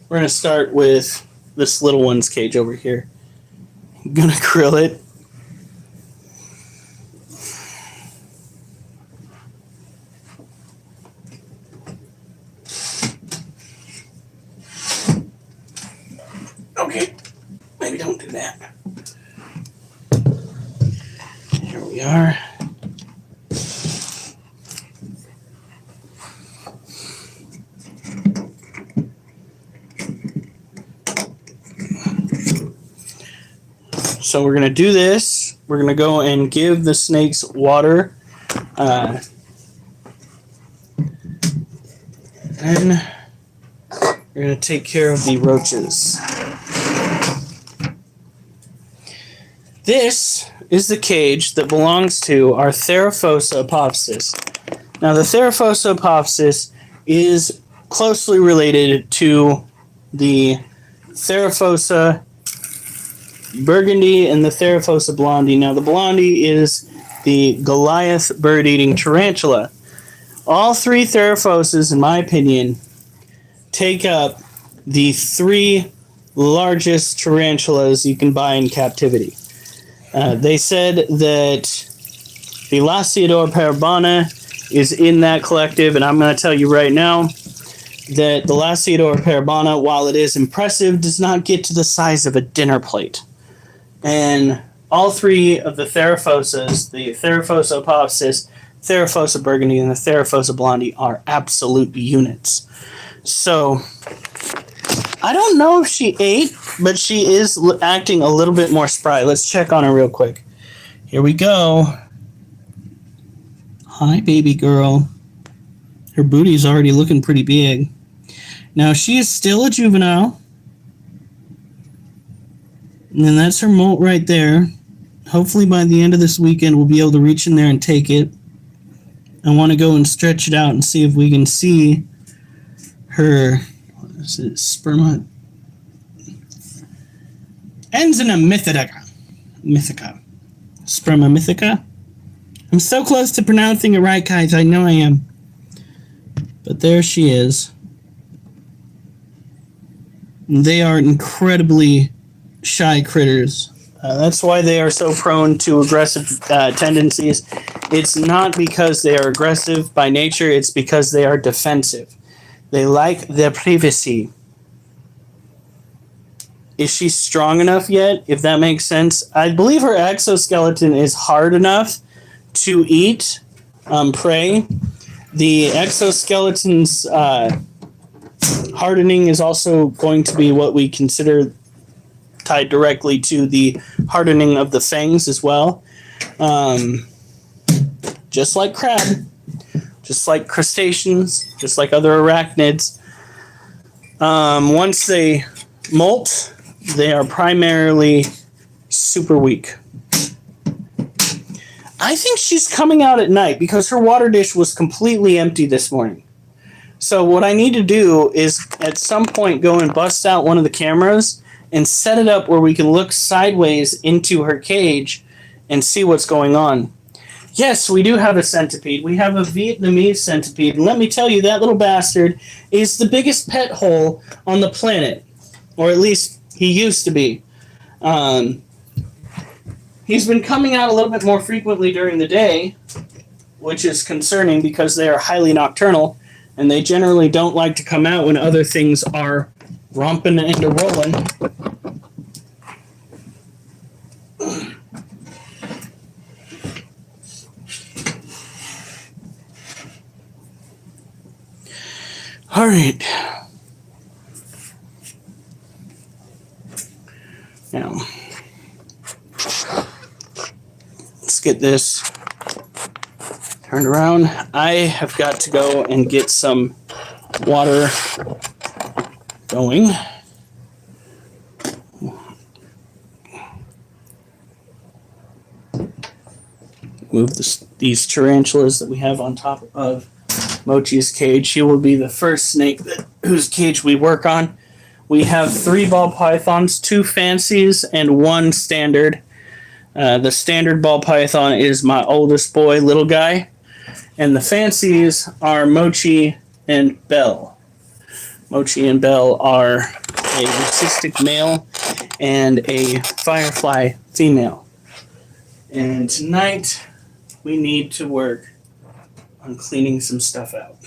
We're going to start with this little one's cage over here. I'm going to grill it. Okay, maybe don't do that. Here we are. So we're going to do this. We're going to go and give the snakes water. And we're going to take care of the roaches. This is the cage that belongs to our Theraphosa apophysis. Now, the Theraphosa apophysis is closely related to the Theraphosa burgundy and the Theraphosa blondie. Now, the blondie is the Goliath bird-eating tarantula. All three Theraphosas, in my opinion, take up the three largest tarantulas you can buy in captivity. They said that the Lasiodora parabana is in that collective, and I'm going to tell you right now that the Lasiodora parabana, while it is impressive, does not get to the size of a dinner plate. And all three of the Theraphosas, the Theraphosa apophysis, Theraphosa burgundy, and the Theraphosa blondie, are absolute units. So, I don't know if she ate, but she is acting a little bit more spry. Let's check on her real quick. Here we go. Hi, baby girl. Her booty's already looking pretty big. Now, she is still a juvenile. And that's her molt right there. Hopefully by the end of this weekend, we'll be able to reach in there and take it. I want to go and stretch it out and see if we can see her... Is it sperma? Enzina mythica. Sperma mythica. I'm so close to pronouncing it right, guys. I know I am. But there she is. They are incredibly shy critters. That's why they are so prone to aggressive tendencies. It's not because they are aggressive by nature. It's because they are defensive. They like their privacy. Is she strong enough yet, if that makes sense? I believe her exoskeleton is hard enough to eat prey. The exoskeleton's hardening is also going to be what we consider tied directly to the hardening of the fangs as well. Just like crab. Just like crustaceans, just like other arachnids. Once they molt, they are primarily super weak. I think she's coming out at night because her water dish was completely empty this morning. So what I need to do is at some point go and bust out one of the cameras and set it up where we can look sideways into her cage and see what's going on. Yes, we do have a centipede. We have a Vietnamese centipede. And let me tell you, that little bastard is the biggest pet hole on the planet. Or at least he used to be. He's been coming out a little bit more frequently during the day, which is concerning because they are highly nocturnal, and they generally don't like to come out when other things are romping and rolling. All right. Now, let's get this turned around. I have got to go and get some water going. Move these tarantulas that we have on top of Mochi's cage. She will be the first snake whose cage we work on. We have 3 ball pythons, 2 fancies, and 1 standard. The standard ball python is my oldest boy, little guy. And the fancies are Mochi and Belle. Mochi and Belle are a leucistic male and a firefly female. And tonight we need to work on cleaning some stuff out.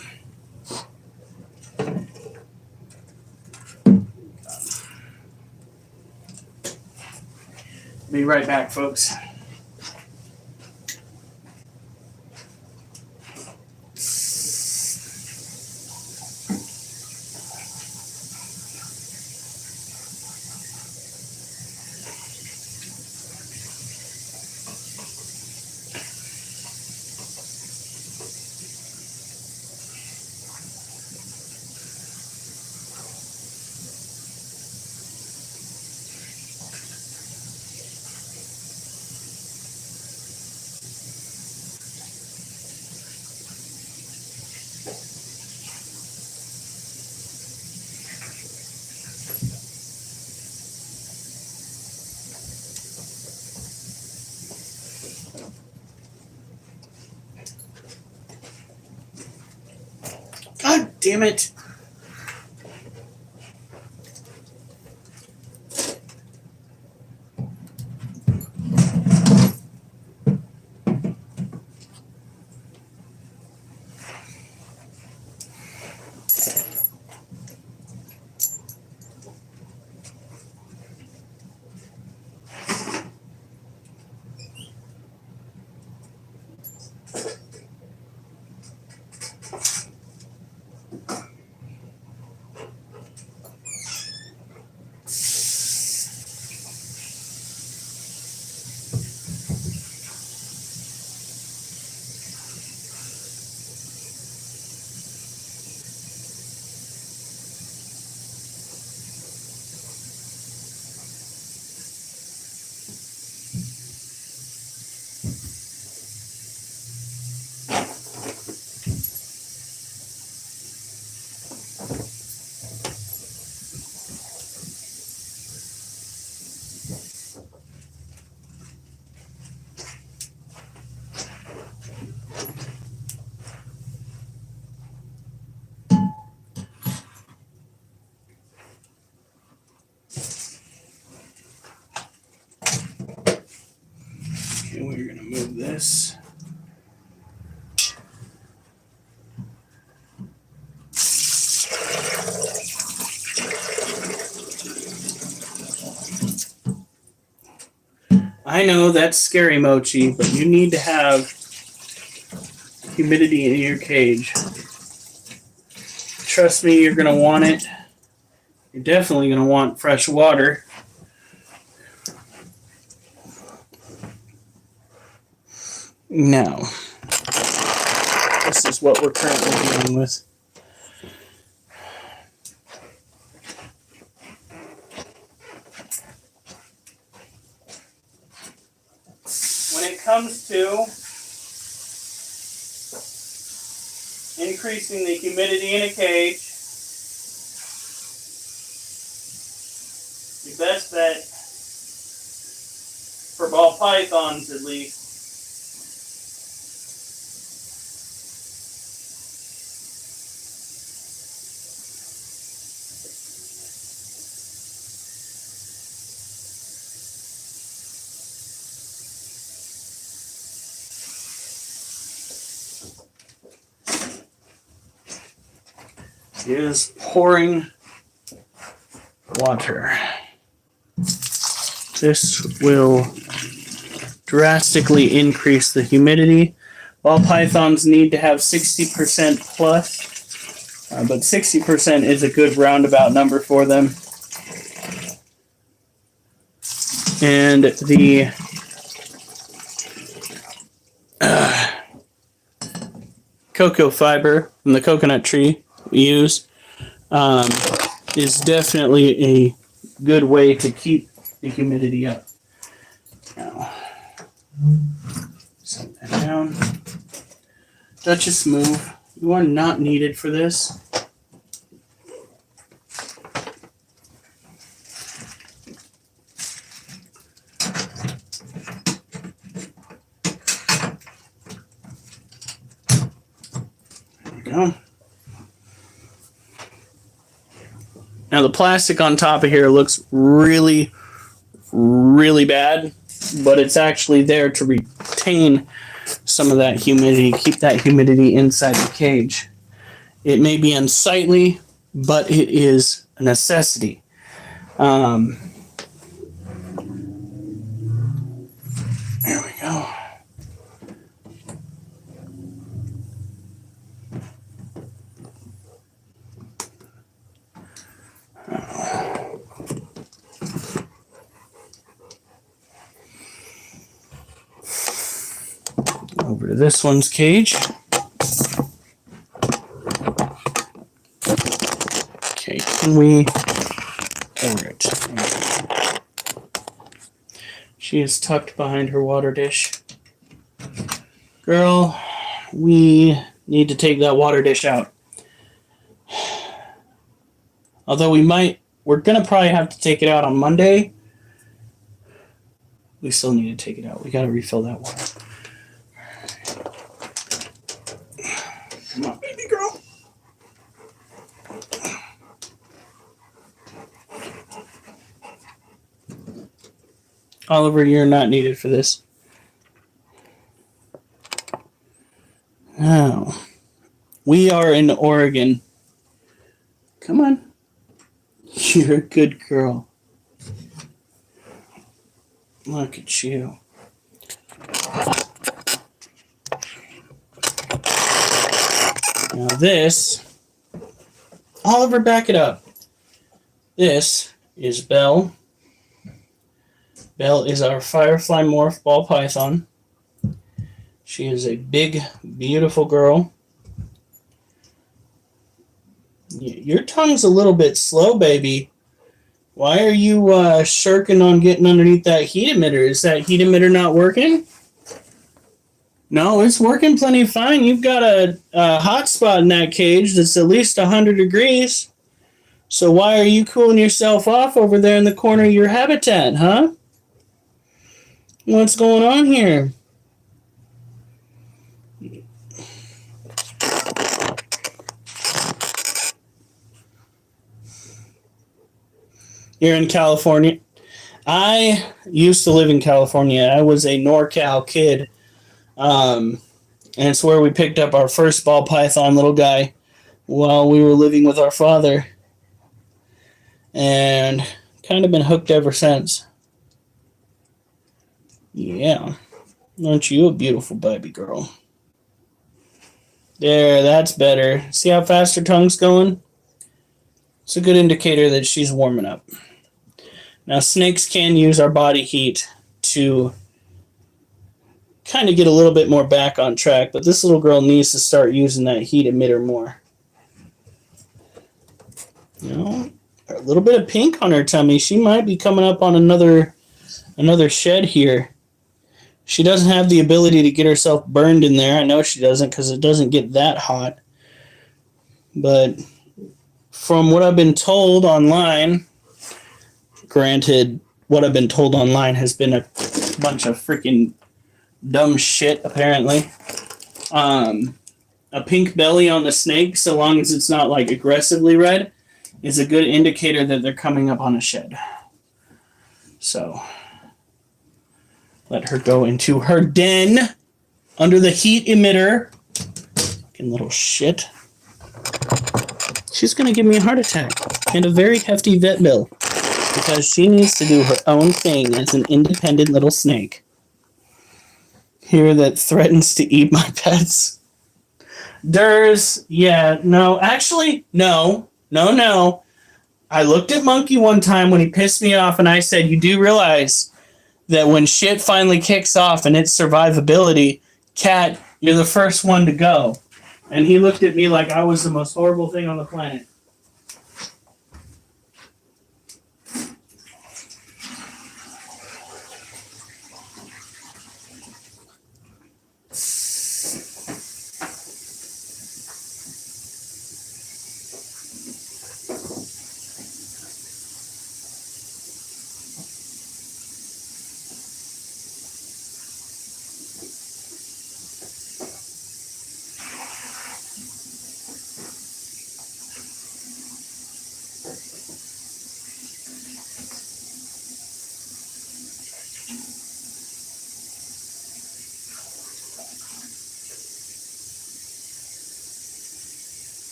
Be right back, folks. God damn it. Okay, we're going to move this. I know that's scary, Mochi, but you need to have humidity in your cage. Trust me, you're going to want it. You're definitely going to want fresh water. Now, this is what we're currently dealing with. When it comes to increasing the humidity in a cage, your best bet, for ball pythons at least, is pouring water. This will drastically increase the humidity. Ball pythons need to have 60% plus, but 60% is a good roundabout number for them. And the cocoa fiber from the coconut tree we use is definitely a good way to keep the humidity up. Now, set that down. Duchess, move. You are not needed for this. There you go. Now the plastic on top of here looks really, really bad, but it's actually there to retain some of that humidity, keep that humidity inside the cage. It may be unsightly, but it is a necessity. over to this one's cage. Okay, can we... Alright. She is tucked behind her water dish. Girl, we need to take that water dish out. Although we're gonna probably have to take it out on Monday. We still need to take it out. We gotta refill that water. Come on, baby girl. Oliver, you're not needed for this. Now, we are in Oregon. Come on. You're a good girl. Look at you. Now this, Oliver, back it up. This is Belle. Belle is our Firefly Morph Ball Python. She is a big, beautiful girl. Your tongue's a little bit slow, baby. Why are you shirking on getting underneath that heat emitter? Is that heat emitter not working? No, it's working plenty fine. You've got a hot spot in that cage that's at least 100 degrees. So why are you cooling yourself off over there in the corner of your habitat, huh? What's going on here? You're in California. I used to live in California. I was a NorCal kid. And it's where we picked up our first ball python little guy while we were living with our father. And kind of been hooked ever since. Yeah. Aren't you a beautiful baby girl? There, that's better. See how fast her tongue's going? It's a good indicator that she's warming up. Now, snakes can use our body heat to kind of get a little bit more back on track, but this little girl needs to start using that heat emitter more. You know, a little bit of pink on her tummy. She might be coming up on another shed here. She doesn't have the ability to get herself burned in there. I know she doesn't because it doesn't get that hot. But from what I've been told online, granted, what I've been told online has been a bunch of freaking dumb shit, apparently. A pink belly on the snake, so long as it's not like aggressively red, is a good indicator that they're coming up on a shed. So let her go into her den under the heat emitter. Fucking little shit. She's gonna give me a heart attack and a very hefty vet bill because she needs to do her own thing as an independent little snake here that threatens to eat my pets. Durs, yeah, no, actually, no. I looked at Monkey one time when he pissed me off and I said, you do realize that when shit finally kicks off and its survivability, Cat, you're the first one to go. And he looked at me like I was the most horrible thing on the planet.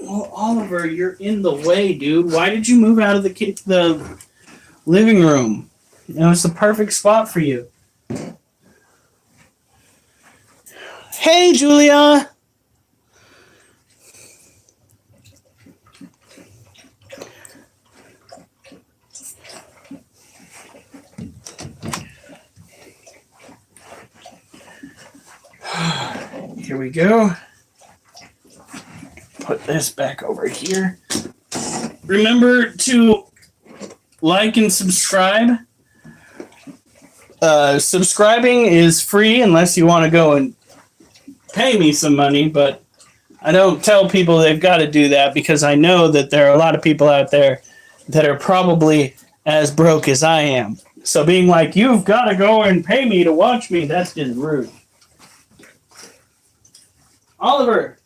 Well, Oliver, you're in the way, dude. Why did you move out of the living room? It was the perfect spot for you. Hey, Julia. Here we go. Put this back over here. Remember to like and subscribe. Subscribing is free unless you want to go and pay me some money, but I don't tell people they've got to do that because I know that there are a lot of people out there that are probably as broke as I am. So being like, you've got to go and pay me to watch me, that's just rude. Oliver.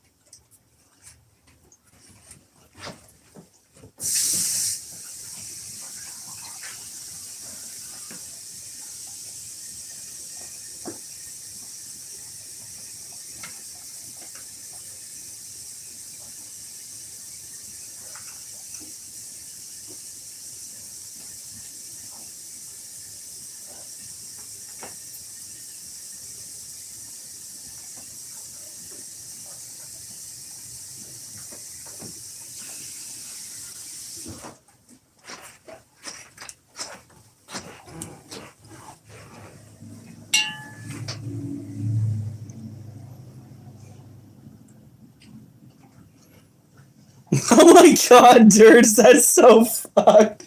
Oh my god, Dirts, that's so fucked.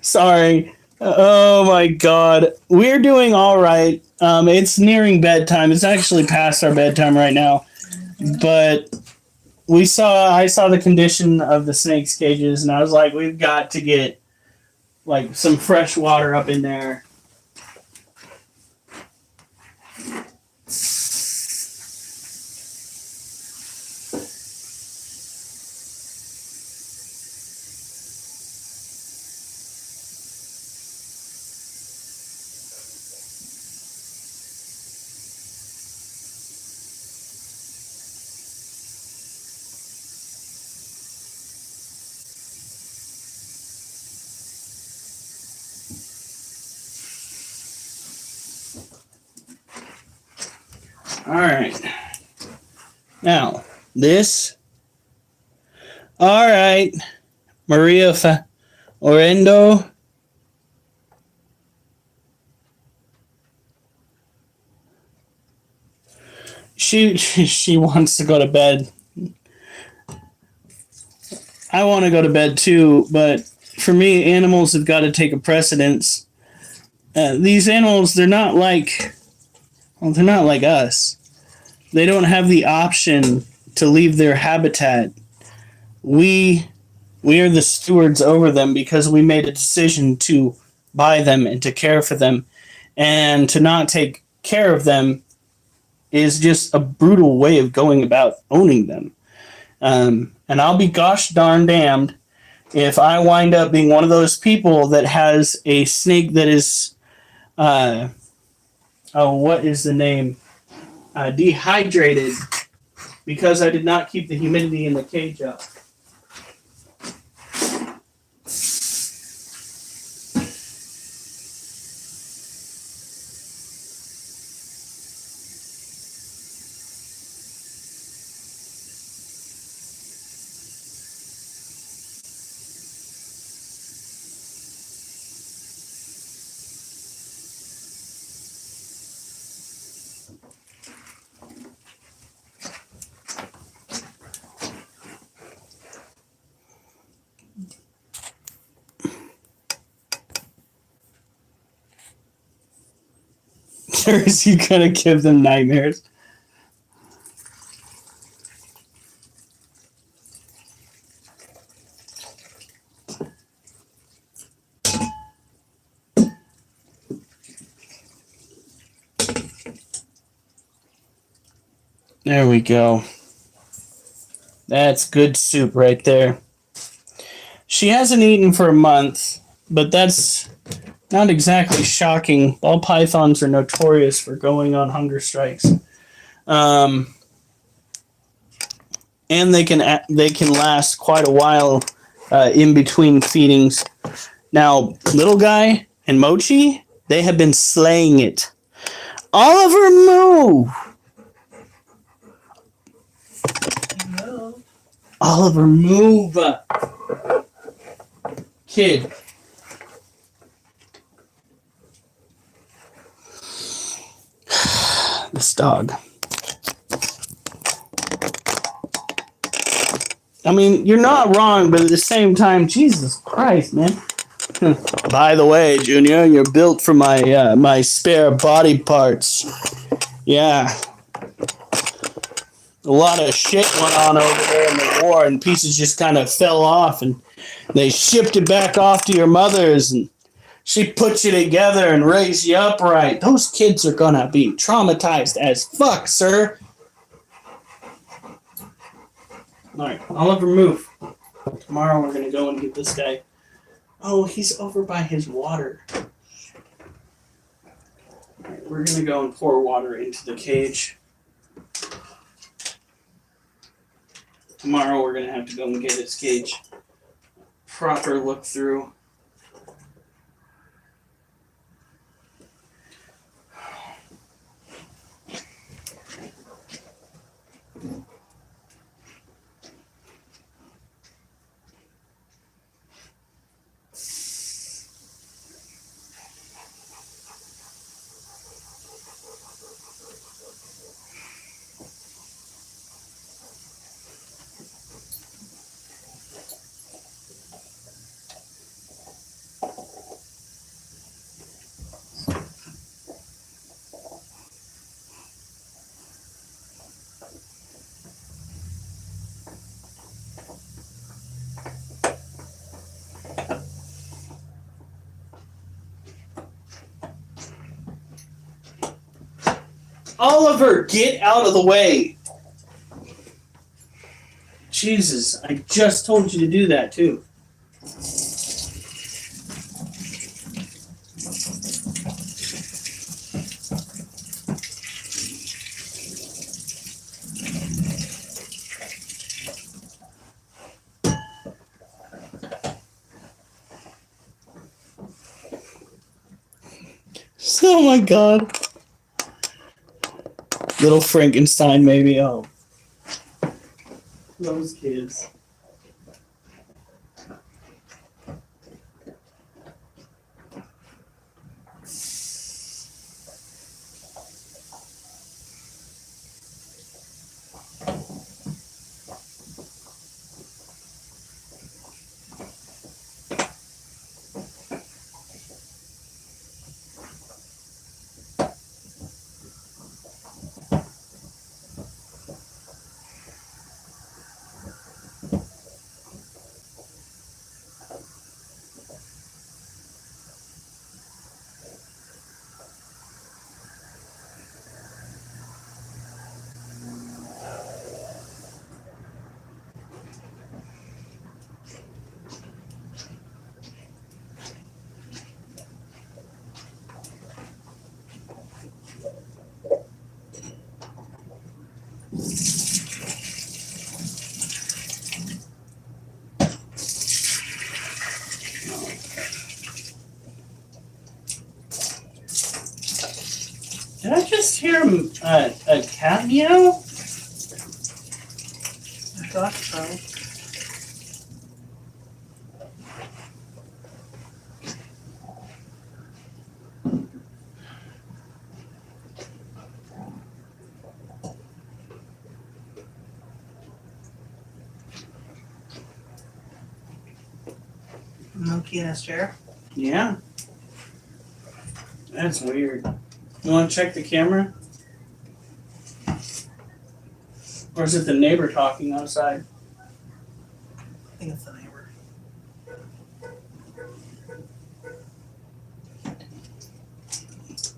Sorry. Oh my god. We're doing alright. It's nearing bedtime. It's actually past our bedtime right now. But I saw the condition of the snakes' cages, and I was like, we've got to get like some fresh water up in there. All right. Now, this. All right. Maria Orendo. She wants to go to bed. I want to go to bed too, but for me, animals have got to take a precedence. These animals, they're not like us. They don't have the option to leave their habitat. We are the stewards over them because we made a decision to buy them and to care for them. And to not take care of them is just a brutal way of going about owning them. And I'll be gosh darn damned if I wind up being one of those people that has a snake that is, what is the name? Dehydrated because I did not keep the humidity in the cage up. Is you gonna give them nightmares? There we go. That's good soup right there. She hasn't eaten for a month, but that's Not exactly shocking. Ball pythons are notorious for going on hunger strikes. And they can last quite a while in between feedings. Now, Little Guy and Mochi, they have been slaying it. Oliver, move! No. Oliver, move! Kid. This dog. I mean, you're not wrong, but at the same time, Jesus Christ, man. By the way, Junior, you're built for my my spare body parts. Yeah. A lot of shit went on over there in the war, and pieces just kind of fell off, and they shipped it back off to your mother's, and she put you together and raised you upright. Those kids are gonna be traumatized as fuck, sir. Alright, Oliver, move. Tomorrow we're gonna go and get this guy. Oh, he's over by his water. Alright, we're gonna go and pour water into the cage. Tomorrow we're gonna have to go and get his cage. Proper look through. Oliver, get out of the way. Jesus, I just told you to do that too. Oh my god. Little Frankenstein, maybe. Oh. Those kids. Did I just hear a cat meow? I thought so. Monkey in his chair. Yeah. That's weird. You want to check the camera? Or is it the neighbor talking outside? I think it's the neighbor.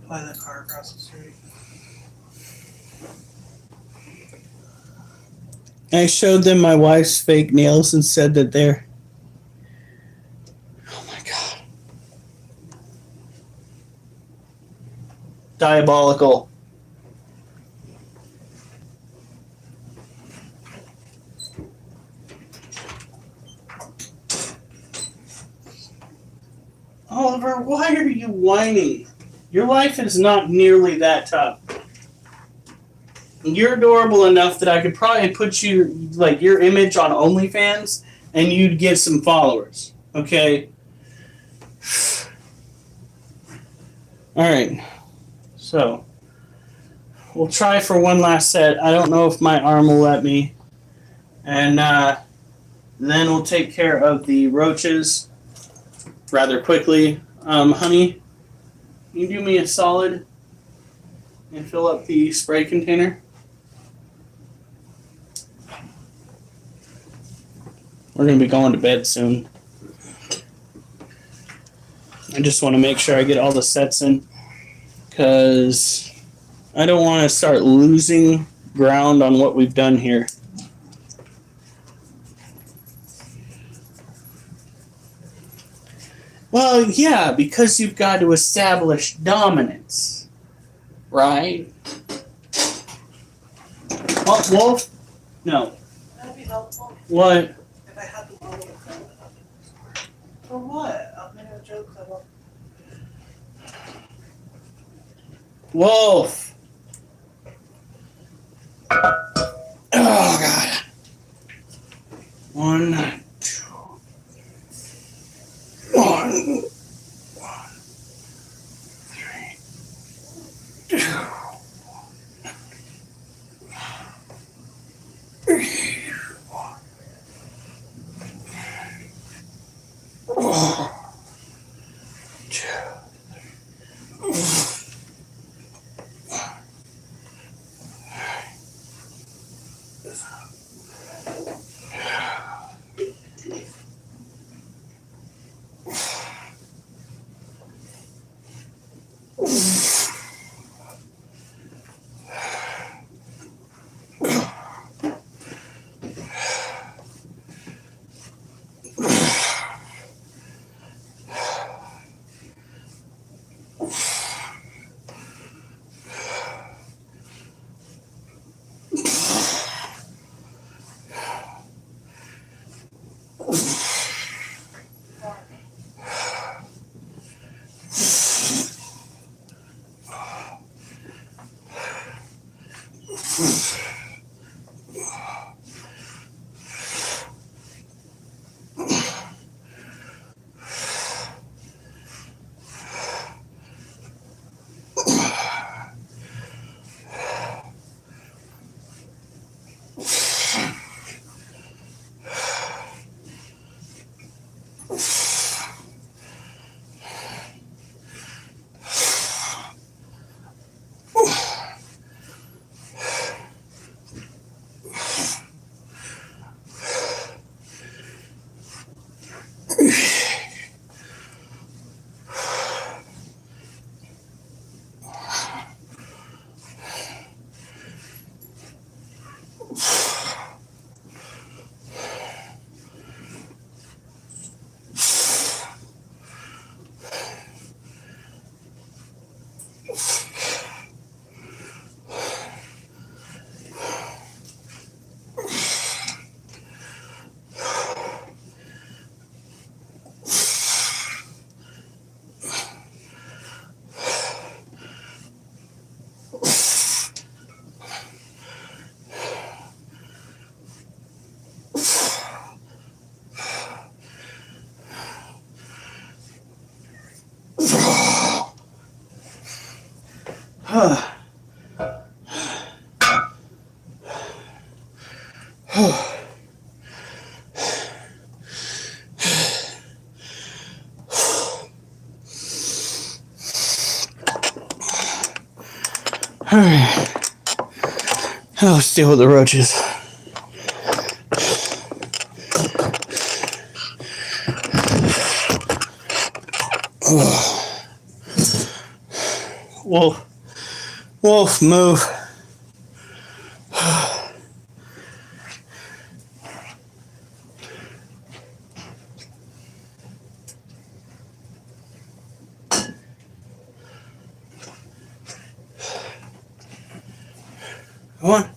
Probably that car across the street. I showed them my wife's fake nails and said that they're... Oh my god. Diabolical. Oliver, why are you whining? Your life is not nearly that tough. You're adorable enough that I could probably put you, like, your image on OnlyFans and you'd get some followers. Okay? Alright. So, we'll try for one last set. I don't know if my arm will let me. And then we'll take care of the roaches rather quickly. Honey, can you do me a solid and fill up the spray container? We're going to be going to bed soon. I just want to make sure I get all the sets in, because I don't want to start losing ground on what we've done here. Well, yeah, because you've got to establish dominance, right? Oh, Wolf? No. That'd be helpful What? if I had the money in front of me. For what? I'll make a joke that will. Wolf! Oh, God. 1, 2, 1, 3, 2, 1, 2. Alright. Now let's deal with the roaches. Wolf. Wolf, move. Come on.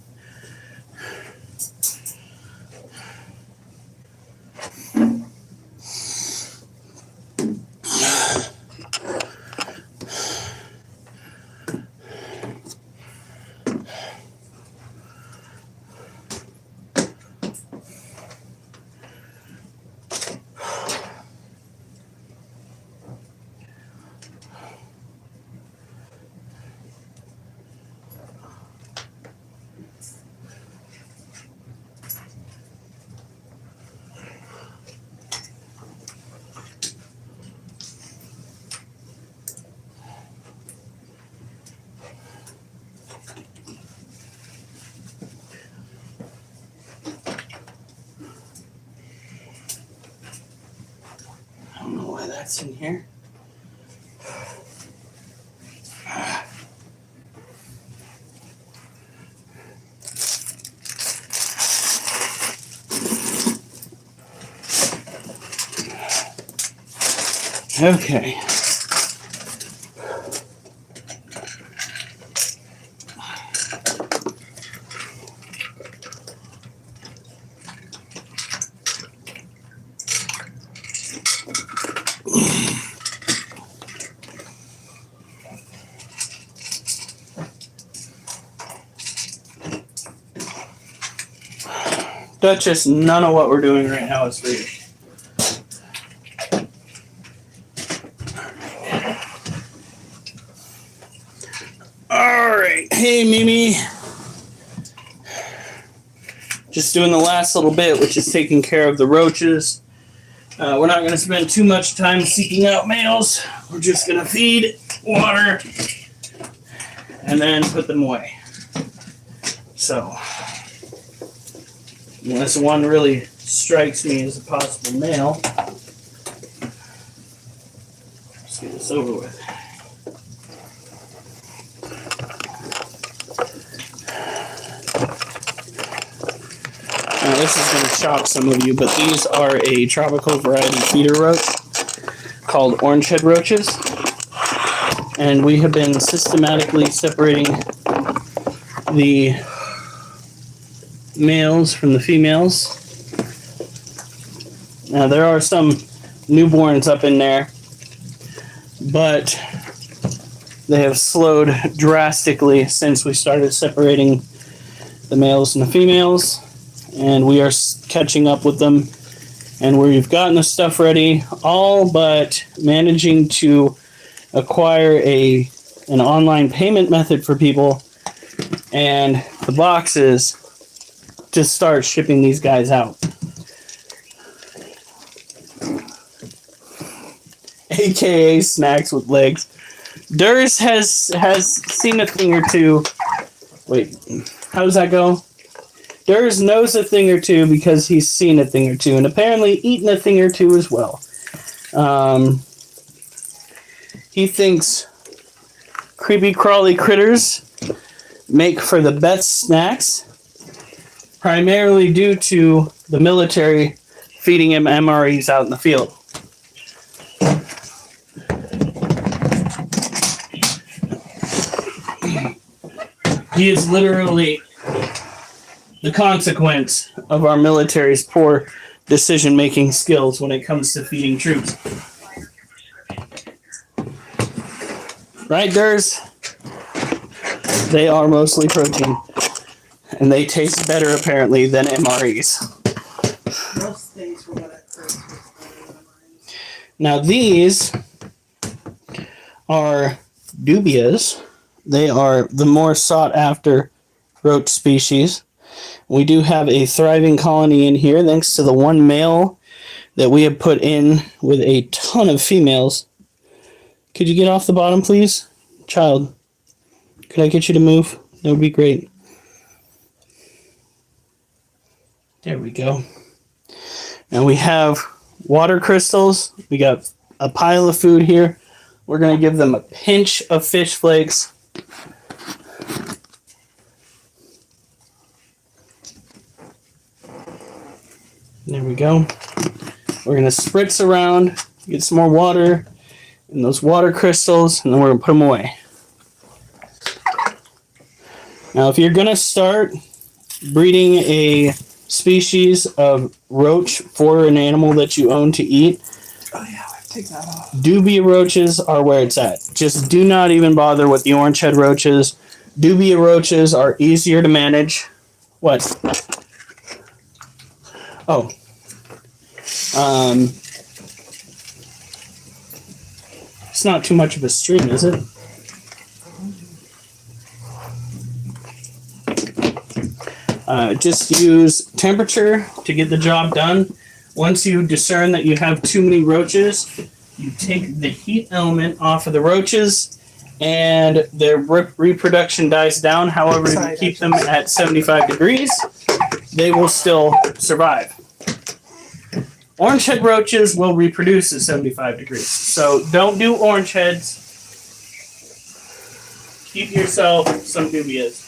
I don't know why that's in here. Okay. Duchess, none of what we're doing right now is real. Alright, hey Mimi. Just doing the last little bit, which is taking care of the roaches. We're not going to spend too much time seeking out males. We're just going to feed, water, and then put them away. So, unless one really strikes me as a possible male, let's get this over with. Now, this is going to shock some of you, but these are a tropical variety feeder roach called orange-head roaches. And we have been systematically separating the males from the females. Now, there are some newborns up in there, but they have slowed drastically since we started separating the males and the females. And we are catching up with them, and we've gotten the stuff ready, all but managing to acquire an online payment method for people and the boxes to start shipping these guys out. AKA snacks with legs. Durs has seen a thing or two. Wait, how does that go? Durs knows a thing or two because he's seen a thing or two, and apparently eaten a thing or two as well. He thinks creepy crawly critters make for the best snacks, primarily due to the military feeding him MREs out in the field. He is literally the consequence of our military's poor decision-making skills when it comes to feeding troops. Right, Durs? They are mostly protein, and they taste better, apparently, than MREs. Most things were what at first was better than mine. Now, these are dubias. They are the more sought-after roach species. We do have a thriving colony in here thanks to the one male that we have put in with a ton of females. Could you get off the bottom, please? Child, could I get you to move? That would be great. There we go. And we have water crystals. We got a pile of food here. We're going to give them a pinch of fish flakes. There we go. We're going to spritz around, get some more water and those water crystals, and then we're going to put them away. Now, if you're going to start breeding a species of roach for an animal that you own to eat, Oh yeah, take that off. dubia roaches are where it's at. Just do not even bother with the orange head roaches. Dubia roaches are easier to manage. What? Oh. It's not too much of a stream, is it? Just use temperature to get the job done. Once you discern that you have too many roaches, you take the heat element off of the roaches and their reproduction dies down. However, if you keep them at 75 degrees, they will still survive. Orange head roaches will reproduce at 75 degrees. So don't do orange heads. Keep yourself some dubias.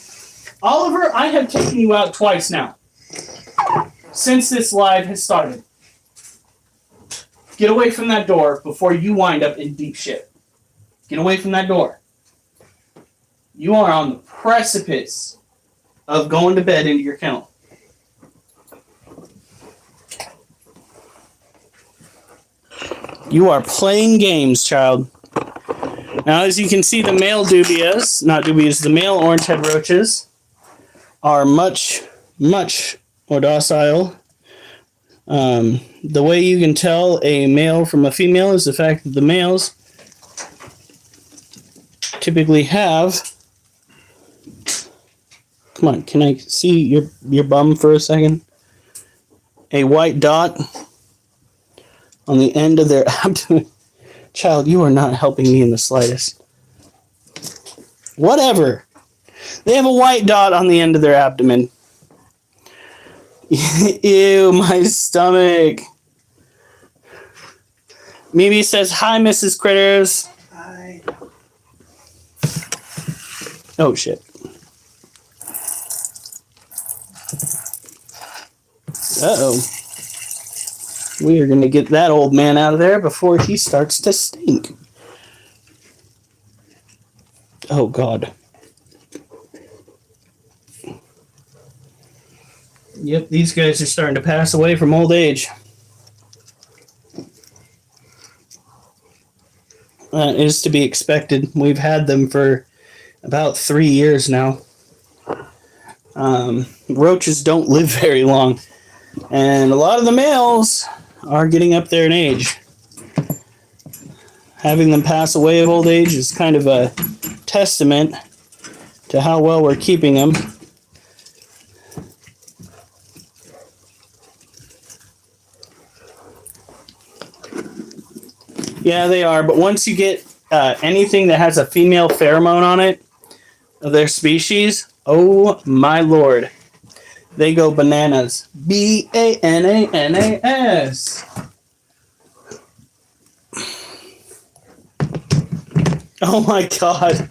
Oliver, I have taken you out twice now since this live has started. Get away from that door before you wind up in deep shit. Get away from that door. You are on the precipice of going to bed into your kennel. You are playing games, child. Now, as you can see, the male dubias, not dubias, the male orange head roaches are much, much more docile. The way you can tell a male from a female is the fact that the males typically have... Come on, can I see your bum for a second? A white dot on the end of their abdomen. Child, you are not helping me in the slightest. Whatever. They have a white dot on the end of their abdomen. Ew, my stomach. Mimi says, hi, Mrs. Critters. Hi. Oh, shit. Uh-oh. We are going to get that old man out of there before he starts to stink. Oh, God. Yep, these guys are starting to pass away from old age. That is to be expected. We've had them for about 3 years now. Roaches don't live very long. And a lot of the males are getting up there in age. Having them pass away of old age is kind of a testament to how well we're keeping them. Yeah, they are. But once you get anything that has a female pheromone on it, of their species, oh my lord. They go bananas. B-A-N-A-N-A-S. Oh my god.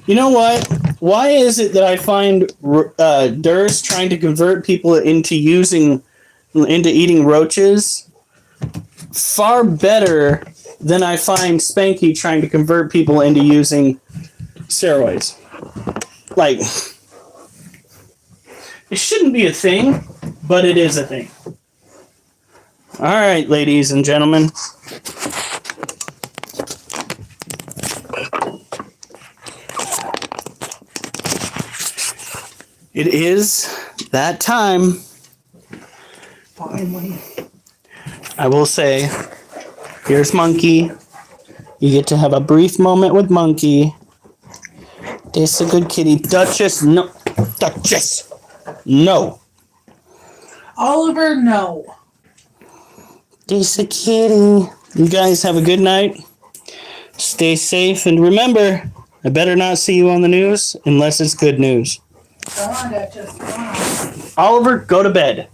You know what? Why is it that I find Durst trying to convert people into eating roaches far better than I find Spanky trying to convert people into using steroids? Like, it shouldn't be a thing, but it is a thing. All right, ladies and gentlemen. It is that time. Finally. I will say, here's Monkey. You get to have a brief moment with Monkey. This is a good kitty. Duchess, no. Duchess, no. Oliver, no. This is a kitty. You guys have a good night. Stay safe. And remember, I better not see you on the news unless it's good news. Come on, Duchess. Come on. Oliver, go to bed.